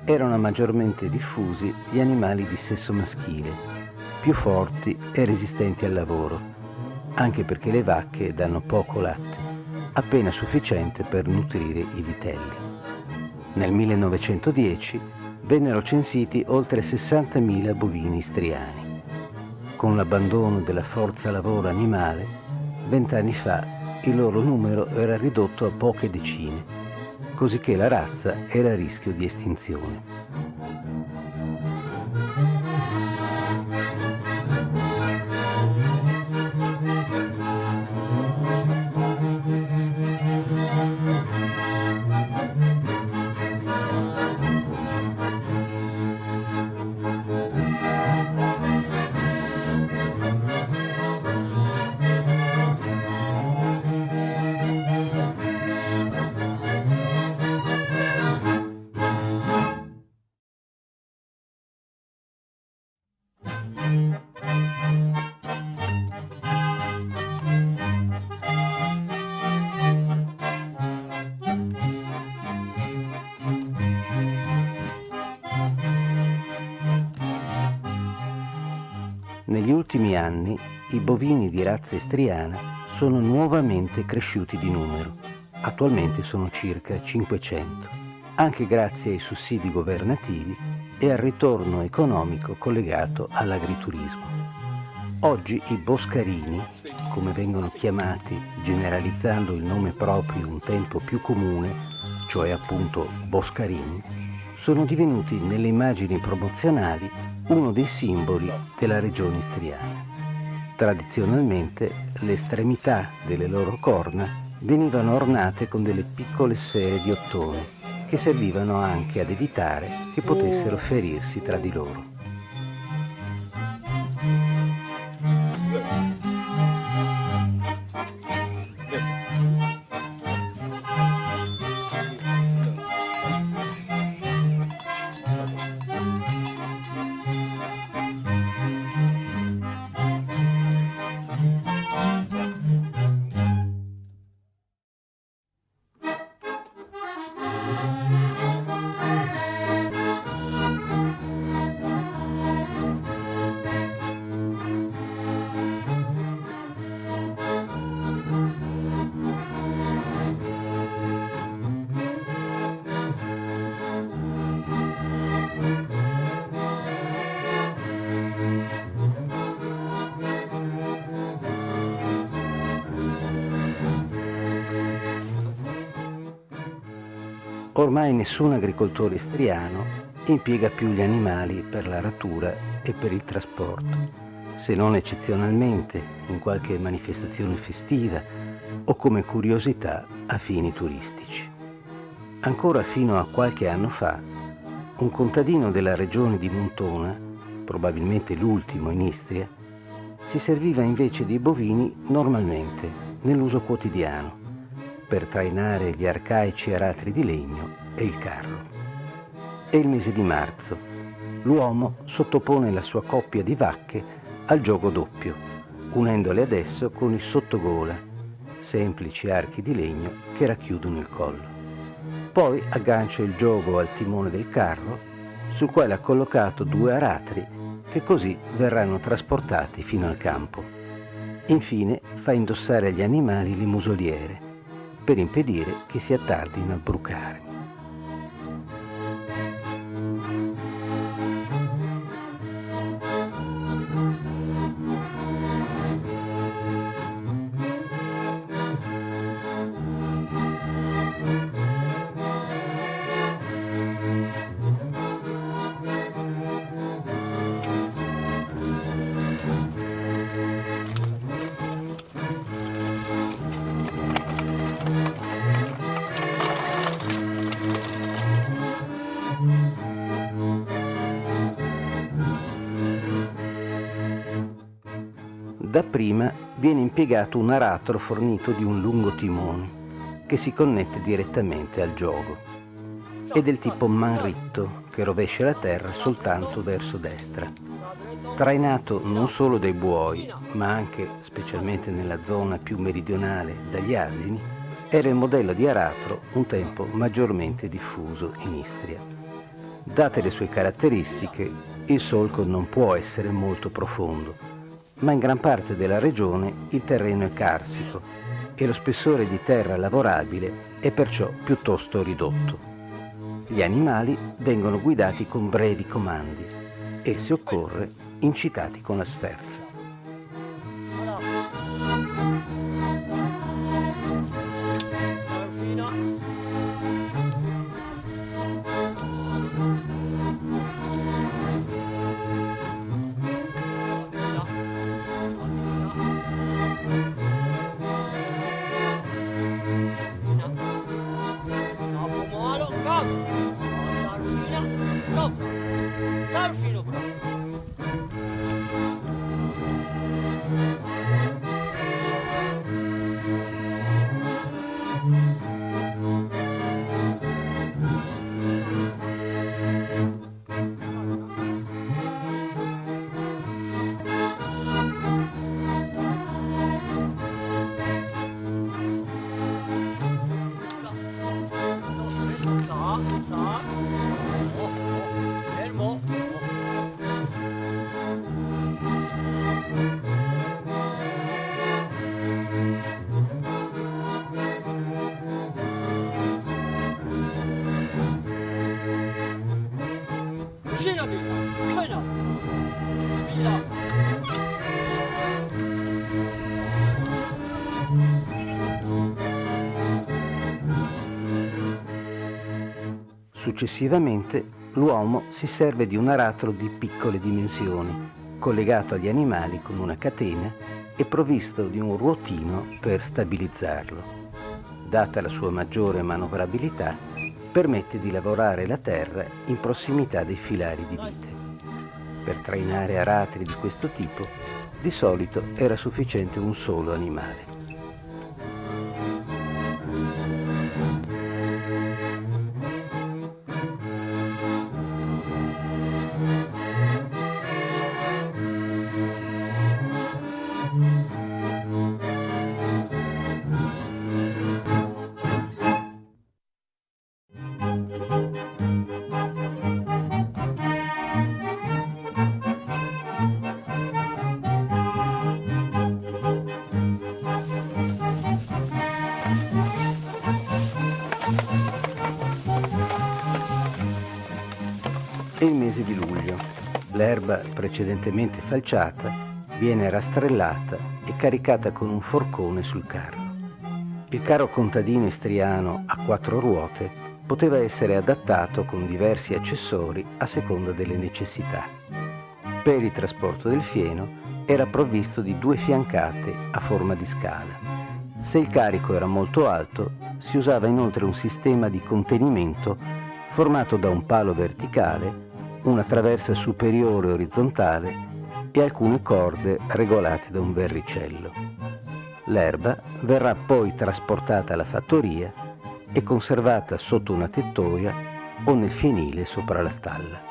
Erano maggiormente diffusi gli animali di sesso maschile, più forti e resistenti al lavoro, anche perché le vacche danno poco latte, appena sufficiente per nutrire i vitelli. Nel 1910 vennero censiti oltre 60.000 bovini istriani. Con l'abbandono della forza lavoro animale, 20 anni fa il loro numero era ridotto a poche decine, cosicché la razza era a rischio di estinzione. Negli ultimi anni i bovini di razza istriana sono nuovamente cresciuti di numero. Attualmente sono circa 500, anche grazie ai sussidi governativi e al ritorno economico collegato all'agriturismo. Oggi i boscarini, come vengono chiamati generalizzando il nome proprio un tempo più comune, cioè appunto boscarini, sono divenuti nelle immagini promozionali uno dei simboli della regione istriana. Tradizionalmente le estremità delle loro corna venivano ornate con delle piccole sfere di ottone che servivano anche ad evitare che potessero ferirsi tra di loro. Ormai nessun agricoltore istriano impiega più gli animali per l'aratura e per il trasporto, se non eccezionalmente in qualche manifestazione festiva o come curiosità a fini turistici. Ancora fino a qualche anno fa, un contadino della regione di Montona, probabilmente l'ultimo in Istria, si serviva invece dei bovini normalmente, nell'uso quotidiano, per trainare gli arcaici aratri di legno e il carro. È il mese di marzo. L'uomo sottopone la sua coppia di vacche al giogo doppio, unendole adesso con il sottogola, semplici archi di legno che racchiudono il collo. Poi aggancia il giogo al timone del carro, sul quale ha collocato 2 aratri che così verranno trasportati fino al campo. Infine fa indossare agli animali le musoliere, per impedire che si attardino a brucare. Dapprima viene impiegato un aratro fornito di un lungo timone che si connette direttamente al giogo. È del tipo manritto che rovescia la terra soltanto verso destra. Trainato non solo dai buoi, ma anche, specialmente nella zona più meridionale, dagli asini, era il modello di aratro un tempo maggiormente diffuso in Istria. Date le sue caratteristiche, il solco non può essere molto profondo, ma in gran parte della regione il terreno è carsico e lo spessore di terra lavorabile è perciò piuttosto ridotto. Gli animali vengono guidati con brevi comandi e, se occorre, incitati con la sferza. Successivamente l'uomo si serve di un aratro di piccole dimensioni, collegato agli animali con una catena e provvisto di un ruotino per stabilizzarlo. Data la sua maggiore manovrabilità, permette di lavorare la terra in prossimità dei filari di vite. Per trainare aratri di questo tipo, di solito era sufficiente un solo animale. È il mese di luglio. L'erba precedentemente falciata viene rastrellata e caricata con un forcone sul carro. Il carro contadino istriano a 4 ruote poteva essere adattato con diversi accessori a seconda delle necessità. Per il trasporto del fieno era provvisto di 2 fiancate a forma di scala. Se il carico era molto alto, si usava inoltre un sistema di contenimento formato da un palo verticale, una traversa superiore orizzontale e alcune corde regolate da un verricello. L'erba verrà poi trasportata alla fattoria e conservata sotto una tettoia o nel fienile sopra la stalla.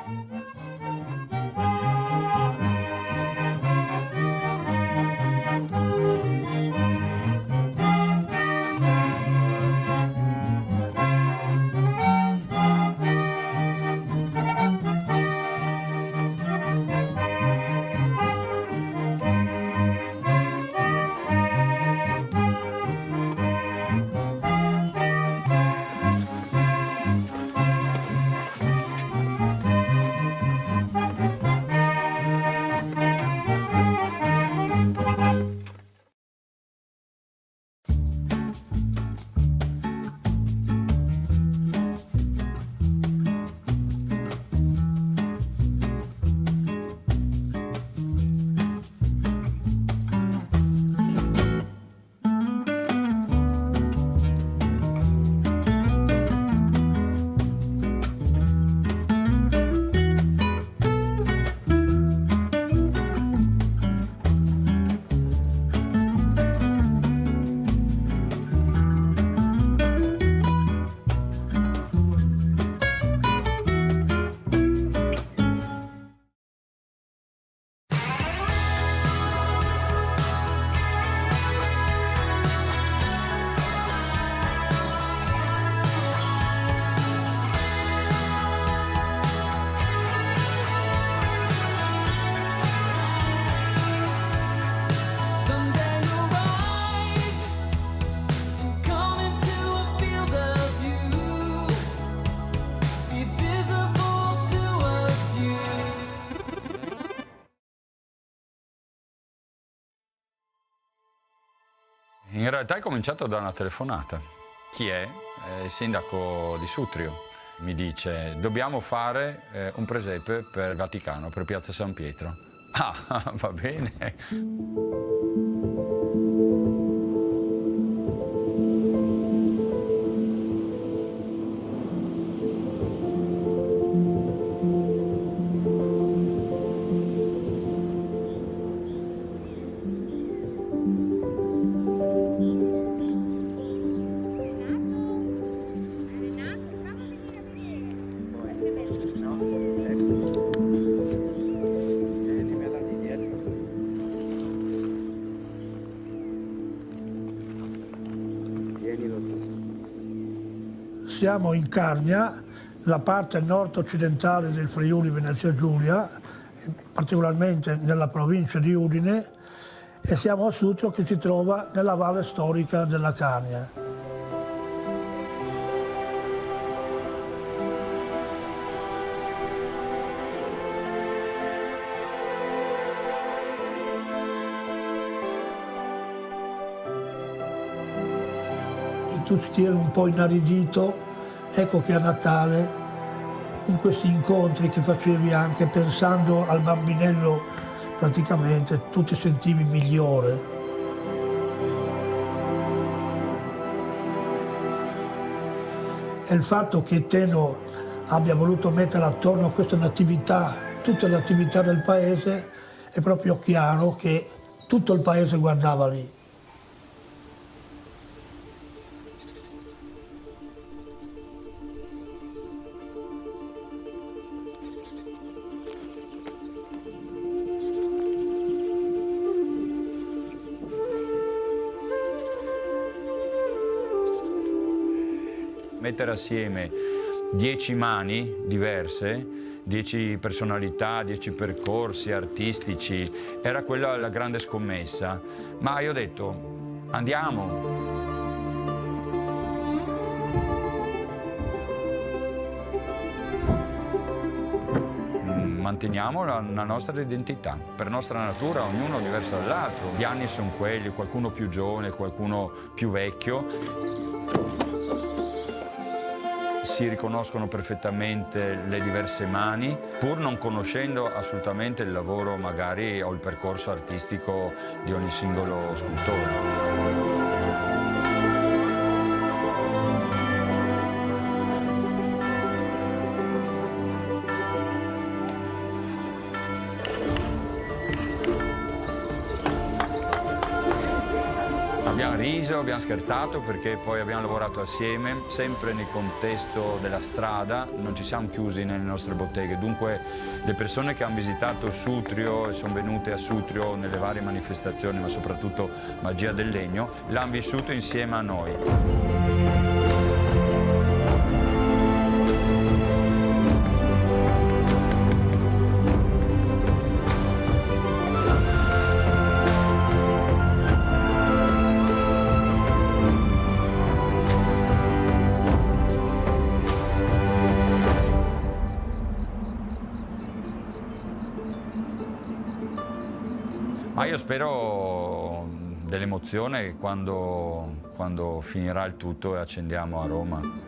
In realtà è cominciato da una telefonata. Chi è? Il sindaco di Sutrio. Mi dice: dobbiamo fare un presepe per il Vaticano, per Piazza San Pietro. Ah, va bene. Siamo in Carnia, la parte nord-occidentale del Friuli Venezia Giulia, particolarmente nella provincia di Udine, e siamo a Sutrio, che si trova nella valle storica della Carnia. Tu ti eri un po' inaridito, ecco che a Natale, in questi incontri che facevi anche pensando al bambinello, praticamente tu ti sentivi migliore. E il fatto che Teno abbia voluto mettere attorno a questa natività, tutte le attività del paese, è proprio chiaro che tutto il paese guardava lì. Mettere assieme 10 mani diverse, 10 personalità, 10 percorsi artistici, era quella la grande scommessa. Ma io ho detto, andiamo. Manteniamo la nostra identità, per nostra natura, ognuno diverso dall'altro. Gli anni sono quelli, qualcuno più giovane, qualcuno più vecchio. Si riconoscono perfettamente le diverse mani, pur non conoscendo assolutamente il lavoro magari o il percorso artistico di ogni singolo scultore. Abbiamo riso, abbiamo scherzato, perché poi abbiamo lavorato assieme, sempre nel contesto della strada, non ci siamo chiusi nelle nostre botteghe. Dunque le persone che hanno visitato Sutrio e sono venute a Sutrio nelle varie manifestazioni, ma soprattutto Magia del Legno, l'hanno vissuto insieme a noi. Ma io spero dell'emozione quando finirà il tutto e accendiamo a Roma.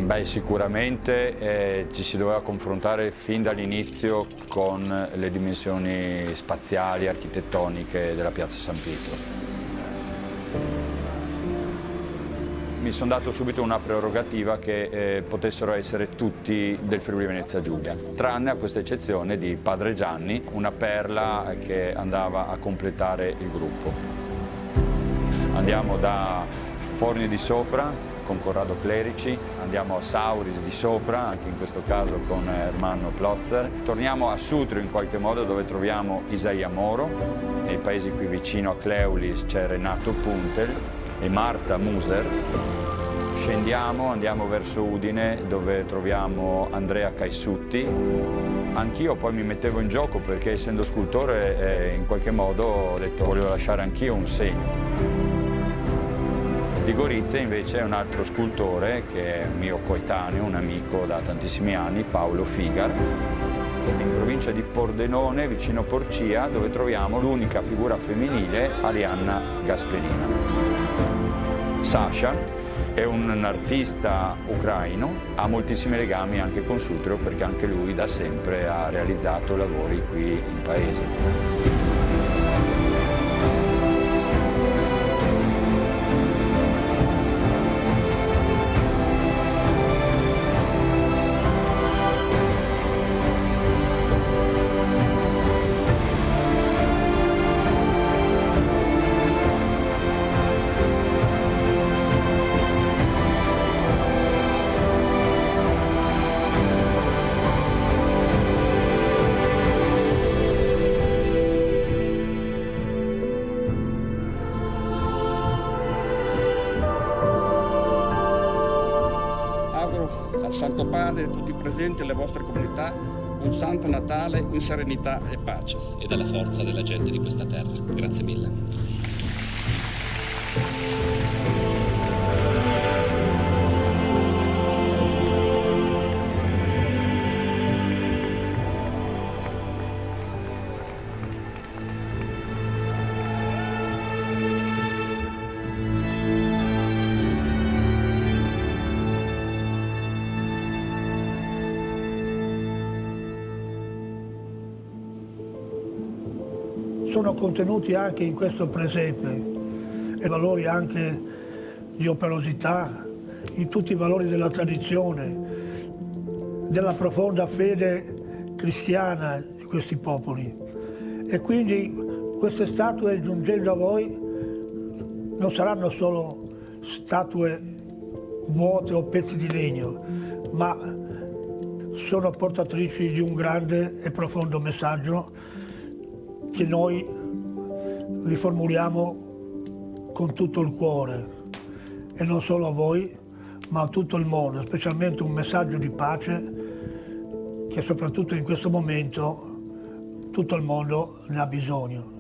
Beh, sicuramente ci si doveva confrontare fin dall'inizio con le dimensioni spaziali, architettoniche della Piazza San Pietro. mi sono dato subito una prerogativa che potessero essere tutti del Friuli Venezia Giulia, tranne a questa eccezione di Padre Gianni, una perla che andava a completare il gruppo. Andiamo da Forni di Sopra con Corrado Clerici, andiamo a Sauris di Sopra, anche in questo caso con Ermanno Plotzer. Torniamo a Sutrio in qualche modo, dove troviamo Isaia Moro. Nei paesi qui vicino a Cleulis c'è Renato Puntel e Marta Muser. Scendiamo, andiamo verso Udine, dove troviamo Andrea Caisutti. Anch'io poi mi mettevo in gioco perché, essendo scultore, in qualche modo ho detto volevo lasciare anch'io un segno. Di Gorizia invece è un altro scultore che è mio coetaneo, un amico da tantissimi anni, Paolo Figar, in provincia di Pordenone, vicino Porcia, dove troviamo l'unica figura femminile, Arianna Gasperina. Sasha è un artista ucraino, ha moltissimi legami anche con Sutrio perché anche lui da sempre ha realizzato lavori qui in paese. Al Santo Padre e a tutti i presenti e alle vostre comunità un Santo Natale in serenità e pace. E dalla forza della gente di questa terra. Grazie mille. Sono contenuti anche in questo presepe e valori anche di operosità, in tutti i valori della tradizione, della profonda fede cristiana di questi popoli. E quindi queste statue, giungendo a voi, non saranno solo statue vuote o pezzi di legno, ma sono portatrici di un grande e profondo messaggio che noi riformuliamo con tutto il cuore, e non solo a voi, ma a tutto il mondo, specialmente un messaggio di pace che soprattutto in questo momento tutto il mondo ne ha bisogno.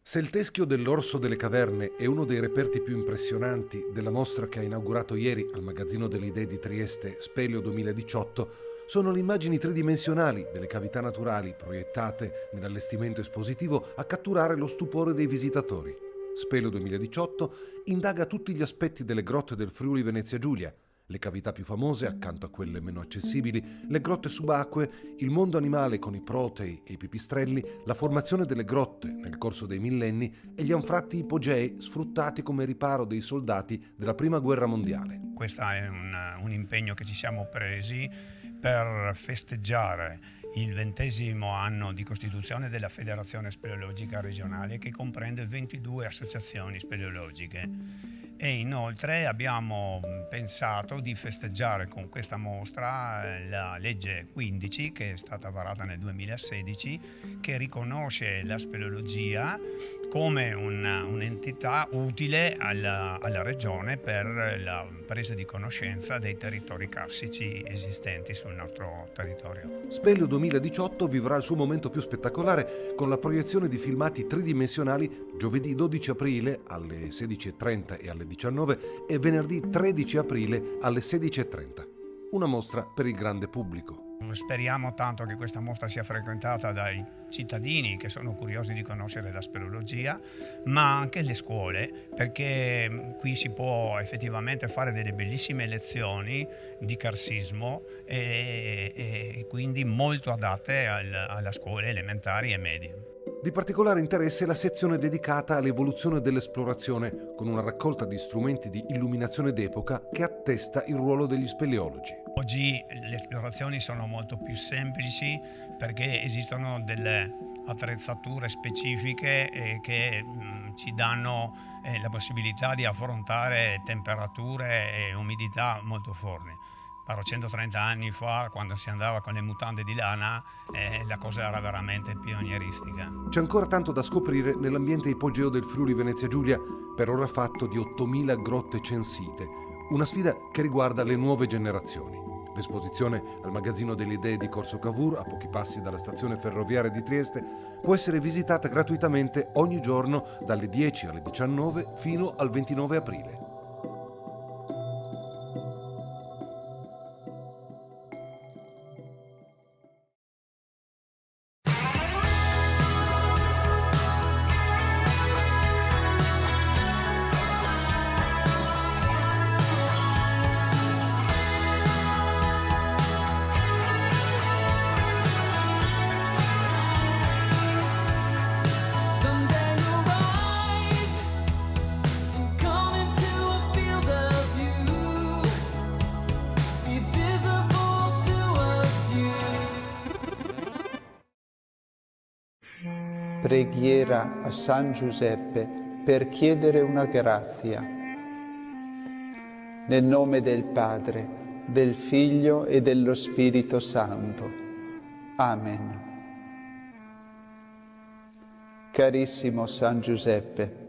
Se il teschio dell'orso delle caverne è uno dei reperti più impressionanti della mostra che ha inaugurato ieri al Magazzino delle Idee di Trieste Speleo 2018, sono le immagini tridimensionali delle cavità naturali proiettate nell'allestimento espositivo a catturare lo stupore dei visitatori. Speleo 2018 indaga tutti gli aspetti delle grotte del Friuli Venezia Giulia, le cavità più famose accanto a quelle meno accessibili, le grotte subacquee, il mondo animale con i protei e i pipistrelli, la formazione delle grotte nel corso dei millenni e gli anfratti ipogei sfruttati come riparo dei soldati della Prima Guerra Mondiale. Questo è un impegno che ci siamo presi per festeggiare il 20° anno di costituzione della Federazione Speleologica Regionale, che comprende 22 associazioni speleologiche. E inoltre abbiamo pensato di festeggiare con questa mostra la legge 15 che è stata varata nel 2016, che riconosce la speleologia come un'entità utile alla regione per la presa di conoscenza dei territori carsici esistenti sul nostro territorio. Speleo 2018 vivrà il suo momento più spettacolare con la proiezione di filmati tridimensionali giovedì 12 aprile alle 16:30 e alle 19 e venerdì 13 aprile alle 16:30. Una mostra per il grande pubblico. Speriamo tanto che questa mostra sia frequentata dai cittadini che sono curiosi di conoscere la speleologia, ma anche le scuole, perché qui si può effettivamente fare delle bellissime lezioni di carsismo e quindi molto adatte alla scuole elementari e medie. Di particolare interesse è la sezione dedicata all'evoluzione dell'esplorazione, con una raccolta di strumenti di illuminazione d'epoca che attesta il ruolo degli speleologi. Oggi le esplorazioni sono molto più semplici perché esistono delle attrezzature specifiche che ci danno la possibilità di affrontare temperature e umidità molto forti. Parlo 130 anni fa, quando si andava con le mutande di lana, la cosa era veramente pionieristica. C'è ancora tanto da scoprire nell'ambiente ipogeo del Friuli Venezia Giulia, per ora fatto di 8.000 grotte censite, una sfida che riguarda le nuove generazioni. L'esposizione al Magazzino delle Idee di Corso Cavour, a pochi passi dalla stazione ferroviaria di Trieste, può essere visitata gratuitamente ogni giorno dalle 10 alle 19 fino al 29 aprile. Preghiera a San Giuseppe per chiedere una grazia. Nel nome del Padre, del Figlio e dello Spirito Santo. Amen. Carissimo San Giuseppe,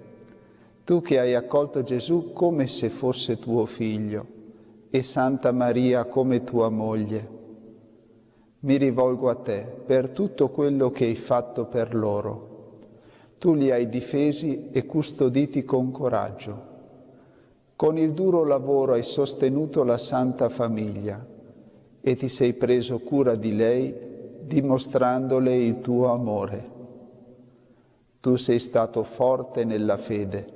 tu che hai accolto Gesù come se fosse tuo figlio e Santa Maria come tua moglie, mi rivolgo a te per tutto quello che hai fatto per loro. Tu li hai difesi e custoditi con coraggio. Con il duro lavoro hai sostenuto la Santa Famiglia e ti sei preso cura di lei, dimostrandole il tuo amore. Tu sei stato forte nella fede.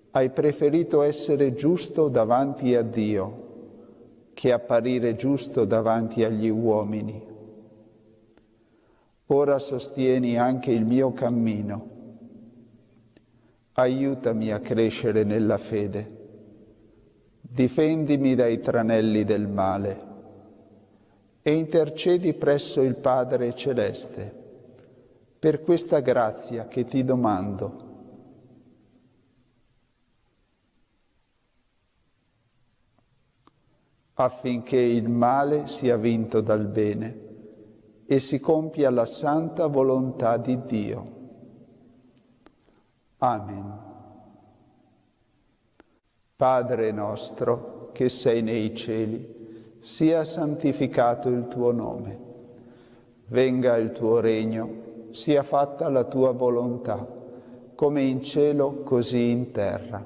Hai preferito essere giusto davanti a Dio che apparire giusto davanti agli uomini. Ora sostieni anche il mio cammino. Aiutami a crescere nella fede. Difendimi dai tranelli del male e intercedi presso il Padre Celeste per questa grazia che ti domando. Affinché il male sia vinto dal bene e si compia la santa volontà di Dio. Amen. Padre nostro, che sei nei cieli, sia santificato il tuo nome. Venga il tuo regno, sia fatta la tua volontà, come in cielo così in terra.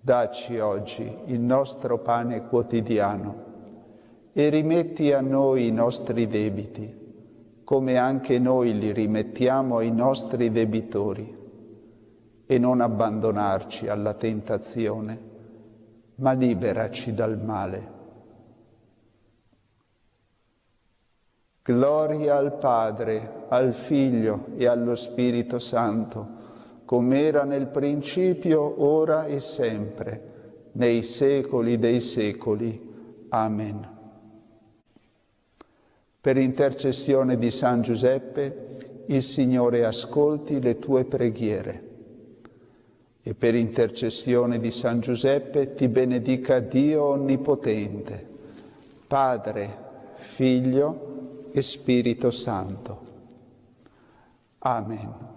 Dacci oggi il nostro pane quotidiano e rimetti a noi i nostri debiti, come anche noi li rimettiamo ai nostri debitori. E non abbandonarci alla tentazione, ma liberaci dal male. Gloria al Padre, al Figlio e allo Spirito Santo, come era nel principio, ora e sempre, nei secoli dei secoli. Amen. Per intercessione di San Giuseppe, il Signore ascolti le tue preghiere. e per intercessione di San Giuseppe ti benedica Dio Onnipotente, Padre, Figlio e Spirito Santo. Amen.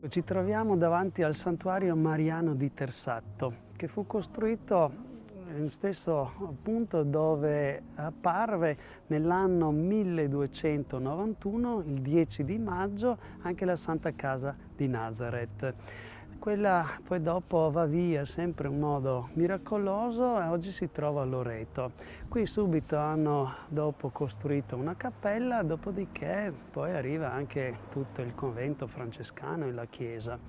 Ci troviamo davanti al santuario mariano di Tersatto, che fu costruito nello stesso punto dove apparve nell'anno 1291, il 10 di maggio, anche la Santa Casa di Nazareth. Quella poi dopo va via sempre in modo miracoloso e oggi si trova a Loreto. Qui subito hanno dopo costruito una cappella, dopodiché poi arriva anche tutto il convento francescano e la chiesa.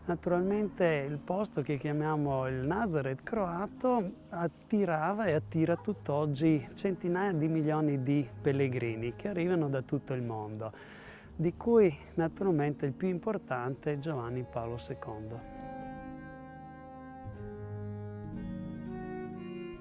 Naturalmente il posto che chiamiamo il Nazareth croato attirava e attira tutt'oggi centinaia di milioni di pellegrini che arrivano da tutto il mondo, di cui naturalmente il più importante è Giovanni Paolo II.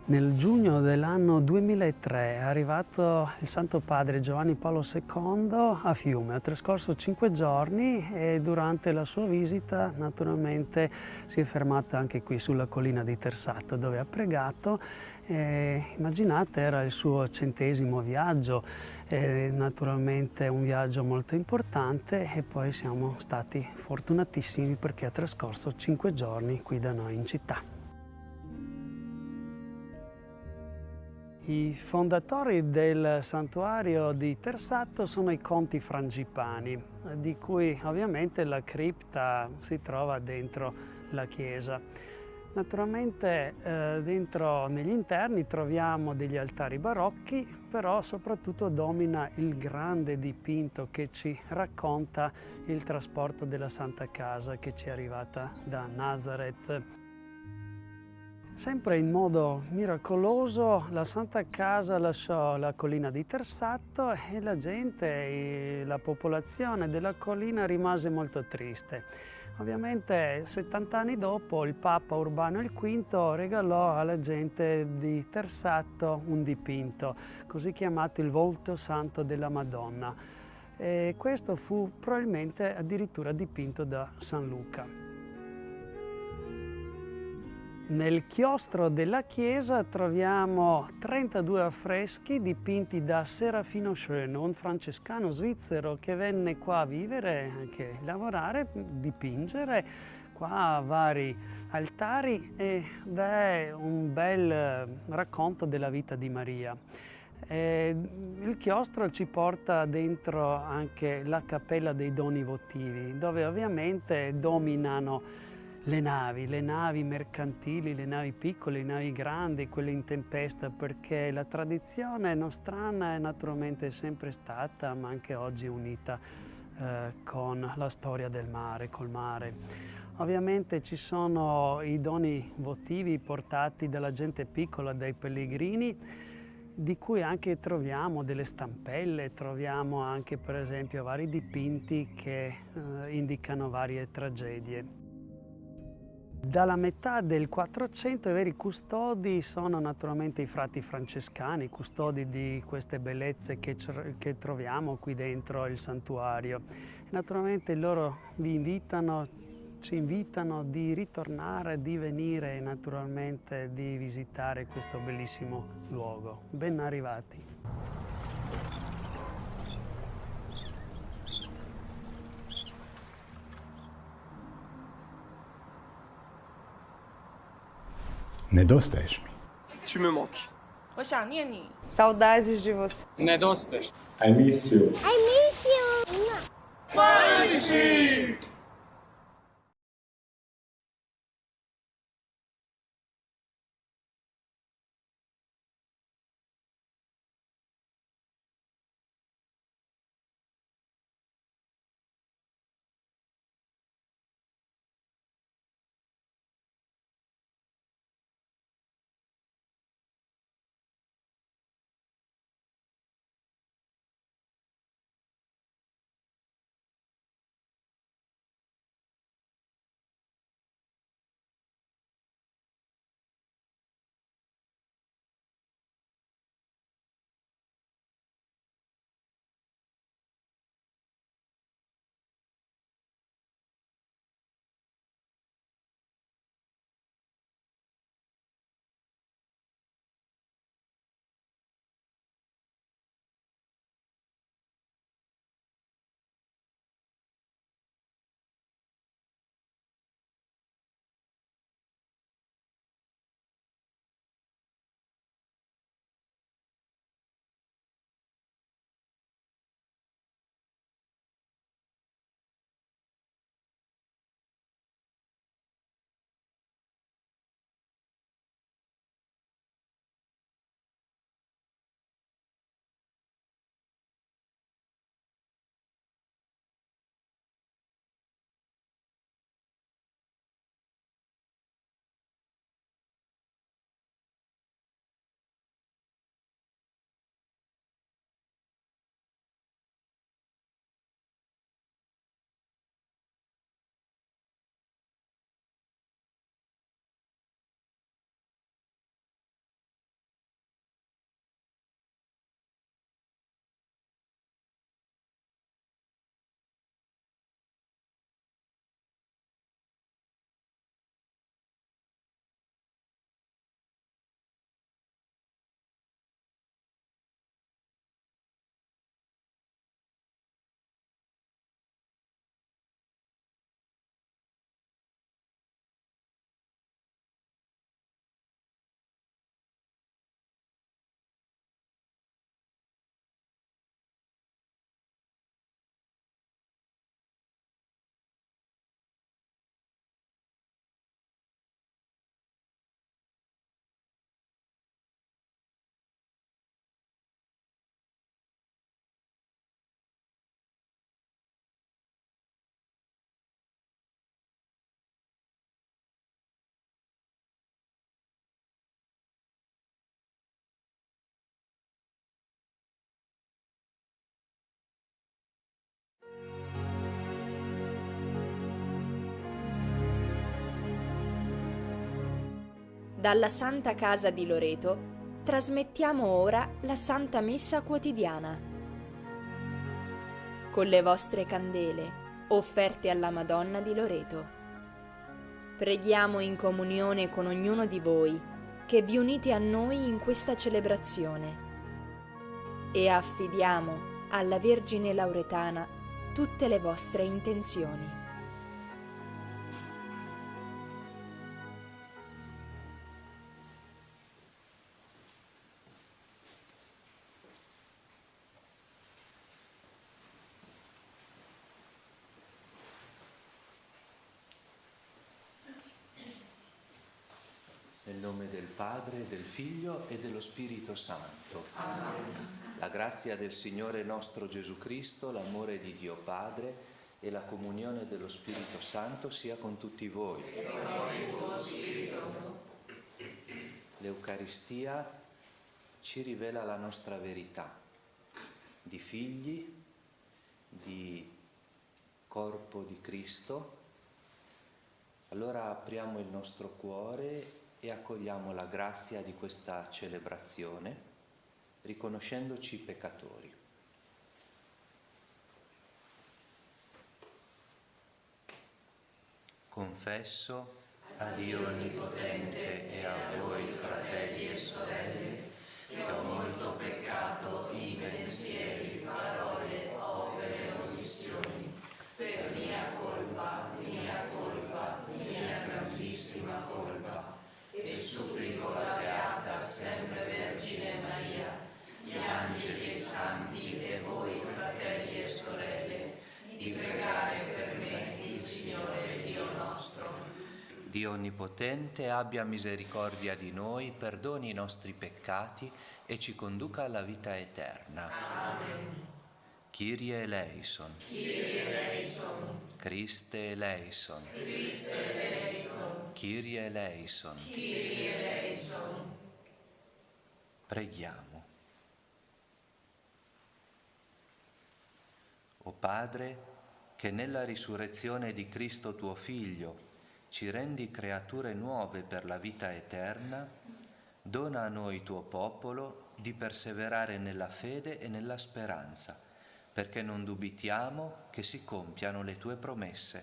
Nel giugno dell'anno 2003 è arrivato il Santo Padre Giovanni Paolo II a Fiume. Ha trascorso 5 giorni e durante la sua visita naturalmente si è fermato anche qui sulla collina di Tersatto dove ha pregato. Immaginate, era il suo 100° viaggio, naturalmente un viaggio molto importante e poi siamo stati fortunatissimi perché ha trascorso 5 giorni qui da noi in città. I fondatori del santuario di Tersatto sono i conti frangipani, di cui ovviamente la cripta si trova dentro la chiesa. Naturalmente negli interni troviamo degli altari barocchi, però soprattutto domina il grande dipinto che ci racconta il trasporto della Santa Casa che ci è arrivata da Nazareth. Sempre in modo miracoloso la Santa Casa lasciò la collina di Tersatto e la gente, la popolazione della collina rimase molto triste. Ovviamente 70 anni dopo il Papa Urbano V regalò alla gente di Tersatto un dipinto, così chiamato il Volto Santo della Madonna. E questo fu probabilmente addirittura dipinto da San Luca. Nel chiostro della chiesa troviamo 32 affreschi dipinti da Serafino Schön, un francescano svizzero che venne qua a vivere, anche lavorare, dipingere. Qua vari altari ed è un bel racconto della vita di Maria. Il chiostro ci porta dentro anche la Cappella dei Doni Votivi, dove ovviamente dominano le navi mercantili, le navi piccole, le navi grandi, quelle in tempesta, perché la tradizione nostrana è naturalmente sempre stata, ma anche oggi unita con la storia del mare, col mare. Ovviamente ci sono i doni votivi portati dalla gente piccola, dai pellegrini, di cui anche troviamo delle stampelle, troviamo anche per esempio vari dipinti che indicano varie tragedie. Dalla metà del 400 i veri custodi sono naturalmente i frati francescani, custodi di queste bellezze che troviamo qui dentro il santuario. Naturalmente loro ci invitano di ritornare, di venire e naturalmente di visitare questo bellissimo luogo. Ben arrivati. Ne dostajesz mi? Tu me manques. 我想念你。 Saudades de você. Ne dostajesz. I miss you. I miss you. Paisi! Dalla Santa Casa di Loreto trasmettiamo ora la Santa Messa quotidiana. Con le vostre candele offerte alla Madonna di Loreto. Preghiamo in comunione con ognuno di voi che vi unite a noi in questa celebrazione e affidiamo alla Vergine Lauretana tutte le vostre intenzioni. Nel nome del Padre, del Figlio e dello Spirito Santo. Amen. La grazia del Signore nostro Gesù Cristo, l'amore di Dio Padre e la comunione dello Spirito Santo sia con tutti voi. E con il tuo spirito. L'Eucaristia ci rivela la nostra verità di figli, di corpo di Cristo. Allora apriamo il nostro cuore e accogliamo la grazia di questa celebrazione, riconoscendoci peccatori. Confesso a Dio Onnipotente e a voi, fratelli e sorelle, che ho molto peccato in pensieri, parole, opere e omissioni, per mia colpa, grandissima colpa, e supplico Dio Onnipotente abbia misericordia di noi, perdoni i nostri peccati e ci conduca alla vita eterna. Amen. Kyrie eleison. Kyrie eleison. Christe eleison. Christe eleison. Kyrie eleison. Kyrie eleison. Preghiamo. O Padre, che nella risurrezione di Cristo tuo Figlio ci rendi creature nuove per la vita eterna, dona a noi tuo popolo di perseverare nella fede e nella speranza, perché non dubitiamo che si compiano le tue promesse.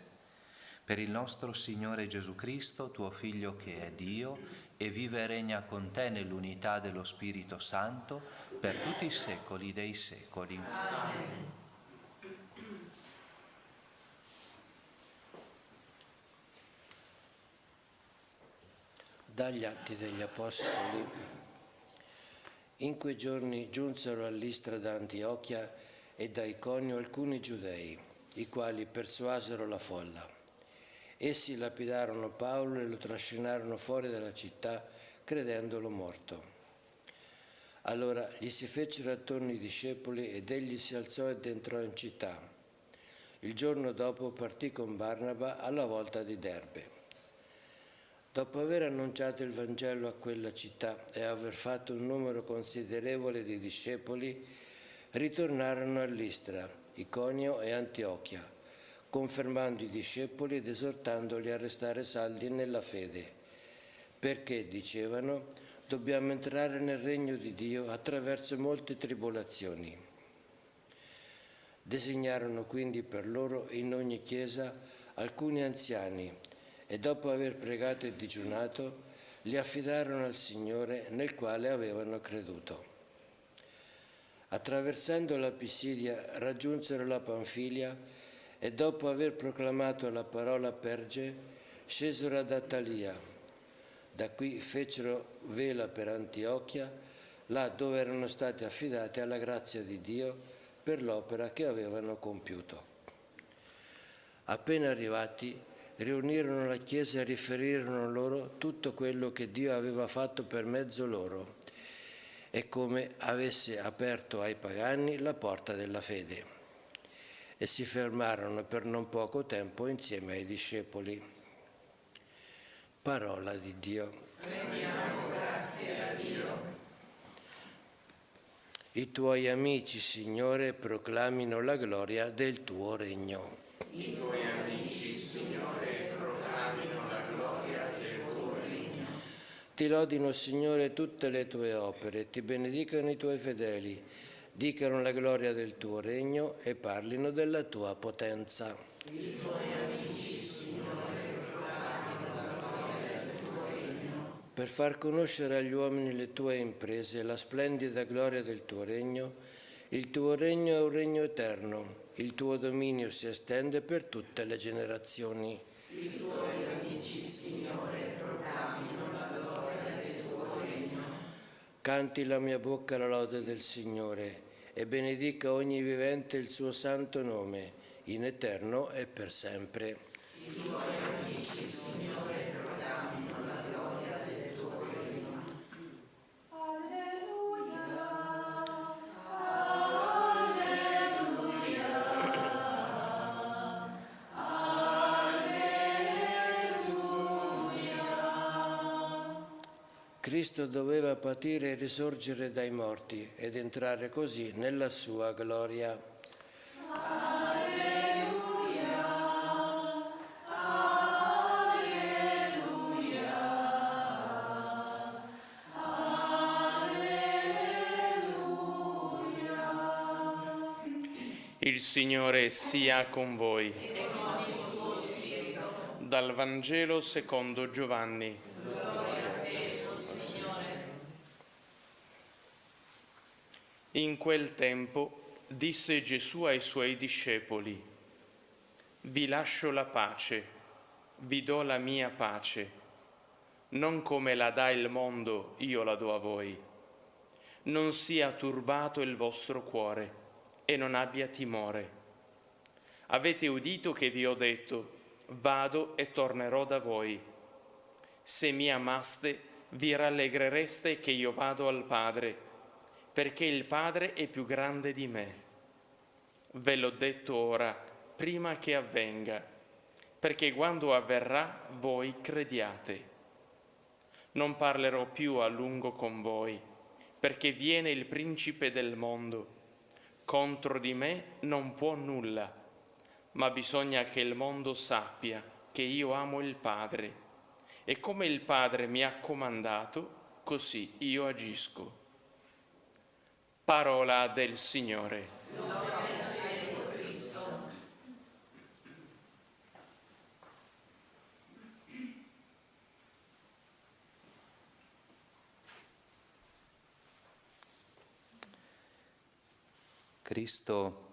Per il nostro Signore Gesù Cristo, tuo Figlio che è Dio e vive e regna con te nell'unità dello Spirito Santo per tutti i secoli dei secoli. Amen. Dagli Atti degli Apostoli. In quei giorni giunsero all'Istra da Antiochia e da Iconio alcuni giudei, i quali persuasero la folla. Essi lapidarono Paolo e lo trascinarono fuori dalla città, credendolo morto. Allora gli si fecero attorno i discepoli ed egli si alzò ed entrò in città. Il giorno dopo partì con Barnaba alla volta di Derbe. Dopo aver annunciato il Vangelo a quella città e aver fatto un numero considerevole di discepoli, ritornarono a Listra, Iconio e Antiochia, confermando i discepoli ed esortandoli a restare saldi nella fede, perché, dicevano, dobbiamo entrare nel regno di Dio attraverso molte tribolazioni. Designarono quindi per loro in ogni chiesa alcuni anziani e dopo aver pregato e digiunato li affidarono al Signore nel quale avevano creduto. Attraversando la Pisidia raggiunsero la Panfilia e dopo aver proclamato la parola a Perge scesero ad Attalia. Da qui fecero vela per Antiochia, là dove erano stati affidati alla grazia di Dio per l'opera che avevano compiuto. Appena arrivati, riunirono la Chiesa e riferirono loro tutto quello che Dio aveva fatto per mezzo loro e come avesse aperto ai pagani la porta della fede. E si fermarono per non poco tempo insieme ai discepoli. Parola di Dio. Rendiamo grazie a Dio. I tuoi amici, Signore, proclamino la gloria del tuo regno. I tuoi amici, Signore, proclamino la gloria del tuo regno. Ti lodino, Signore, tutte le tue opere, ti benedicano i tuoi fedeli, dicano la gloria del tuo regno e parlino della tua potenza. I tuoi amici, Signore, proclamino la gloria del tuo regno. Per far conoscere agli uomini le tue imprese, la splendida gloria del tuo regno, il tuo regno è un regno eterno. Il tuo dominio si estende per tutte le generazioni. I tuoi amici, Signore, proclamino la gloria del tuo regno. Canti la mia bocca la lode del Signore e benedica ogni vivente il suo santo nome, in eterno e per sempre. I tuoi amici, Signore, proclamino la gloria del tuo regno. Cristo doveva patire e risorgere dai morti ed entrare così nella sua gloria. Il Signore sia con voi. Dal Vangelo secondo Giovanni. In quel tempo disse Gesù ai suoi discepoli: Vi lascio la pace, vi do la mia pace. Non come la dà il mondo, io la do a voi. Non sia turbato il vostro cuore e non abbia timore. Avete udito che vi ho detto: vado e tornerò da voi. Se mi amaste, vi rallegrereste che io vado al Padre, perché il Padre è più grande di me. Ve l'ho detto ora, prima che avvenga, perché quando avverrà voi crediate. Non parlerò più a lungo con voi, perché viene il principe del mondo. Contro di me non può nulla, ma bisogna che il mondo sappia che io amo il Padre, e come il Padre mi ha comandato, così io agisco. Parola del Signore. Cristo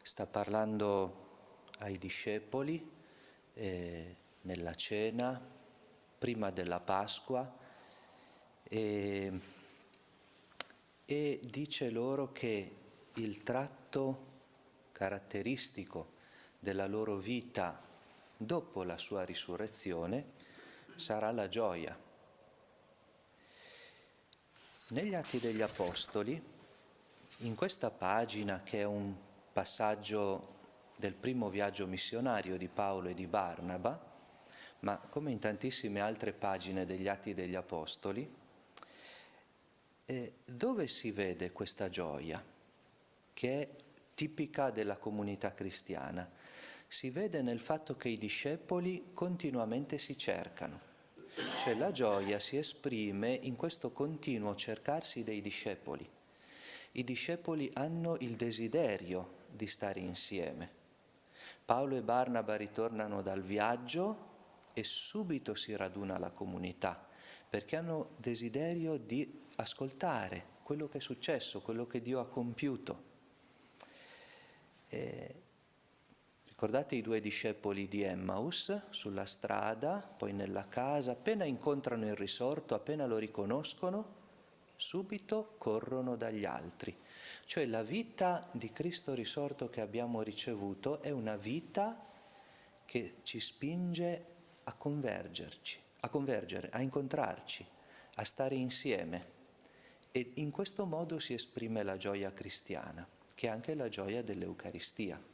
sta parlando ai discepoli nella cena, prima della Pasqua, e dice loro che il tratto caratteristico della loro vita dopo la sua risurrezione sarà la gioia. Negli Atti degli Apostoli, in questa pagina, che è un passaggio del primo viaggio missionario di Paolo e di Barnaba, ma come in tantissime altre pagine degli Atti degli Apostoli, dove si vede questa gioia, che è tipica della comunità cristiana? Si vede nel fatto che i discepoli continuamente si cercano, cioè la gioia si esprime in questo continuo cercarsi dei discepoli. I discepoli hanno il desiderio di stare insieme. Paolo e Barnaba ritornano dal viaggio e subito si raduna la comunità, perché hanno desiderio di ascoltare quello che è successo, quello che Dio ha compiuto. Ricordate i 2 discepoli di Emmaus sulla strada, poi nella casa, appena incontrano il risorto, appena lo riconoscono, subito corrono dagli altri. Cioè la vita di Cristo risorto che abbiamo ricevuto è una vita che ci spinge a convergere, a incontrarci, a stare insieme. E in questo modo si esprime la gioia cristiana, che è anche la gioia dell'Eucaristia.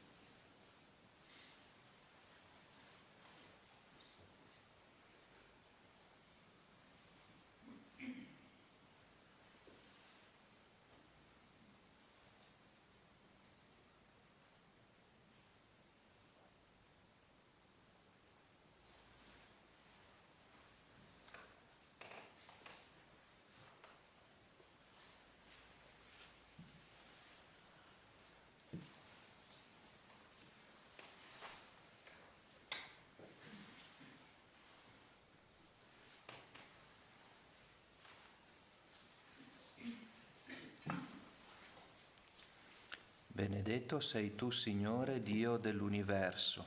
Benedetto sei tu, Signore, Dio dell'universo.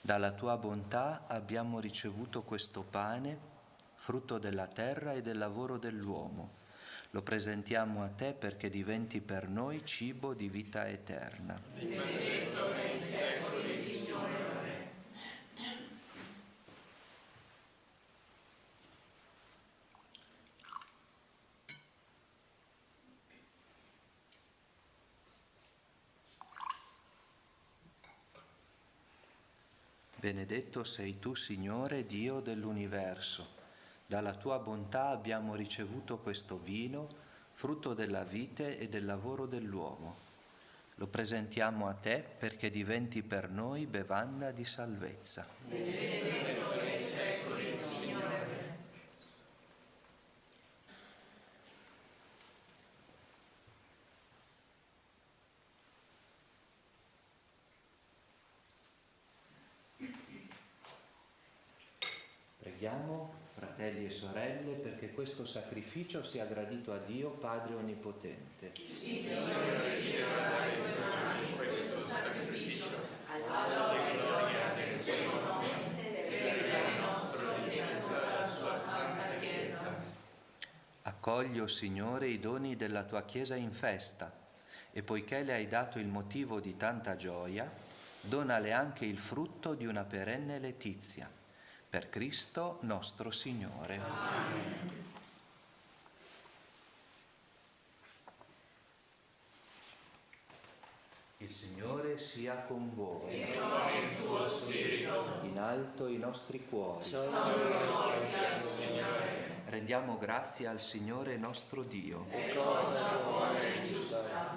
Dalla tua bontà abbiamo ricevuto questo pane, frutto della terra e del lavoro dell'uomo. Lo presentiamo a te perché diventi per noi cibo di vita eterna. Benedetto nei secoli, Signore. Benedetto sei tu, Signore, Dio dell'universo. Dalla tua bontà abbiamo ricevuto questo vino, frutto della vite e del lavoro dell'uomo. Lo presentiamo a te perché diventi per noi bevanda di salvezza. Benedetto nei secoli, Signore. Preghiamo, fratelli e sorelle, perché questo sacrificio sia gradito a Dio Padre Onnipotente. Sì, Signore, riceva dalle tue mani questo sacrificio, alla gloria del suo nome, per il nostro e di tutta la sua santa Chiesa. Accogli, o Signore, i doni della tua Chiesa in festa, e poiché le hai dato il motivo di tanta gioia, donale anche il frutto di una perenne letizia, Per Cristo nostro Signore. Amen. Il Signore sia con voi. E con il tuo spirito. In alto i nostri cuori. Sono rivolti al Signore. Rendiamo grazie al Signore nostro Dio. È cosa buona e giusta.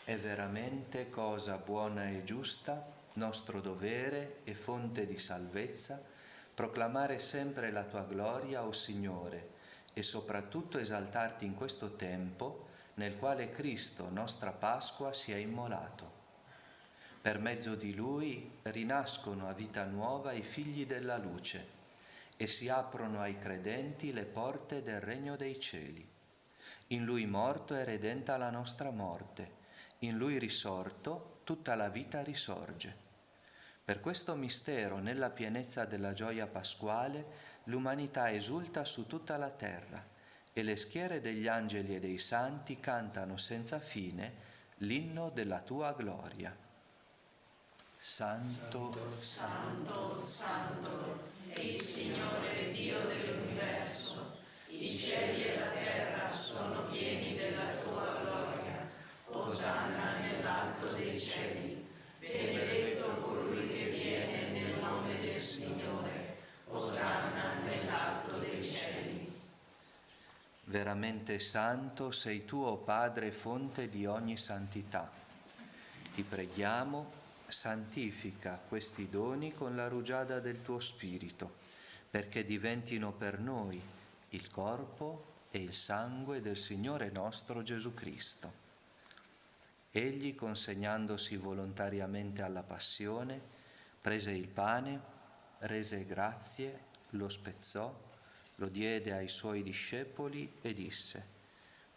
È veramente cosa buona e giusta, nostro dovere e fonte di salvezza, proclamare sempre la tua gloria, o Signore, e soprattutto esaltarti in questo tempo nel quale Cristo, nostra Pasqua, si è immolato. Per mezzo di Lui rinascono a vita nuova i figli della luce e si aprono ai credenti le porte del regno dei cieli. In Lui morto è redenta la nostra morte, in Lui risorto tutta la vita risorge. Per questo mistero, nella pienezza della gioia pasquale, l'umanità esulta su tutta la terra e le schiere degli angeli e dei santi cantano senza fine l'inno della tua gloria. Santo, Santo, Santo, è il Signore Dio dell'universo. I cieli e la terra sono pieni della tua gloria. Osanna nell'alto dei cieli. Benedetto colui che viene nel nome del Signore. Osanna nell'alto dei cieli. veramente santo sei tu, o Padre, fonte di ogni santità. Ti preghiamo, santifica questi doni con la rugiada del tuo Spirito, perché diventino per noi il corpo e il sangue del Signore nostro Gesù Cristo. Egli, consegnandosi volontariamente alla passione, prese il pane, rese grazie, lo spezzò, lo diede ai suoi discepoli e disse: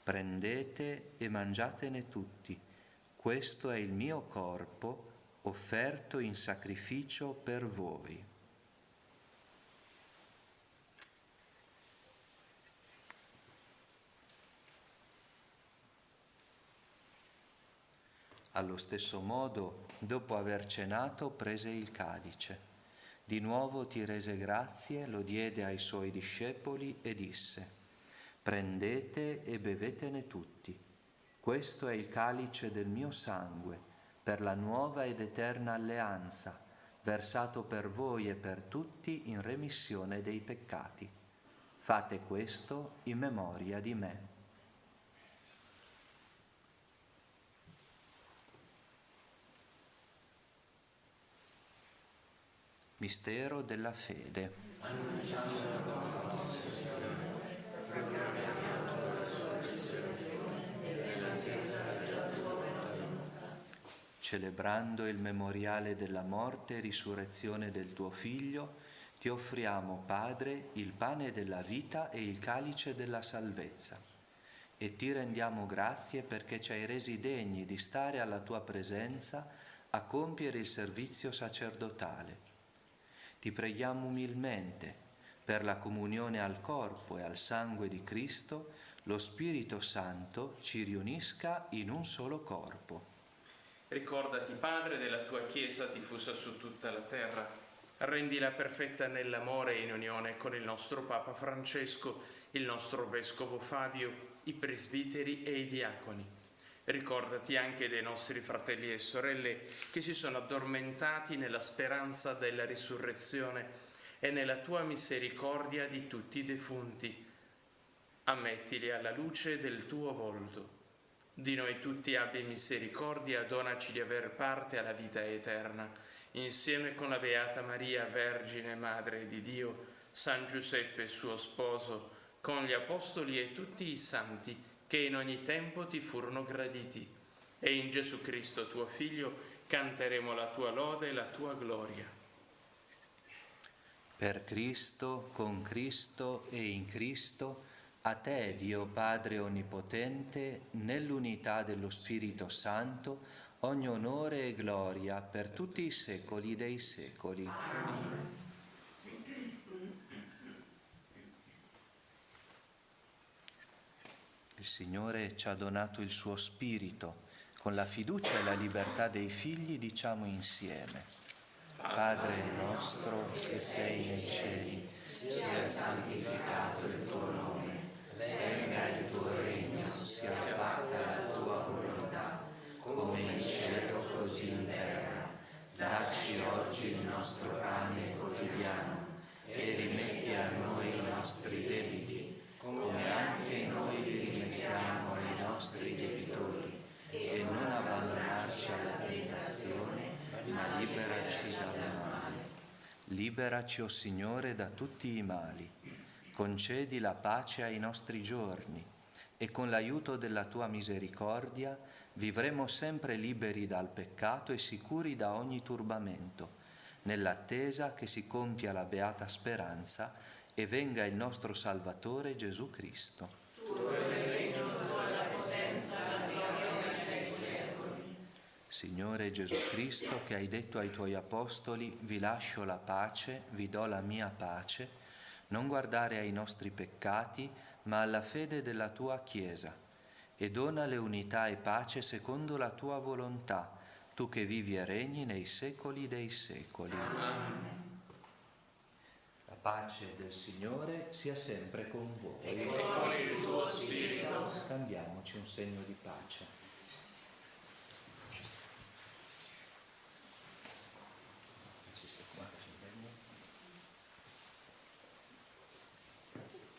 «Prendete e mangiatene tutti, questo è il mio corpo offerto in sacrificio per voi». Allo stesso modo, dopo aver cenato, prese il calice. Di nuovo ti rese grazie, lo diede ai suoi discepoli e disse: «Prendete e bevetene tutti. Questo è il calice del mio sangue, per la nuova ed eterna alleanza, versato per voi e per tutti in remissione dei peccati. Fate questo in memoria di me». Mistero della fede. Celebrando il memoriale della morte e risurrezione del tuo Figlio, ti offriamo, Padre, il pane della vita e il calice della salvezza. E ti rendiamo grazie perché ci hai resi degni di stare alla tua presenza a compiere il servizio sacerdotale. Ti preghiamo umilmente, per la comunione al corpo e al sangue di Cristo, lo Spirito Santo ci riunisca in un solo corpo. Ricordati, Padre, della tua Chiesa diffusa su tutta la terra. Rendila perfetta nell'amore e in unione con il nostro Papa Francesco, il nostro Vescovo Fabio, i presbiteri e i diaconi. Ricordati anche dei nostri fratelli e sorelle che si sono addormentati nella speranza della risurrezione e nella tua misericordia di tutti i defunti. Ammettili alla luce del tuo volto. Di noi tutti abbi misericordia, donaci di aver parte alla vita eterna, insieme con la Beata Maria, Vergine Madre di Dio, San Giuseppe suo sposo, con gli Apostoli e tutti i santi, che in ogni tempo ti furono graditi, e in Gesù Cristo tuo Figlio canteremo la tua lode e la tua gloria. Per Cristo, con Cristo e in Cristo, a te, Dio Padre Onnipotente, nell'unità dello Spirito Santo, ogni onore e gloria per tutti i secoli dei secoli. Amen. Il Signore ci ha donato il suo Spirito. Con la fiducia e la libertà dei figli diciamo insieme: Padre nostro che sei nei cieli, sia santificato il tuo nome, venga il tuo regno, sia fatta la tua volontà, come in cielo così in terra. Dacci oggi il nostro pane quotidiano e rimetti a noi i nostri debiti, come anche noi li rimettiamo ai nostri debitori, e non abbandonarci alla tentazione, ma liberaci dal male. Liberaci, o Signore, da tutti i mali. Concedi la pace ai nostri giorni e con l'aiuto della tua misericordia vivremo sempre liberi dal peccato e sicuri da ogni turbamento, nell'attesa che si compia la beata speranza e venga il nostro Salvatore Gesù Cristo. Tuo è il regno, tua la potenza, la gloria nei secoli. Signore Gesù Cristo, che hai detto ai tuoi apostoli: vi lascio la pace, vi do la mia pace, non guardare ai nostri peccati, ma alla fede della tua Chiesa, e donale unità e pace secondo la tua volontà, tu che vivi e regni nei secoli dei secoli. Amen. La pace del Signore sia sempre con voi. E con il tuo spirito. Scambiamoci un segno di pace.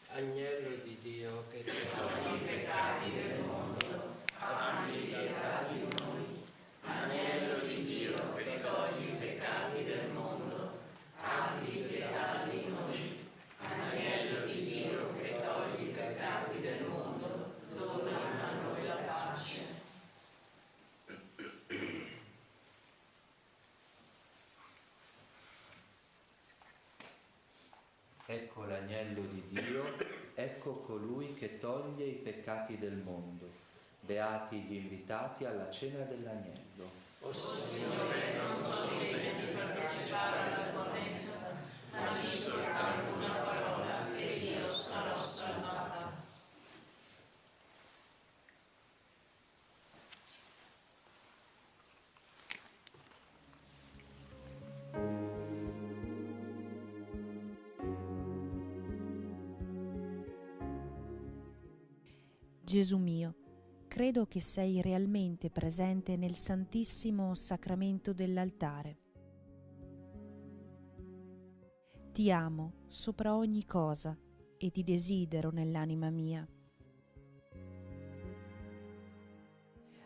Agnello di Dio che togli i peccati del mondo, abbi pietà di noi. Agnello di Dio che togli i peccati del mondo, abbi pietà di noi. Agnello di Dio che togli i peccati del mondo, dona a noi la pace. Ecco l'agnello di Dio, ecco colui che toglie i peccati del mondo. Beati gli invitati alla cena dell'agnello. O Signore, non sono degno di partecipare alla tua mensa, ma di soltanto una parola e io sarò salvata. Gesù mio, credo che sei realmente presente nel Santissimo Sacramento dell'altare. Ti amo sopra ogni cosa e ti desidero nell'anima mia.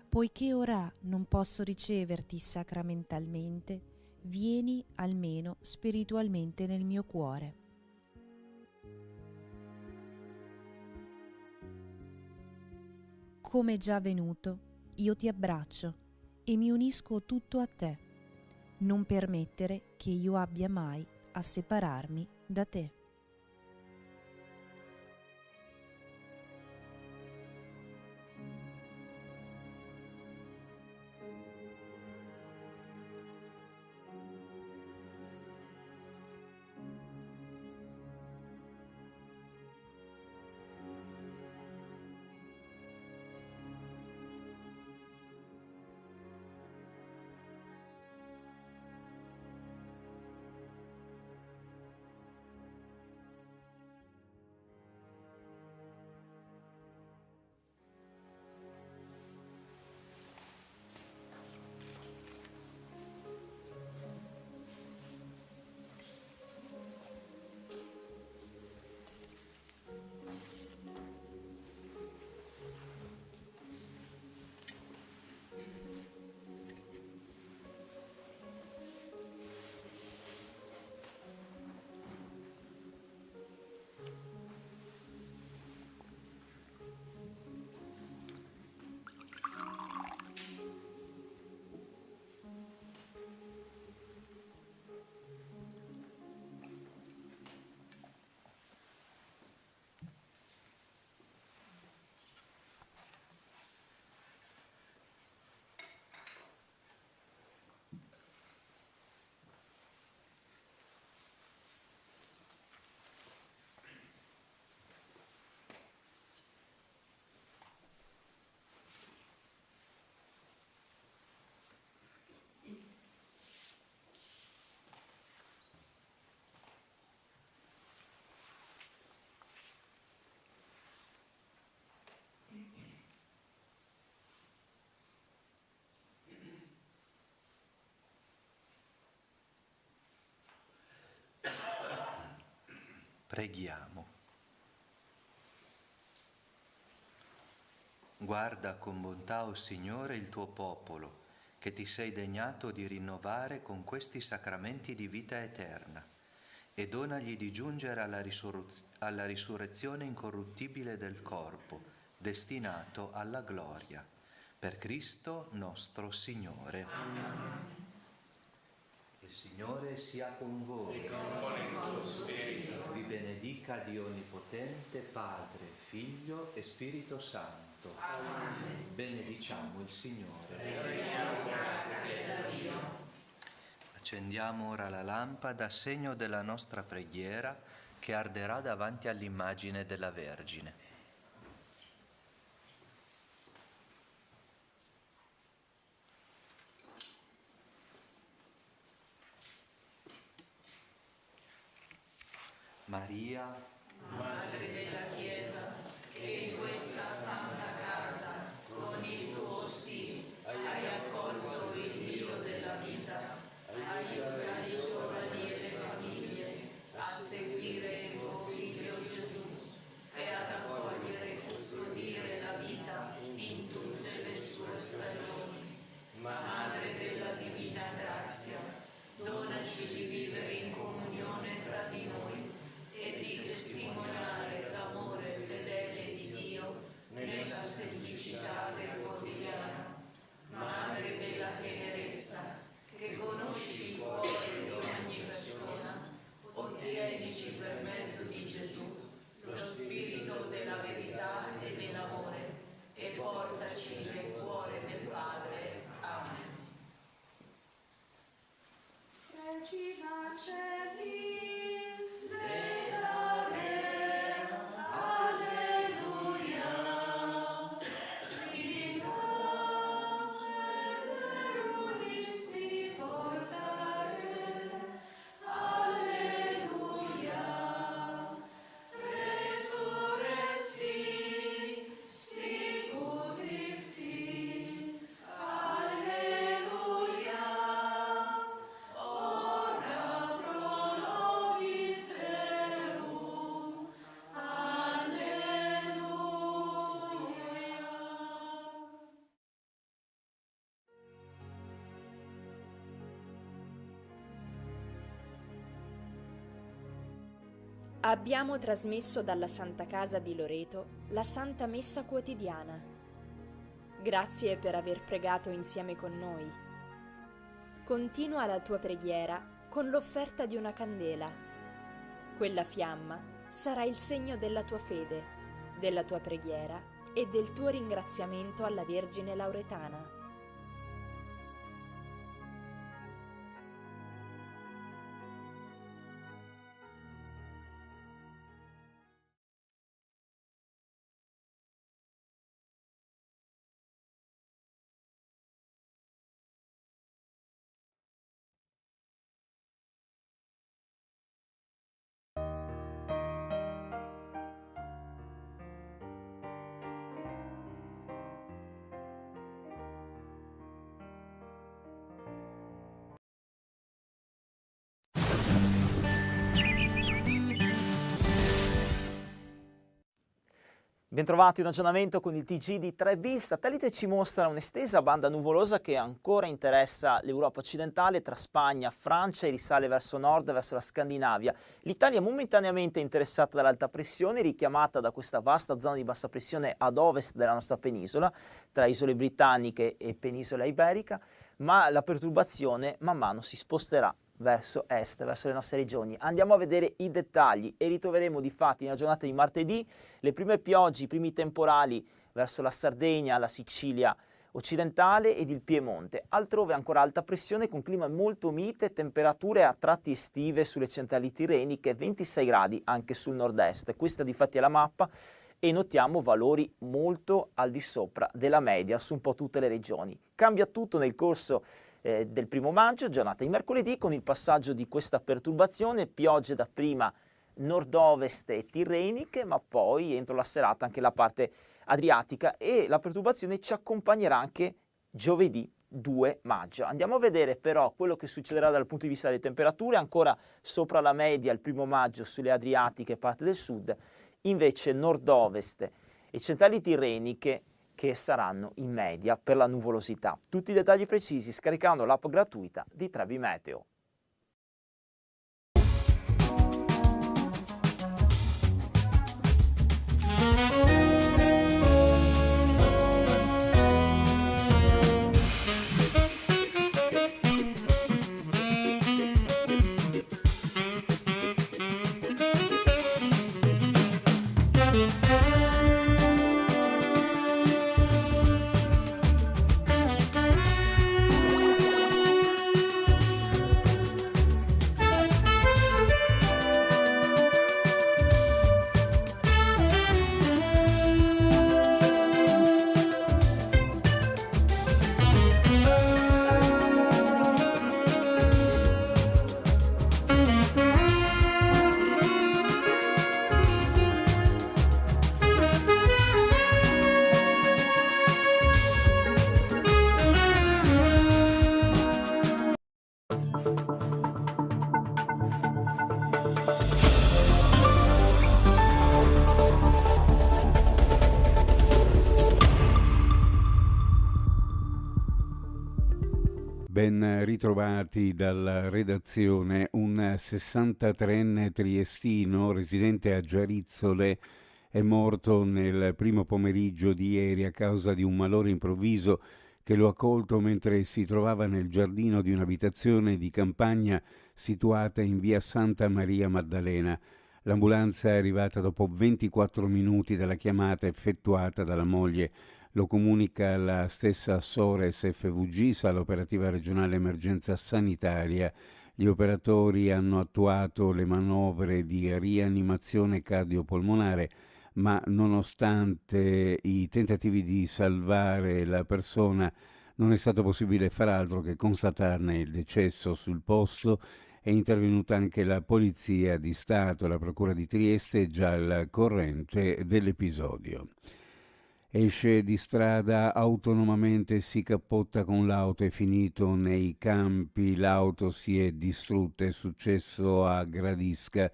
Poiché ora non posso riceverti sacramentalmente, vieni almeno spiritualmente nel mio cuore. Come già venuto, io ti abbraccio e mi unisco tutto a te. Non permettere che io abbia mai a separarmi da te. Preghiamo. Guarda con bontà, o Signore, il tuo popolo, che ti sei degnato di rinnovare con questi sacramenti di vita eterna, e donagli di giungere alla risurrezione incorruttibile del corpo, destinato alla gloria. Per Cristo nostro Signore. Amen. Il Signore sia con voi. E con il tuo spirito. Vi benedica Dio Onnipotente, Padre, Figlio e Spirito Santo. Amen. Benediciamo il Signore. Preghiamo grazie da Dio. Accendiamo ora la lampada, segno della nostra preghiera, che arderà davanti all'immagine della Vergine. Maria, Madre della Chiesa, che in questa santa casa, con il tuo sì, hai accolto il Dio della vita, aiuta i giovani e le famiglie a seguire il tuo Figlio Gesù e ad accogliere e custodire la vita in tutte le sue stagioni. Madre della Divina Grazia, donaci di vivere in comunione tra di noi e di testimoniare l'amore fedele di Dio nella semplicità del quotidiano. Madre della tenerezza, che conosci il cuore di ogni persona, ottienici per mezzo di Gesù lo spirito della verità e dell'amore e portaci nel cuore del Padre. Amen. Regina Celi, Abbiamo trasmesso dalla Santa Casa di Loreto la Santa Messa quotidiana. Grazie per aver pregato insieme con noi. Continua la tua preghiera con l'offerta di una candela. Quella fiamma sarà il segno della tua fede, della tua preghiera e del tuo ringraziamento alla Vergine Lauretana. Bentrovati, un aggiornamento con il TG di 3B. Il satellite ci mostra un'estesa banda nuvolosa che ancora interessa l'Europa occidentale tra Spagna, Francia e risale verso nord, verso la Scandinavia. L'Italia è momentaneamente interessata dall'alta pressione, richiamata da questa vasta zona di bassa pressione ad ovest della nostra penisola, tra isole britanniche e penisola iberica, ma la perturbazione man mano si sposterà verso est, verso le nostre regioni. Andiamo a vedere i dettagli e ritroveremo di fatti nella giornata di martedì le prime piogge, i primi temporali verso la Sardegna, la Sicilia occidentale ed il Piemonte. Altrove ancora alta pressione con clima molto mite, temperature a tratti estive sulle centrali tirreniche, 26 gradi anche sul nord-est. Questa di fatti è la mappa e notiamo valori molto al di sopra della media su un po' tutte le regioni. Cambia tutto nel corso del 1 maggio, giornata di mercoledì, con il passaggio di questa perturbazione, piogge dapprima nord-ovest e tirreniche, ma poi entro la serata anche la parte adriatica, e la perturbazione ci accompagnerà anche giovedì 2 maggio. Andiamo a vedere però quello che succederà dal punto di vista delle temperature, ancora sopra la media il 1 maggio sulle Adriatiche e parte del sud, invece nord-ovest e centrali tirreniche che saranno in media per la nuvolosità. Tutti i dettagli precisi scaricando l'app gratuita di Trebi Meteo. Ben ritrovati dalla redazione. Un 63enne triestino residente a Giarizzole è morto nel primo pomeriggio di ieri a causa di un malore improvviso che lo ha colto mentre si trovava nel giardino di un'abitazione di campagna situata in via Santa Maria Maddalena. L'ambulanza è arrivata dopo 24 minuti dalla chiamata effettuata dalla moglie. Lo comunica la stessa Sores FVG, Sala Operativa Regionale Emergenza Sanitaria. Gli operatori hanno attuato le manovre di rianimazione cardiopolmonare, ma nonostante i tentativi di salvare la persona non è stato possibile far altro che constatarne il decesso sul posto. È intervenuta anche la Polizia di Stato e la Procura di Trieste, già al corrente dell'episodio. Esce di strada autonomamente, si cappotta con l'auto, è finito nei campi, l'auto si è distrutta, è successo a Gradisca.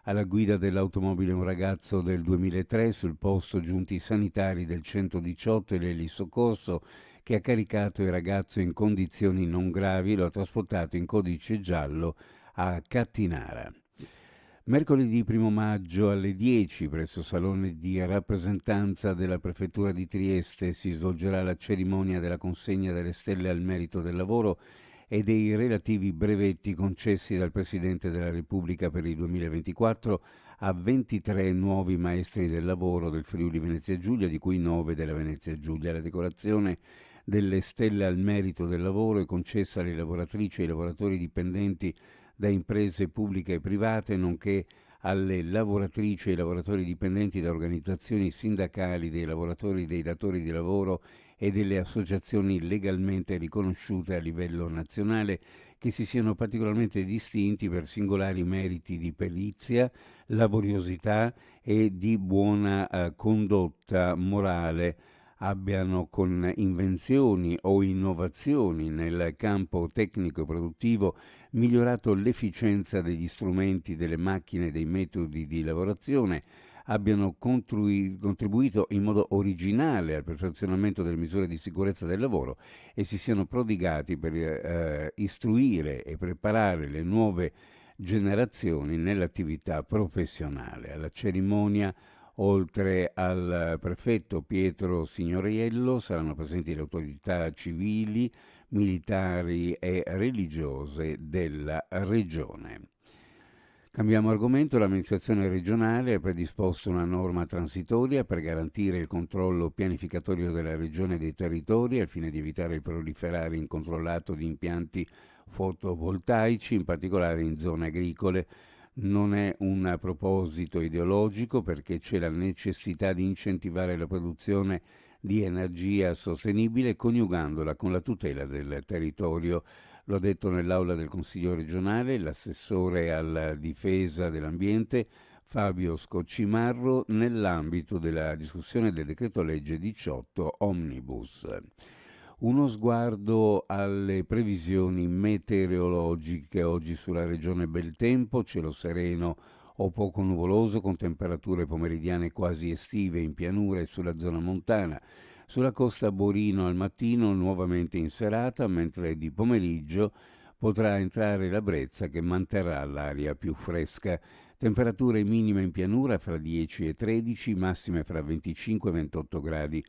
Alla guida dell'automobile un ragazzo del 2003, sul posto giunti i sanitari del 118 e l'elisoccorso che ha caricato il ragazzo in condizioni non gravi, lo ha trasportato in codice giallo a Cattinara. Mercoledì 1 maggio alle 10 presso Salone di Rappresentanza della Prefettura di Trieste si svolgerà la cerimonia della consegna delle stelle al merito del lavoro e dei relativi brevetti concessi dal Presidente della Repubblica per il 2024 a 23 nuovi maestri del lavoro del Friuli Venezia Giulia, di cui 9 della Venezia Giulia. La decorazione delle stelle al merito del lavoro è concessa alle lavoratrici e ai lavoratori dipendenti da imprese pubbliche e private, nonché alle lavoratrici e ai lavoratori dipendenti da organizzazioni sindacali dei lavoratori, dei datori di lavoro e delle associazioni legalmente riconosciute a livello nazionale che si siano particolarmente distinti per singolari meriti di perizia, laboriosità e di buona condotta morale, abbiano con invenzioni o innovazioni nel campo tecnico-produttivo migliorato l'efficienza degli strumenti, delle macchine e dei metodi di lavorazione, abbiano contribuito in modo originale al perfezionamento delle misure di sicurezza del lavoro e si siano prodigati per istruire e preparare le nuove generazioni nell'attività professionale. Alla cerimonia, oltre al prefetto Pietro Signoriello, saranno presenti le autorità civili, militari e religiose della regione. Cambiamo argomento. L'amministrazione regionale ha predisposto una norma transitoria per garantire il controllo pianificatorio della regione e dei territori al fine di evitare il proliferare incontrollato di impianti fotovoltaici, in particolare in zone agricole. Non è un proposito ideologico perché c'è la necessità di incentivare la produzione di energia sostenibile coniugandola con la tutela del territorio. Lo ha detto nell'aula del Consiglio regionale l'assessore alla difesa dell'ambiente Fabio Scoccimarro nell'ambito della discussione del decreto legge 18 Omnibus. Uno sguardo alle previsioni meteorologiche. Oggi sulla regione bel tempo, cielo sereno o poco nuvoloso con temperature pomeridiane quasi estive in pianura e sulla zona montana. Sulla costa Borino al mattino, nuovamente in serata, mentre di pomeriggio potrà entrare la brezza che manterrà l'aria più fresca. Temperature minime in pianura fra 10 e 13, massime fra 25 e 28 gradi.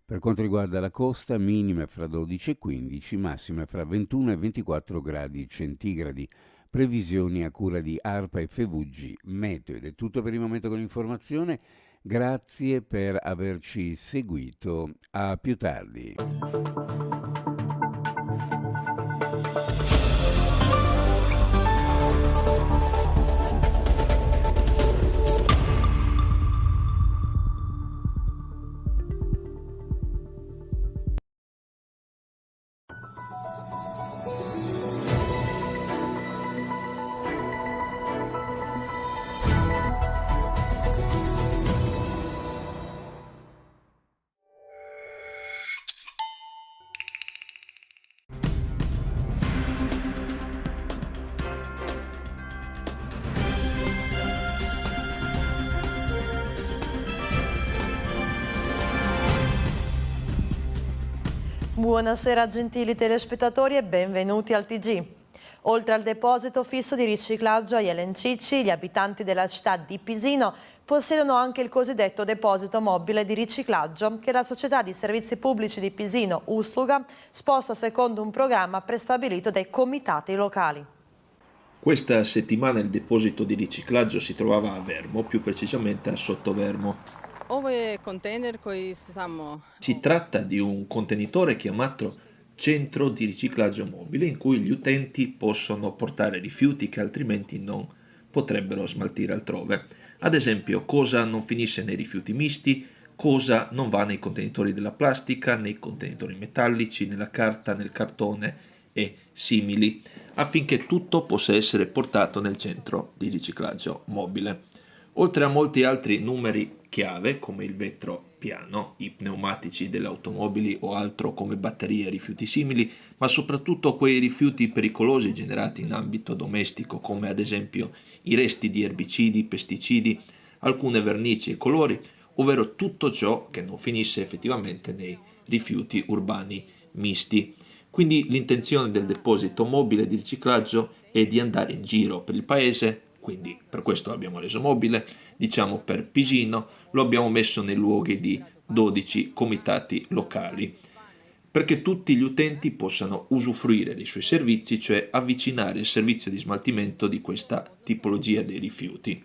Per quanto riguarda la costa, minime fra 12 e 15, massime fra 21 e 24 gradi centigradi. Previsioni a cura di ARPA e FVG Meteo. Ed è tutto per il momento con l'informazione. Grazie per averci seguito. A più tardi. Buonasera gentili telespettatori e benvenuti al TG. Oltre al deposito fisso di riciclaggio a Jelencici, gli abitanti della città di Pisino possiedono anche il cosiddetto deposito mobile di riciclaggio che la società di servizi pubblici di Pisino, Usluga, sposta secondo un programma prestabilito dai comitati locali. Questa settimana il deposito di riciclaggio si trovava a Vermo, più precisamente a Sottovermo. Si tratta di un contenitore chiamato centro di riciclaggio mobile in cui gli utenti possono portare rifiuti che altrimenti non potrebbero smaltire altrove. Ad esempio, cosa non finisce nei rifiuti misti, cosa non va nei contenitori della plastica, nei contenitori metallici, nella carta, nel cartone e simili, affinché tutto possa essere portato nel centro di riciclaggio mobile. Oltre a molti altri numeri chiave come il vetro piano, i pneumatici delle automobili o altro come batterie e rifiuti simili, ma soprattutto quei rifiuti pericolosi generati in ambito domestico come ad esempio i resti di erbicidi, pesticidi, alcune vernici e colori, ovvero tutto ciò che non finisce effettivamente nei rifiuti urbani misti. Quindi l'intenzione del deposito mobile di riciclaggio è di andare in giro per il paese, quindi per questo l'abbiamo reso mobile, diciamo per Pisino, lo abbiamo messo nei luoghi di 12 comitati locali, perché tutti gli utenti possano usufruire dei suoi servizi, cioè avvicinare il servizio di smaltimento di questa tipologia dei rifiuti.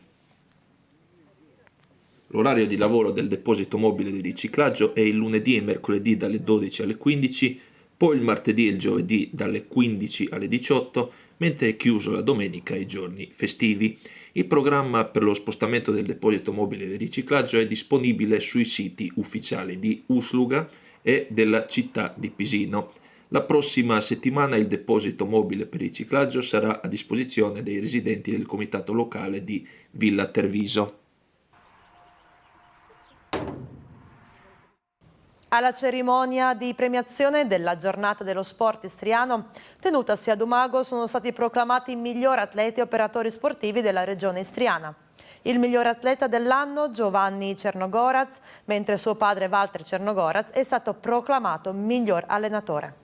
L'orario di lavoro del deposito mobile di riciclaggio è il lunedì e mercoledì dalle 12 alle 15, poi il martedì e il giovedì dalle 15 alle 18, mentre è chiuso la domenica e i giorni festivi. Il programma per lo spostamento del deposito mobile di riciclaggio è disponibile sui siti ufficiali di Usluga e della città di Pisino. La prossima settimana il deposito mobile per riciclaggio sarà a disposizione dei residenti del comitato locale di Villa Terviso. Alla cerimonia di premiazione della giornata dello sport istriano, tenutasi ad Umago, sono stati proclamati i migliori atleti e operatori sportivi della regione istriana. Il miglior atleta dell'anno, Giovanni Cernogoraz, mentre suo padre Walter Cernogoraz è stato proclamato miglior allenatore.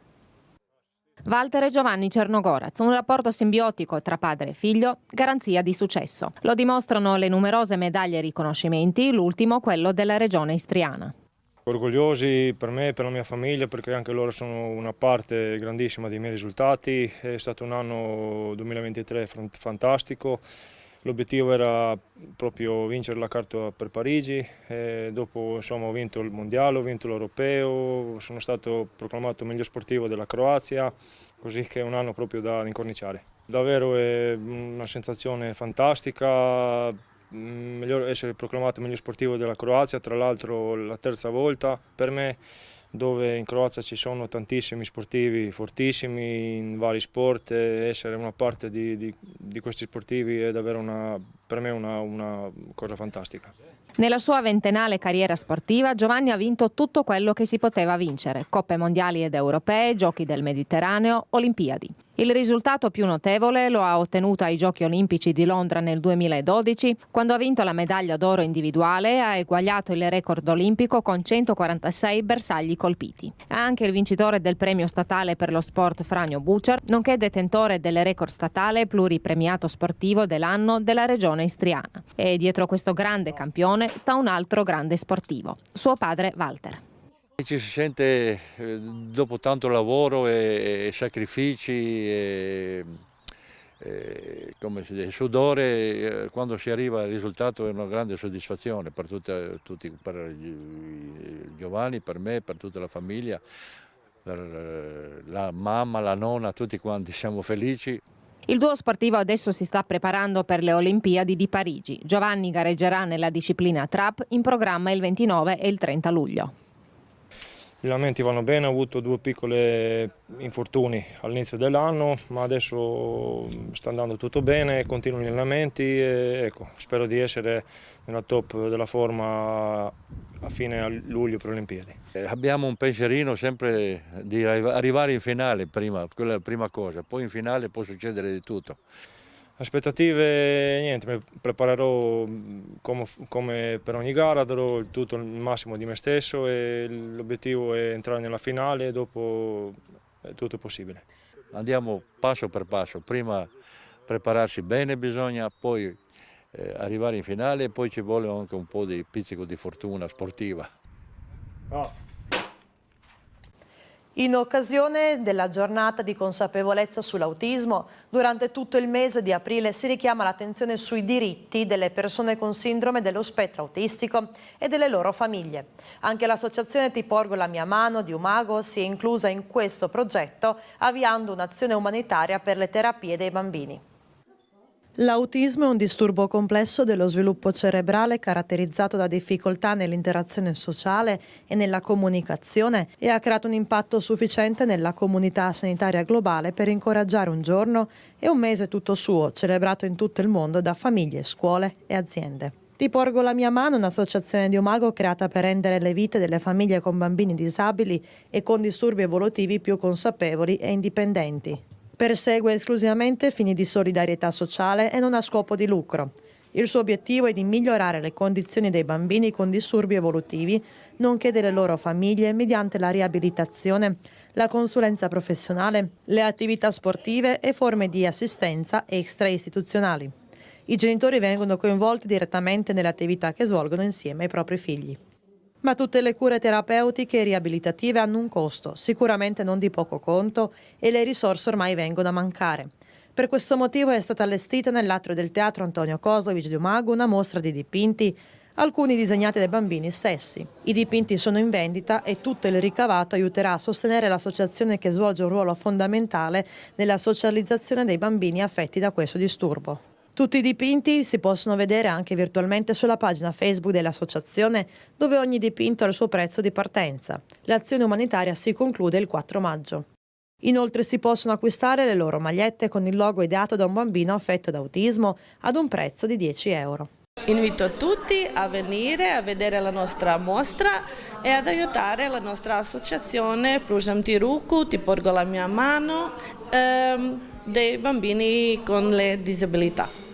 Walter e Giovanni Cernogoraz, un rapporto simbiotico tra padre e figlio, garanzia di successo. Lo dimostrano le numerose medaglie e riconoscimenti, l'ultimo quello della regione istriana. Orgogliosi per me e per la mia famiglia, perché anche loro sono una parte grandissima dei miei risultati. È stato un anno 2023 fantastico. L'obiettivo era proprio vincere la carta per Parigi e dopo insomma, ho vinto il mondiale, ho vinto l'europeo, sono stato proclamato miglior sportivo della Croazia, così che è un anno proprio da incorniciare. Davvero è una sensazione fantastica. Essere proclamato miglior sportivo della Croazia, tra l'altro la terza volta per me, dove in Croazia ci sono tantissimi sportivi fortissimi in vari sport, e essere una parte di questi sportivi è davvero per me una cosa fantastica. Nella sua ventennale carriera sportiva Giovanni ha vinto tutto quello che si poteva vincere: coppe mondiali ed europee, giochi del Mediterraneo, Olimpiadi. Il risultato più notevole lo ha ottenuto ai Giochi Olimpici di Londra nel 2012, quando ha vinto la medaglia d'oro individuale e ha eguagliato il record olimpico con 146 bersagli colpiti. È anche il vincitore del premio statale per lo sport Franjo Bučar, nonché detentore del record statale pluripremiato sportivo dell'anno della regione istriana. E dietro questo grande campione sta un altro grande sportivo, suo padre Walter. Ci si sente dopo tanto lavoro e sacrifici e come si dice, sudore, quando si arriva al risultato è una grande soddisfazione per tutti, per Giovanni, per me, per tutta la famiglia, per la mamma, la nonna, tutti quanti siamo felici. Il duo sportivo adesso si sta preparando per le Olimpiadi di Parigi. Giovanni gareggerà nella disciplina trap, in programma il 29 e il 30 luglio. Gli allenamenti vanno bene, ho avuto 2 piccoli infortuni all'inizio dell'anno, ma adesso sta andando tutto bene, continuano gli allenamenti e ecco, spero di essere nella top della forma a fine luglio per le Olimpiadi. Abbiamo un pensierino sempre di arrivare in finale prima, quella è la prima cosa, poi in finale può succedere di tutto. Aspettative, niente, mi preparerò come per ogni gara, darò tutto il massimo di me stesso e l'obiettivo è entrare nella finale e dopo tutto è possibile. Andiamo passo per passo, prima prepararsi bene bisogna, poi arrivare in finale e poi ci vuole anche un po' di pizzico di fortuna sportiva. In occasione della giornata di consapevolezza sull'autismo, durante tutto il mese di aprile si richiama l'attenzione sui diritti delle persone con sindrome dello spettro autistico e delle loro famiglie. Anche l'associazione Ti porgo la mia mano di Umago si è inclusa in questo progetto, avviando un'azione umanitaria per le terapie dei bambini. L'autismo è un disturbo complesso dello sviluppo cerebrale caratterizzato da difficoltà nell'interazione sociale e nella comunicazione e ha creato un impatto sufficiente nella comunità sanitaria globale per incoraggiare un giorno e un mese tutto suo, celebrato in tutto il mondo da famiglie, scuole e aziende. Ti porgo la mia mano, un'associazione di Umago creata per rendere le vite delle famiglie con bambini disabili e con disturbi evolutivi più consapevoli e indipendenti. Persegue esclusivamente fini di solidarietà sociale e non a scopo di lucro. Il suo obiettivo è di migliorare le condizioni dei bambini con disturbi evolutivi, nonché delle loro famiglie mediante la riabilitazione, la consulenza professionale, le attività sportive e forme di assistenza extra-istituzionali. I genitori vengono coinvolti direttamente nelle attività che svolgono insieme ai propri figli. Ma tutte le cure terapeutiche e riabilitative hanno un costo, sicuramente non di poco conto, e le risorse ormai vengono a mancare. Per questo motivo è stata allestita nell'atrio del Teatro Antonio Kozlovic di Umago una mostra di dipinti, alcuni disegnati dai bambini stessi. I dipinti sono in vendita e tutto il ricavato aiuterà a sostenere l'associazione che svolge un ruolo fondamentale nella socializzazione dei bambini affetti da questo disturbo. Tutti i dipinti si possono vedere anche virtualmente sulla pagina Facebook dell'associazione, dove ogni dipinto ha il suo prezzo di partenza. L'azione umanitaria si conclude il 4 maggio. Inoltre si possono acquistare le loro magliette con il logo ideato da un bambino affetto da autismo ad un prezzo di 10 euro. Invito tutti a venire a vedere la nostra mostra e ad aiutare la nostra associazione Pružam ti ruku, Ti porgo la mia mano, dei bambini con le disabilità.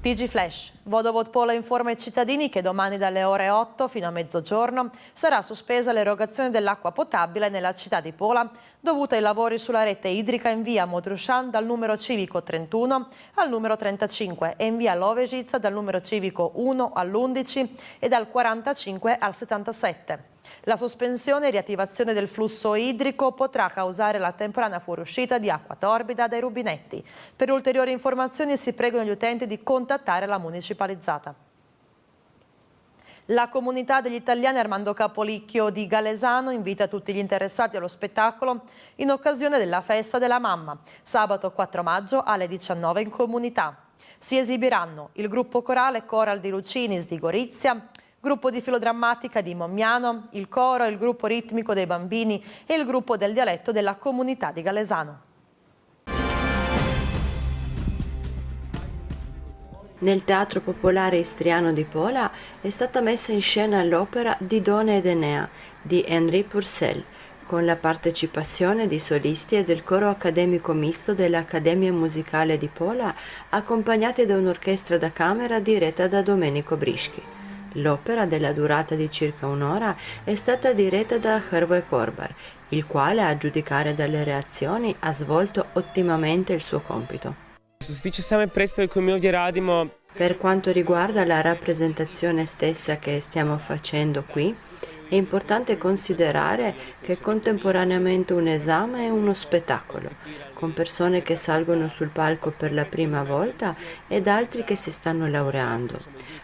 TG Flash. Vodovod Pola informa i cittadini che domani dalle ore 8 fino a mezzogiorno sarà sospesa l'erogazione dell'acqua potabile nella città di Pola dovuta ai lavori sulla rete idrica in via Modrushan dal numero civico 31 al numero 35 e in via Lovesica dal numero civico 1 all'11 e dal 45 al 77. La sospensione e riattivazione del flusso idrico potrà causare la temporanea fuoriuscita di acqua torbida dai rubinetti. Per ulteriori informazioni si pregano gli utenti di contattare la municipalizzata. La comunità degli italiani Armando Capolicchio di Galesano invita tutti gli interessati allo spettacolo in occasione della festa della mamma, sabato 4 maggio alle 19 in comunità. Si esibiranno il gruppo corale Coral di Lucinis di Gorizia, gruppo di filodrammatica di Mommiano, il coro e il gruppo ritmico dei bambini e il gruppo del dialetto della comunità di Galesano. Nel Teatro Popolare Istriano di Pola è stata messa in scena l'opera Didone ed Enea di Henri Purcell, con la partecipazione di solisti e del coro accademico misto dell'Accademia Musicale di Pola, accompagnati da un'orchestra da camera diretta da Domenico Brischi. L'opera, della durata di circa un'ora, è stata diretta da Hrvoje Korbar, il quale, a giudicare dalle reazioni, ha svolto ottimamente il suo compito. Što se tiče same predstave koju mi ovdje radimo, per quanto riguarda la rappresentazione stessa che stiamo facendo qui, è importante considerare che è contemporaneamente un esame e uno spettacolo, con persone che salgono sul palco per la prima volta ed altri che si stanno laureando.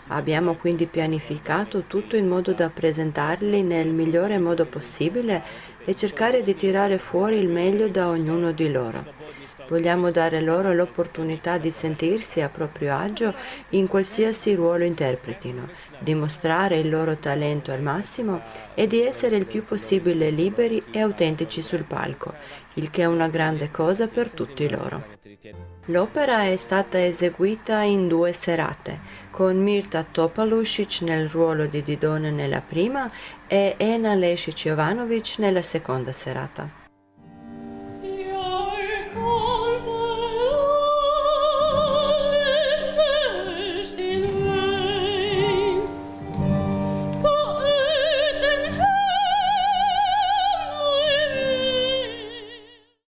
Abbiamo quindi pianificato tutto in modo da presentarli nel migliore modo possibile e cercare di tirare fuori il meglio da ognuno di loro. Vogliamo dare loro l'opportunità di sentirsi a proprio agio in qualsiasi ruolo interpretino, dimostrare il loro talento al massimo e di essere il più possibile liberi e autentici sul palco, il che è una grande cosa per tutti loro. L'opera è stata eseguita in 2 serate, con Mirta Topalušić nel ruolo di Didone nella prima e Ena Lešić-Jovanović nella seconda serata.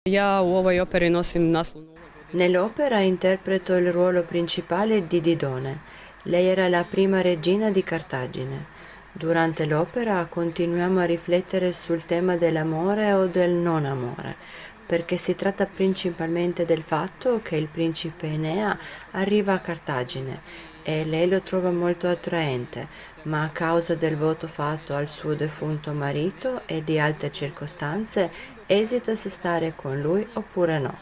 Ja u ovoj operi nosim naslov. Nell'opera interpreto il ruolo principale di Didone. Lei era la prima regina di Cartagine. Durante l'opera continuiamo a riflettere sul tema dell'amore o del non amore, perché si tratta principalmente del fatto che il principe Enea arriva a Cartagine e lei lo trova molto attraente, ma a causa del voto fatto al suo defunto marito e di altre circostanze esita se stare con lui oppure no.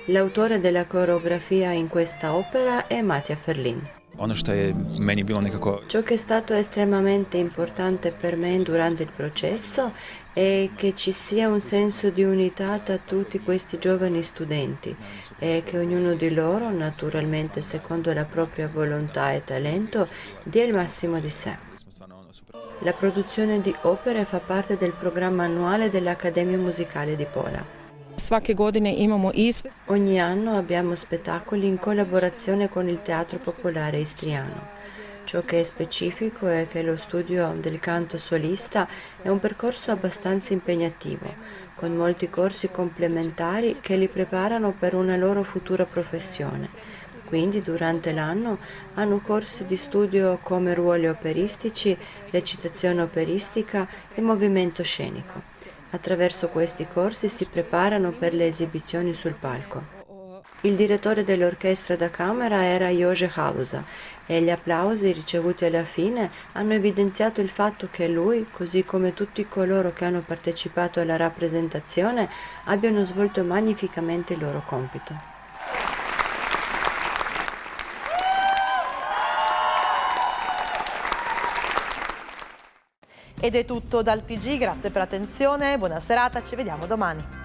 L'autore della coreografia in questa opera è Matija Ferlin. Ciò che è stato estremamente importante per me durante il processo è che ci sia un senso di unità tra tutti questi giovani studenti e che ognuno di loro, naturalmente secondo la propria volontà e talento, dia il massimo di sé. La produzione di opere fa parte del programma annuale dell'Accademia Musicale di Pola. Ogni anno abbiamo spettacoli in collaborazione con il Teatro Popolare Istriano. Ciò che è specifico è che lo studio del canto solista è un percorso abbastanza impegnativo, con molti corsi complementari che li preparano per una loro futura professione. Quindi durante l'anno hanno corsi di studio come ruoli operistici, recitazione operistica e movimento scenico. Attraverso questi corsi si preparano per le esibizioni sul palco. Il direttore dell'orchestra da camera era Jože Haluza e gli applausi ricevuti alla fine hanno evidenziato il fatto che lui, così come tutti coloro che hanno partecipato alla rappresentazione, abbiano svolto magnificamente il loro compito. Ed è tutto dal TG, grazie per l'attenzione, buona serata, ci vediamo domani.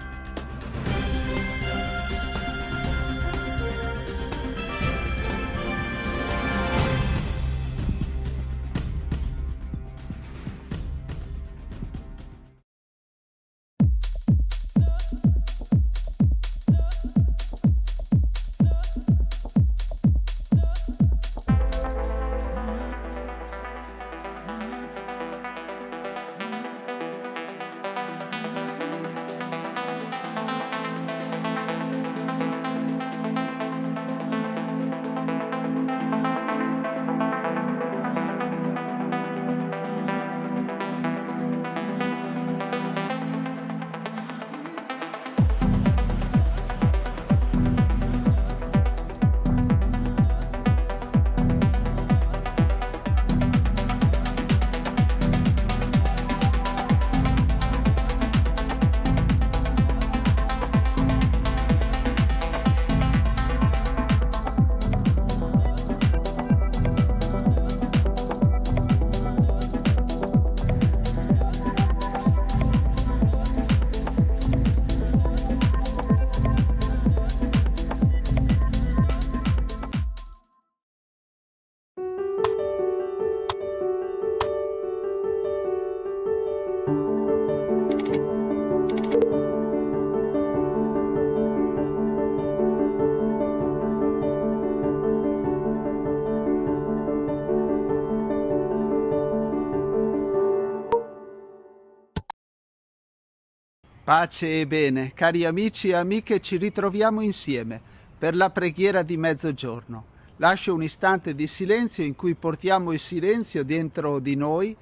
Pace e bene, cari amici e amiche, ci ritroviamo insieme per la preghiera di mezzogiorno. Lascio un istante di silenzio in cui portiamo il silenzio dentro di noi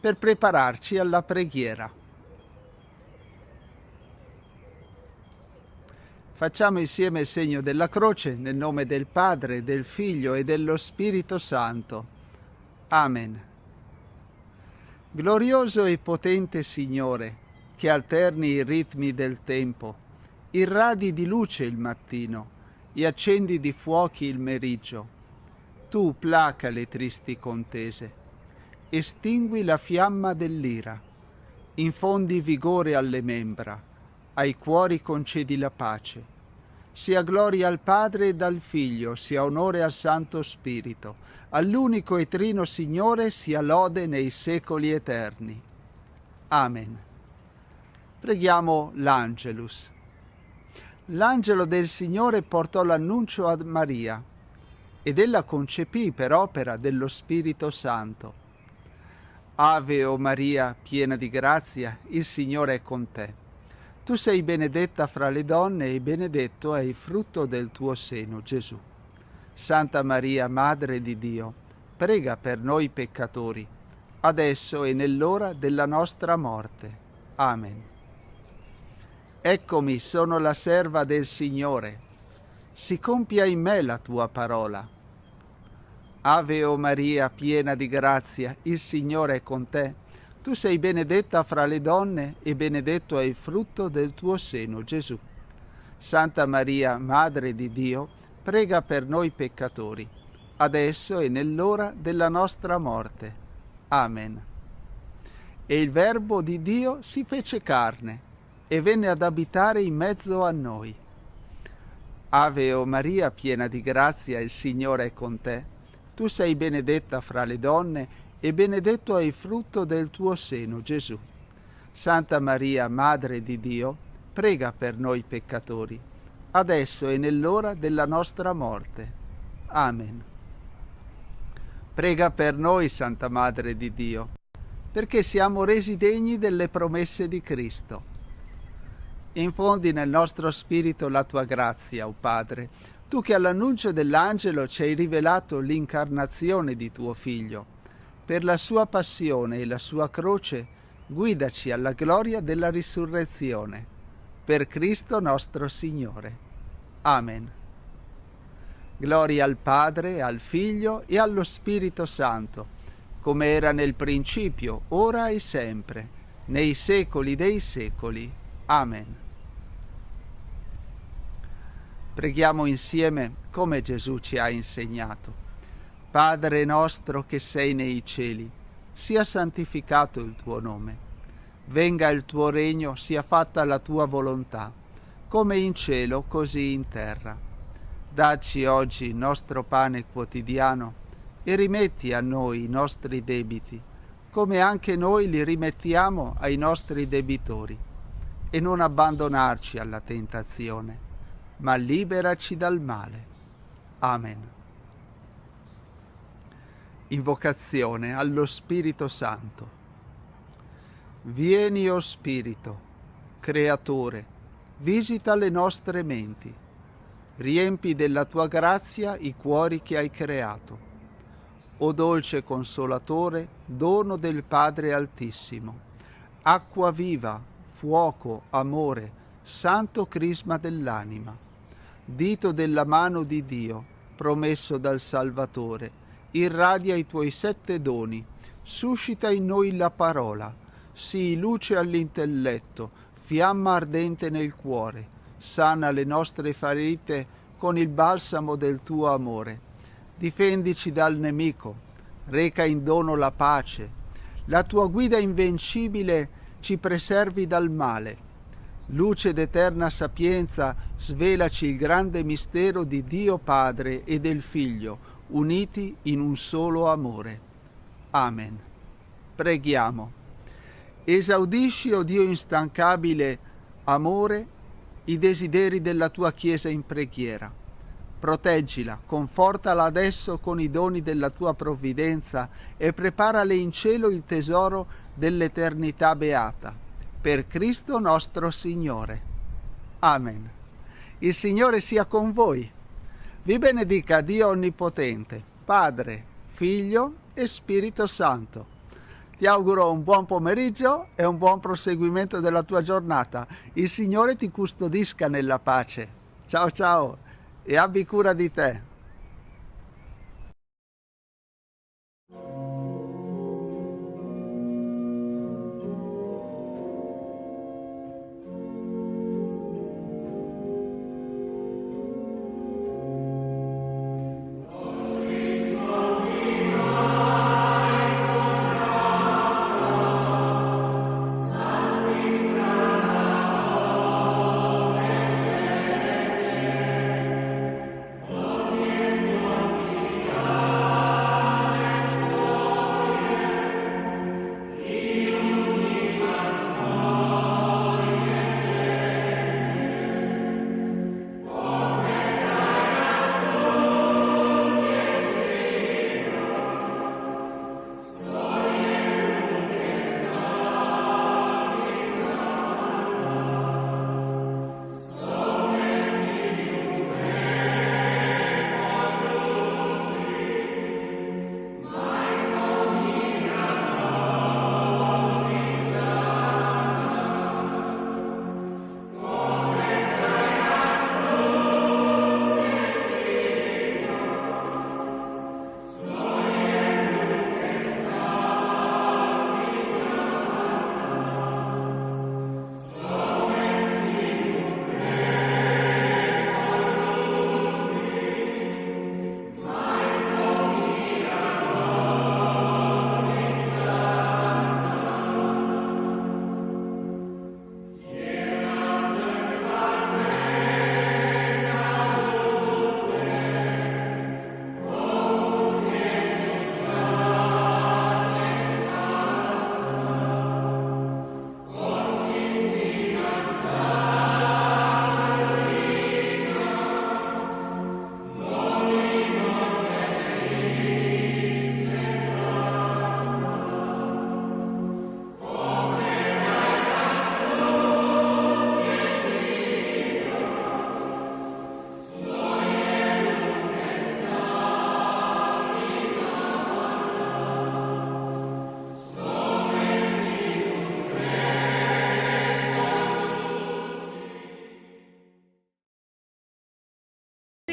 per prepararci alla preghiera. Facciamo insieme il segno della croce nel nome del Padre, del Figlio e dello Spirito Santo. Amen. Glorioso e potente Signore, che alterni i ritmi del tempo, irradi di luce il mattino e accendi di fuochi il meriggio. Tu placa le tristi contese, estingui la fiamma dell'ira, infondi vigore alle membra, ai cuori concedi la pace. Sia gloria al Padre e al Figlio, sia onore al Santo Spirito, all'unico e trino Signore sia lode nei secoli eterni. Amen. Preghiamo l'Angelus. L'angelo del Signore portò l'annuncio a Maria ed ella concepì per opera dello Spirito Santo. Ave o Maria, piena di grazia, il Signore è con te. Tu sei benedetta fra le donne e benedetto è il frutto del tuo seno, Gesù. Santa Maria, Madre di Dio, prega per noi peccatori, adesso e nell'ora della nostra morte. Amen. Eccomi, sono la serva del Signore. Si compia in me la tua parola. Ave o Maria, piena di grazia, il Signore è con te. Tu sei benedetta fra le donne e benedetto è il frutto del tuo seno, Gesù. Santa Maria, Madre di Dio, prega per noi peccatori, adesso e nell'ora della nostra morte. Amen. E il Verbo di Dio si fece carne e venne ad abitare in mezzo a noi. Ave o Maria, piena di grazia, il Signore è con te. Tu sei benedetta fra le donne e benedetto è il frutto del tuo seno, Gesù. Santa Maria, Madre di Dio, prega per noi peccatori, adesso e nell'ora della nostra morte. Amen. Prega per noi, Santa Madre di Dio, perché siamo resi degni delle promesse di Cristo. Infondi nel nostro spirito la tua grazia, o Padre, tu che all'annuncio dell'angelo ci hai rivelato l'incarnazione di tuo Figlio. Per la sua passione e la sua croce, guidaci alla gloria della risurrezione. Per Cristo nostro Signore. Amen. Gloria al Padre, al Figlio e allo Spirito Santo, come era nel principio, ora e sempre, nei secoli dei secoli. Amen. Preghiamo insieme come Gesù ci ha insegnato. Padre nostro che sei nei cieli, sia santificato il tuo nome. Venga il tuo regno, sia fatta la tua volontà, come in cielo così in terra. Dacci oggi il nostro pane quotidiano e rimetti a noi i nostri debiti, come anche noi li rimettiamo ai nostri debitori. E non abbandonarci alla tentazione, ma liberaci dal male. Amen. Invocazione allo Spirito Santo. Vieni, o Spirito, Creatore, visita le nostre menti, riempi della tua grazia i cuori che hai creato. O dolce Consolatore, dono del Padre Altissimo, acqua viva, fuoco, amore, santo crisma dell'anima, dito della mano di Dio, promesso dal Salvatore, irradia i tuoi 7 doni, suscita in noi la parola, sii luce all'intelletto, fiamma ardente nel cuore, sana le nostre ferite con il balsamo del tuo amore. Difendici dal nemico, reca in dono la pace, la tua guida invincibile ci preservi dal male. Luce d'eterna sapienza, svelaci il grande mistero di Dio Padre e del Figlio, uniti in un solo amore. Amen. Preghiamo. Esaudisci, o Dio instancabile amore, i desideri della tua Chiesa in preghiera. Proteggila, confortala adesso con i doni della tua provvidenza e preparale in cielo il tesoro dell'eternità beata. Per Cristo nostro Signore. Amen. Il Signore sia con voi. Vi benedica Dio Onnipotente, Padre, Figlio e Spirito Santo. Ti auguro un buon pomeriggio e un buon proseguimento della tua giornata. Il Signore ti custodisca nella pace. Ciao ciao e abbi cura di te.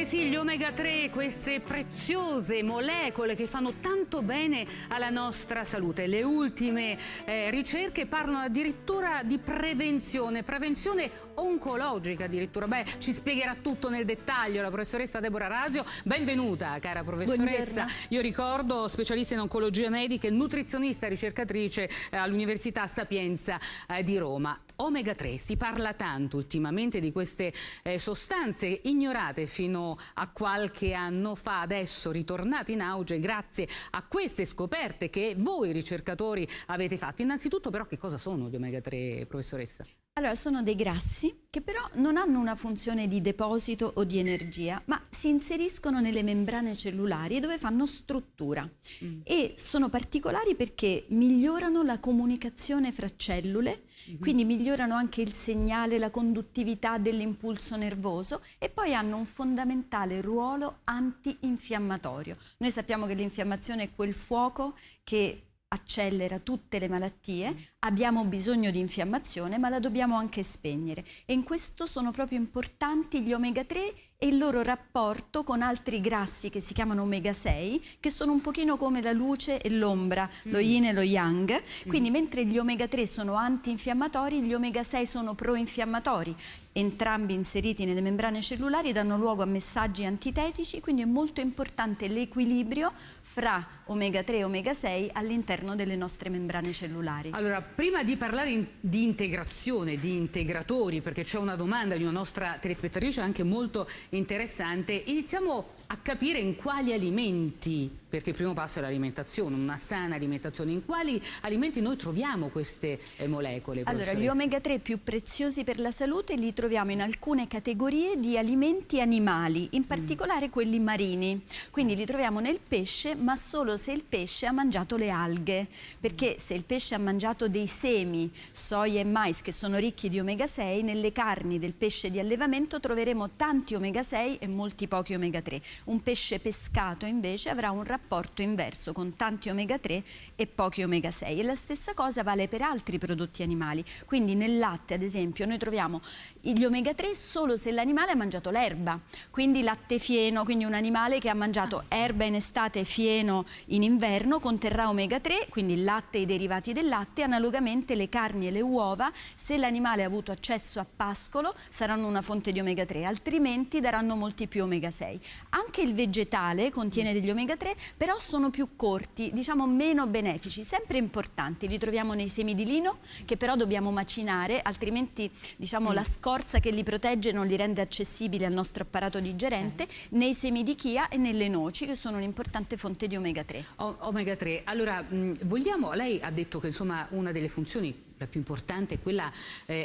Sì, gli omega 3, queste preziose molecole che fanno tanto bene alla nostra salute. Le ultime ricerche parlano addirittura di prevenzione oncologica addirittura. Beh, ci spiegherà tutto nel dettaglio la professoressa Deborah Rasio. Benvenuta, cara professoressa. Buongiorno. Io ricordo specialista in oncologia medica e nutrizionista ricercatrice all'Università Sapienza di Roma. Omega 3, si parla tanto ultimamente di queste sostanze ignorate fino a qualche anno fa, adesso ritornate in auge grazie a queste scoperte che voi ricercatori avete fatto. Innanzitutto però che cosa sono gli omega 3, professoressa? Allora, sono dei grassi che però non hanno una funzione di deposito o di energia, ma si inseriscono nelle membrane cellulari dove fanno struttura e sono particolari perché migliorano la comunicazione fra cellule, quindi migliorano anche il segnale, la conduttività dell'impulso nervoso e poi hanno un fondamentale ruolo antinfiammatorio. Noi sappiamo che l'infiammazione è quel fuoco che accelera tutte le malattie, abbiamo bisogno di infiammazione ma la dobbiamo anche spegnere e in questo sono proprio importanti gli omega 3 e il loro rapporto con altri grassi che si chiamano omega 6 che sono un pochino come la luce e l'ombra, lo yin e lo yang, quindi mentre gli omega 3 sono antinfiammatori, gli omega 6 sono proinfiammatori. Entrambi inseriti nelle membrane cellulari danno luogo a messaggi antitetici, quindi è molto importante l'equilibrio fra omega 3 e omega 6 all'interno delle nostre membrane cellulari. Allora, prima di parlare di integrazione, di integratori, perché c'è una domanda di una nostra telespettatrice anche molto interessante, iniziamo a capire in quali alimenti, perché il primo passo è l'alimentazione, una sana alimentazione, in quali alimenti noi troviamo queste molecole? Allora, gli omega 3 più preziosi per la salute li troviamo in alcune categorie di alimenti animali, in particolare quelli marini, quindi li troviamo nel pesce ma solo se il pesce ha mangiato le alghe, perché se il pesce ha mangiato dei dei semi, soia e mais che sono ricchi di omega 6, nelle carni del pesce di allevamento troveremo tanti omega 6 e molti pochi omega 3. Un pesce pescato invece avrà un rapporto inverso con tanti omega 3 e pochi omega 6 e la stessa cosa vale per altri prodotti animali. Quindi nel latte ad esempio noi troviamo gli omega 3 solo se l'animale ha mangiato l'erba, quindi latte fieno, quindi un animale che ha mangiato erba in estate e fieno in inverno conterrà omega 3, quindi il latte e i derivati del latte. Analogamente le carni e le uova, se l'animale ha avuto accesso a pascolo, saranno una fonte di omega 3, altrimenti daranno molti più omega 6. Anche il vegetale contiene degli omega 3, però sono più corti, diciamo meno benefici, sempre importanti. Li troviamo nei semi di lino, che però dobbiamo macinare, altrimenti diciamo la scorza che li protegge non li rende accessibili al nostro apparato digerente, nei semi di chia e nelle noci, che sono un'importante fonte di omega 3. Omega 3, allora vogliamo, lei ha detto che insomma una delle funzioni la più importante è quella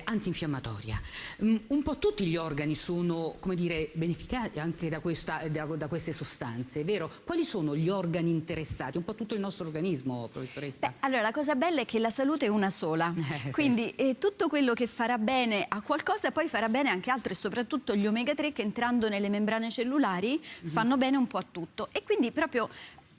antinfiammatoria. Un po' tutti gli organi sono, come dire, beneficiati anche da queste sostanze, vero? Quali sono gli organi interessati? Un po' tutto il nostro organismo, professoressa? Allora, la cosa bella è che la salute è una sola, quindi tutto quello che farà bene a qualcosa poi farà bene anche altro, e soprattutto gli omega 3 che entrando nelle membrane cellulari fanno bene un po' a tutto. E quindi proprio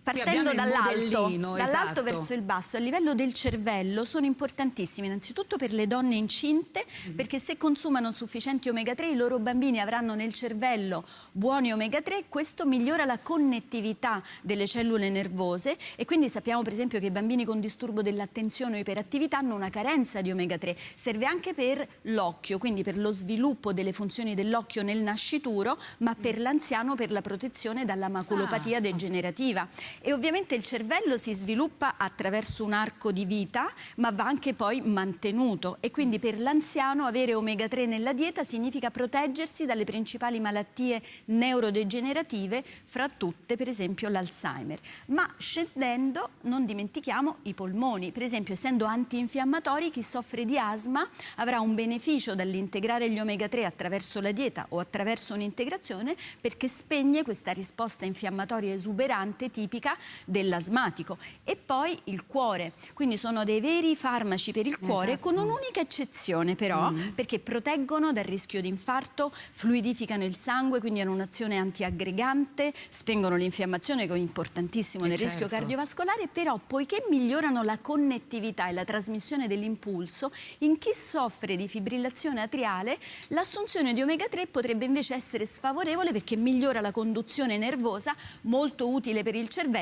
partendo dall'alto verso il basso, a livello del cervello sono importantissimi, innanzitutto per le donne incinte, perché se consumano sufficienti omega 3 i loro bambini avranno nel cervello buoni omega 3, questo migliora la connettività delle cellule nervose e quindi sappiamo per esempio che i bambini con disturbo dell'attenzione o iperattività hanno una carenza di omega 3, serve anche per l'occhio, quindi per lo sviluppo delle funzioni dell'occhio nel nascituro, ma per l'anziano per la protezione dalla maculopatia degenerativa. E ovviamente il cervello si sviluppa attraverso un arco di vita, ma va anche poi mantenuto, e quindi per l'anziano avere omega 3 nella dieta significa proteggersi dalle principali malattie neurodegenerative, fra tutte per esempio l'Alzheimer. Ma scendendo non dimentichiamo i polmoni, per esempio essendo antinfiammatori chi soffre di asma avrà un beneficio dall'integrare gli omega 3 attraverso la dieta o attraverso un'integrazione, perché spegne questa risposta infiammatoria esuberante tipica dell'asmatico. E poi il cuore, quindi sono dei veri farmaci per il cuore, con un'unica eccezione però, perché proteggono dal rischio di infarto, fluidificano il sangue, quindi hanno un'azione antiaggregante, spengono l'infiammazione che è importantissimo nel rischio cardiovascolare, però poiché migliorano la connettività e la trasmissione dell'impulso, in chi soffre di fibrillazione atriale l'assunzione di omega 3 potrebbe invece essere sfavorevole, perché migliora la conduzione nervosa, molto utile per il cervello,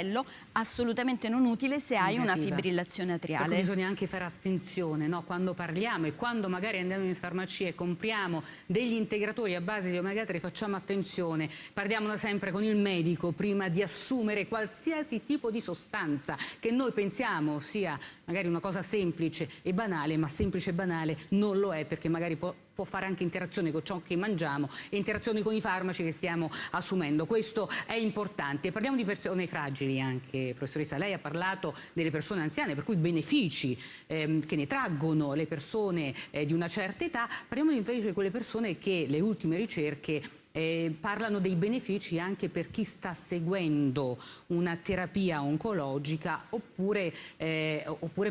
assolutamente non utile se hai una fibrillazione atriale. Ecco, bisogna anche fare attenzione, no? Quando parliamo e quando magari andiamo in farmacia e compriamo degli integratori a base di omega 3, facciamo attenzione, parliamone sempre con il medico prima di assumere qualsiasi tipo di sostanza che noi pensiamo sia magari una cosa semplice e banale, ma semplice e banale non lo è, perché magari può fare anche interazione con ciò che mangiamo e interazioni con i farmaci che stiamo assumendo. Questo è importante. Parliamo di persone fragili anche, professoressa. Lei ha parlato delle persone anziane, per cui benefici che ne traggono le persone di una certa età. Parliamo invece di quelle persone che le ultime ricerche parlano dei benefici anche per chi sta seguendo una terapia oncologica, oppure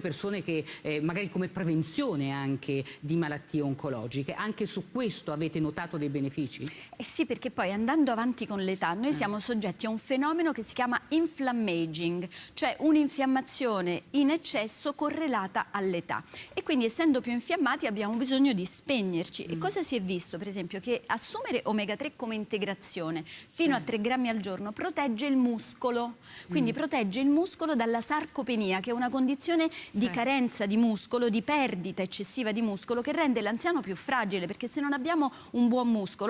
persone che magari come prevenzione anche di malattie oncologiche. Anche su questo avete notato dei benefici? Sì, perché poi andando avanti con l'età noi siamo soggetti a un fenomeno che si chiama inflammaging, cioè un'infiammazione in eccesso correlata all'età, e quindi essendo più infiammati abbiamo bisogno di spegnerci. E cosa si è visto? Per esempio che assumere omega 3 come integrazione fino a 3 grammi al giorno protegge il muscolo, quindi protegge il muscolo dalla sarcopenia, che è una condizione di carenza di muscolo, di perdita eccessiva di muscolo, che rende l'anziano più fragile, perché se non abbiamo un buon muscolo